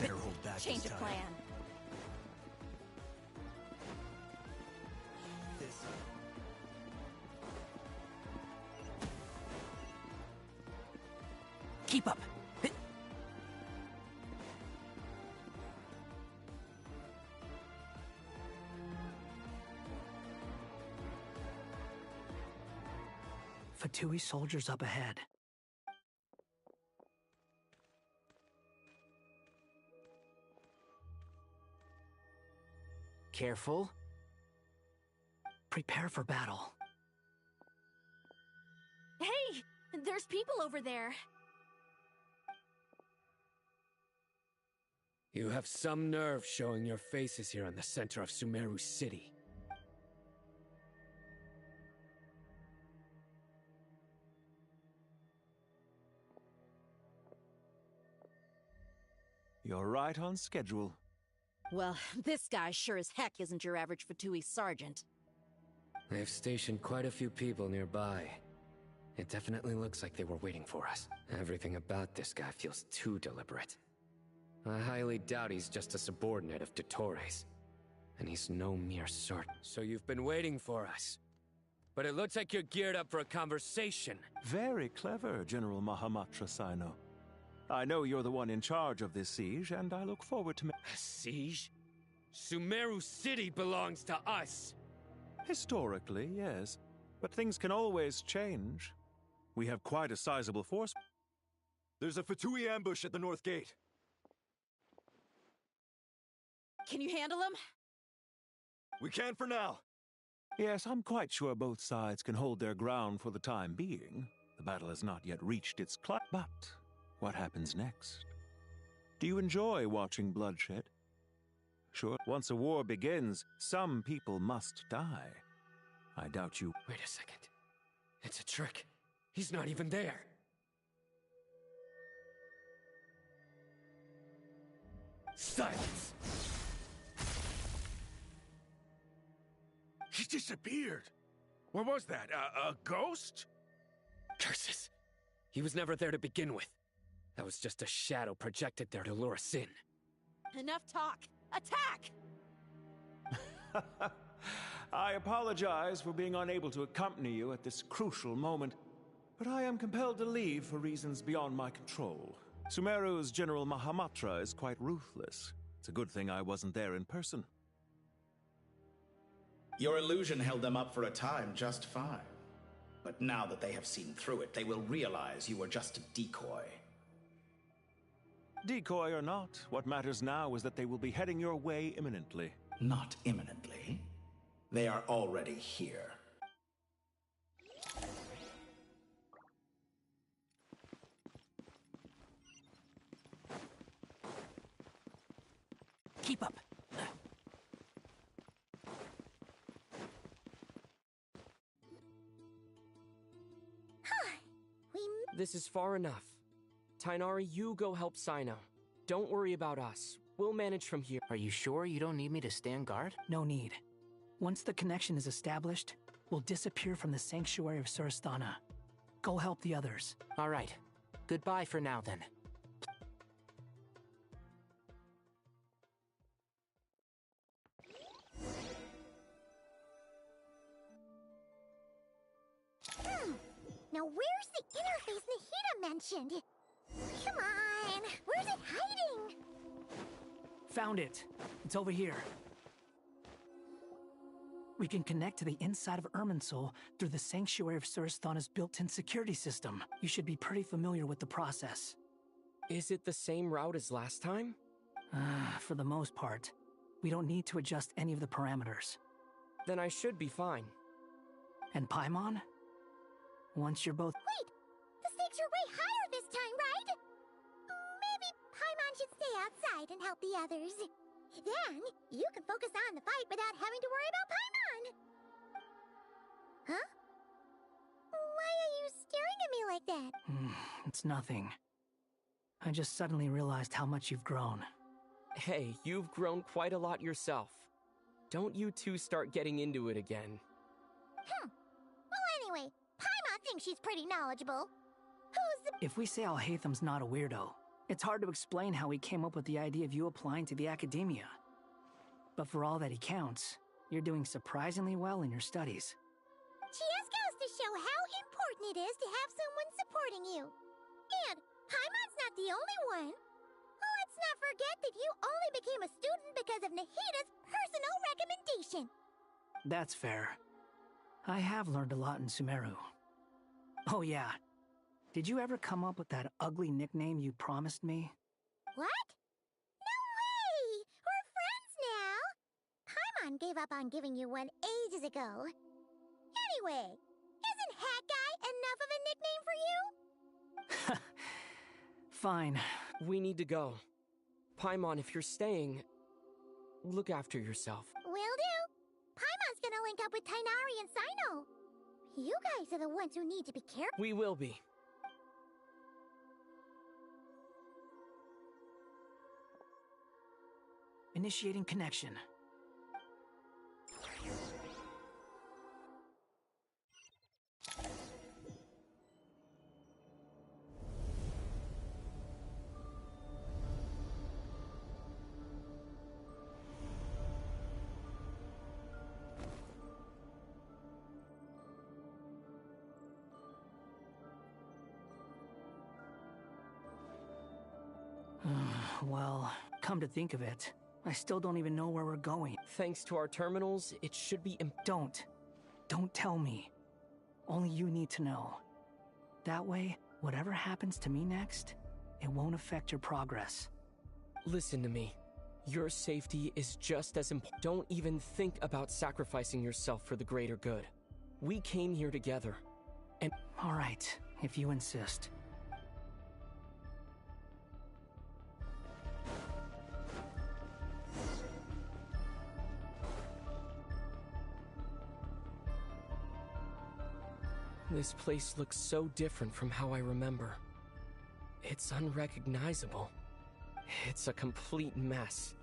Better hold back Change this of time. plan. Keep up. Fatui soldiers up ahead. Careful. Prepare for battle. Hey! There's people over there. You have some nerve showing your faces here in the center of Sumeru City. You're right on schedule. Well, this guy sure as heck isn't your average Fatui sergeant. They've stationed quite a few people nearby. It definitely looks like they were waiting for us. Everything about this guy feels too deliberate. I highly doubt he's just a subordinate of Dottores. And he's no mere sort. So you've been waiting for us. But it looks like you're geared up for a conversation. Very clever, General Mahamatra Sino. I know you're the one in charge of this siege, and I look forward to... A siege? Sumeru City belongs to us! Historically, yes. But things can always change. We have quite a sizable force. There's a Fatui ambush at the north gate. Can you handle him? We can for now. Yes, I'm quite sure both sides can hold their ground for the time being. The battle has not yet reached its climax. But what happens next? Do you enjoy watching bloodshed? Sure, once a war begins, some people must die. I doubt you... Wait a second. It's a trick. He's not even there. Silence! He disappeared. What was that? A ghost? Curses. He was never there to begin with. That was just a shadow projected there to lure us in. Enough talk. Attack! I apologize for being unable to accompany you at this crucial moment, but I am compelled to leave for reasons beyond my control. Sumeru's General Mahamatra is quite ruthless. It's a good thing I wasn't there in person. Your illusion held them up for a time just fine. But now that they have seen through it, they will realize you were just a decoy. Decoy or not, what matters now is that they will be heading your way imminently. Not imminently. They are already here. Keep up. This is far enough. Tainari, you go help Sino. Don't worry about us. We'll manage from here. Are you sure you don't need me to stand guard? No need. Once the connection is established, we'll disappear from the sanctuary of Surasthana. Go help the others. All right. Goodbye for now, then. Now where's the interface Nahida mentioned? Come on, where's it hiding? Found it. It's over here. We can connect to the inside of Irminsul through the Sanctuary of Surasthana's built-in security system. You should be pretty familiar with the process. Is it the same route as last time? For the most part. We don't need to adjust any of the parameters. Then I should be fine. And Paimon? Once you're both... Wait! The stakes are way higher this time, right? Maybe Paimon should stay outside and help the others. Then, you can focus on the fight without having to worry about Paimon. Huh? Why are you staring at me like that? It's nothing. I just suddenly realized how much you've grown. Hey, you've grown quite a lot yourself. Don't you two start getting into it again. Well, anyway, Paimon thinks she's pretty knowledgeable. Who's the... If we say Alhaitham's not a weirdo, It's hard to explain how he came up with the idea of you applying to the academia. But for all that he counts, you're doing surprisingly well in your studies. Just goes to show how important it is to have someone supporting you. And Paimon's not the only one. Let's not forget that you only became a student because of Nahida's personal recommendation. That's fair. I have learned a lot in Sumeru. Oh yeah. Did you ever come up with that ugly nickname you promised me? What? No way! We're friends now! Paimon gave up on giving you one ages ago. Anyway, isn't Hat Guy enough of a nickname for you? Fine. We need to go. Paimon, if you're staying, look after yourself. Will do. Paimon's gonna link up with Tainari and Sino. You guys are the ones who need to be careful. We will be. Initiating connection. Well, come to think of it, I still don't even know where we're going. Thanks to our terminals, it should be Don't tell me. Only you need to know. That way, whatever happens to me next, it won't affect your progress. Listen to me. Your safety is just as important. Don't even think about sacrificing yourself for the greater good. We came here together, and... All right, if you insist. This place looks so different from how I remember. It's unrecognizable. It's a complete mess.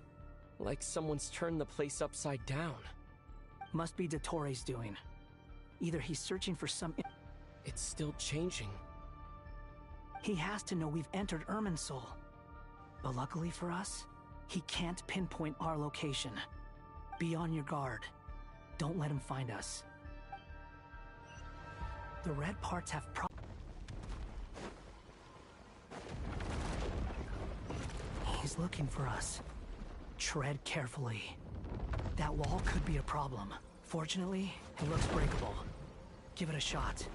Like someone's turned the place upside down. Must be Dottoro's doing. Either he's searching for some... It's still changing. He has to know we've entered Irminsul. But luckily for us, he can't pinpoint our location. Be on your guard. Don't let him find us. The red parts have He's looking for us. Tread carefully. That wall could be a problem. Fortunately, it looks breakable. Give it a shot.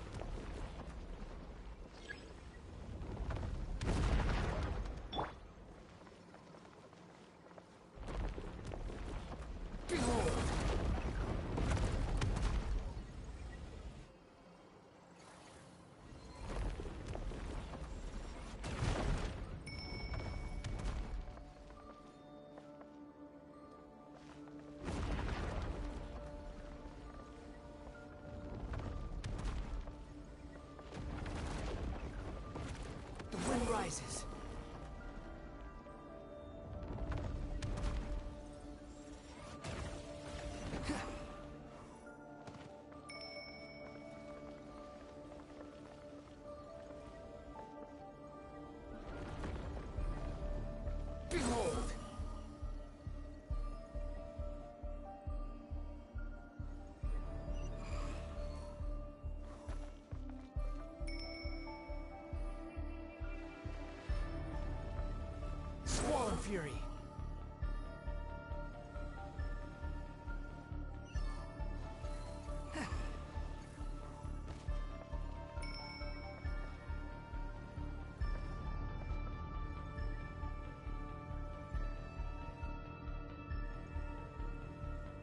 Rises. Behold! Squall Fury.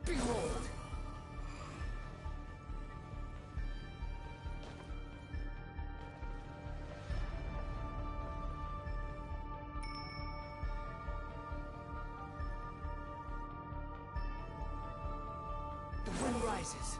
Behold! The wind rises.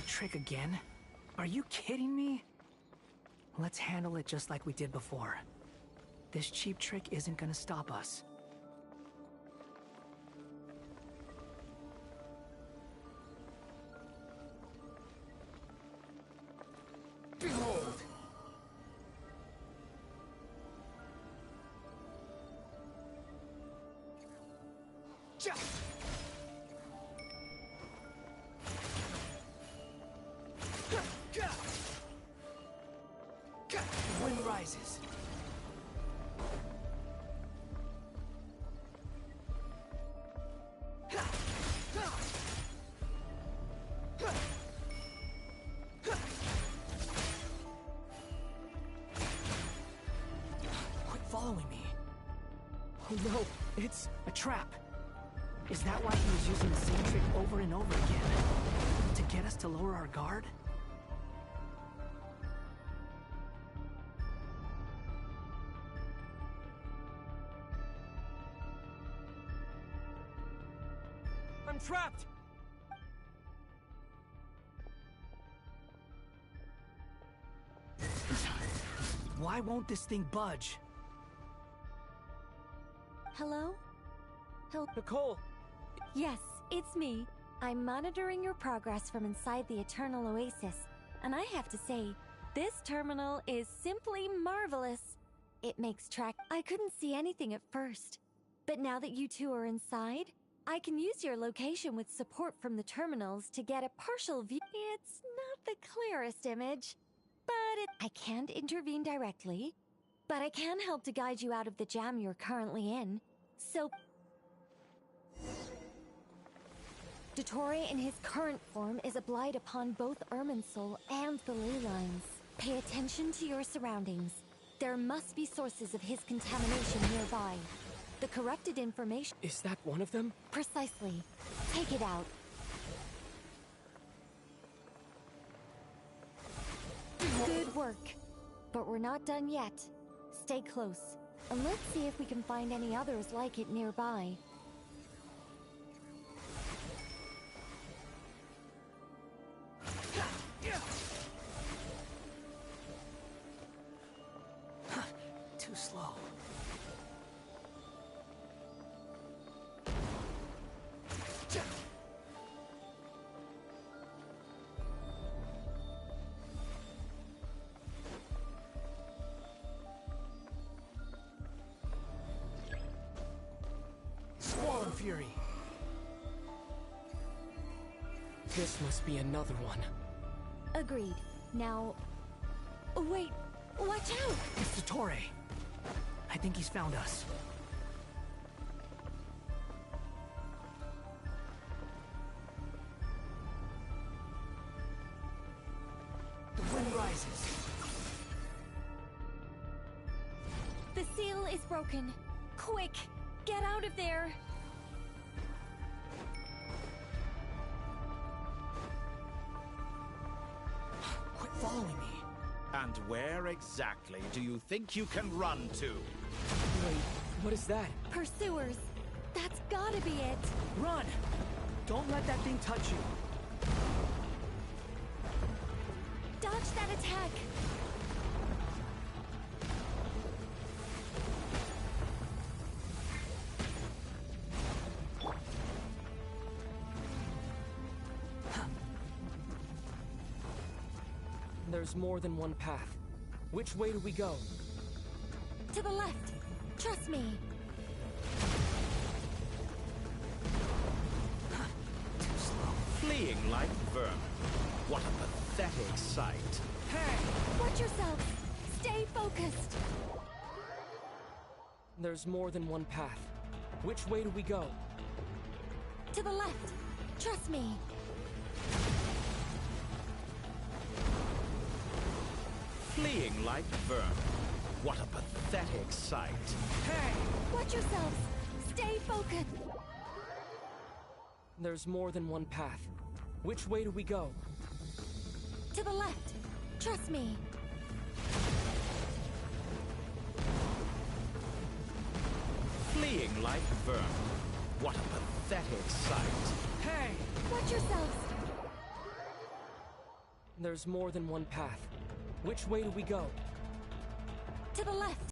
trick again? Are you kidding me? Let's handle it just like we did before. This cheap trick isn't gonna stop us. Behold! The wind rises. Quit following me. Oh no, it's a trap. Is that why he was using the same trick over and over again? To get us to lower our guard? I'm trapped! Why won't this thing budge? Hello? Nicole! Yes, it's me. I'm monitoring your progress from inside the Eternal Oasis, and I have to say, this terminal is simply marvelous. It makes track. I couldn't see anything at first, but now that you two are inside, I can use your location with support from the terminals to get a partial view. It's not the clearest image, but I can't intervene directly, but I can help to guide you out of the jam you're currently in. So, Dottore in his current form is a blight upon both Irminsul and the ley lines. Pay attention to your surroundings. There must be sources of his contamination nearby. The corrupted information... Is that one of them? Precisely. Take it out. Good work. But we're not done yet. Stay close. And let's see if we can find any others like it nearby. Too slow. Squall Fury. This must be another one. Agreed. Now... Wait! Watch out! It's Dottore. I think he's found us. The wind rises. The seal is broken. Quick! Get out of there! Quit following me. And where exactly do you think you can run to? Wait, what is that? Pursuers! That's gotta be it! Run! Don't let that thing touch you. Dodge that attack! There's more than one path. Which way do we go? To the left! Trust me! Too slow. Fleeing like vermin. What a pathetic sight. Hey! Watch yourself! Stay focused! There's more than one path. Which way do we go? To the left! Trust me! Fleeing like vermin. What a pathetic sight. Hey! Watch yourselves! Stay focused! There's more than one path. Which way do we go? To the left! Trust me! Fleeing like vermin. What a pathetic sight. Hey! Watch yourselves! There's more than one path. Which way do we go? To the left.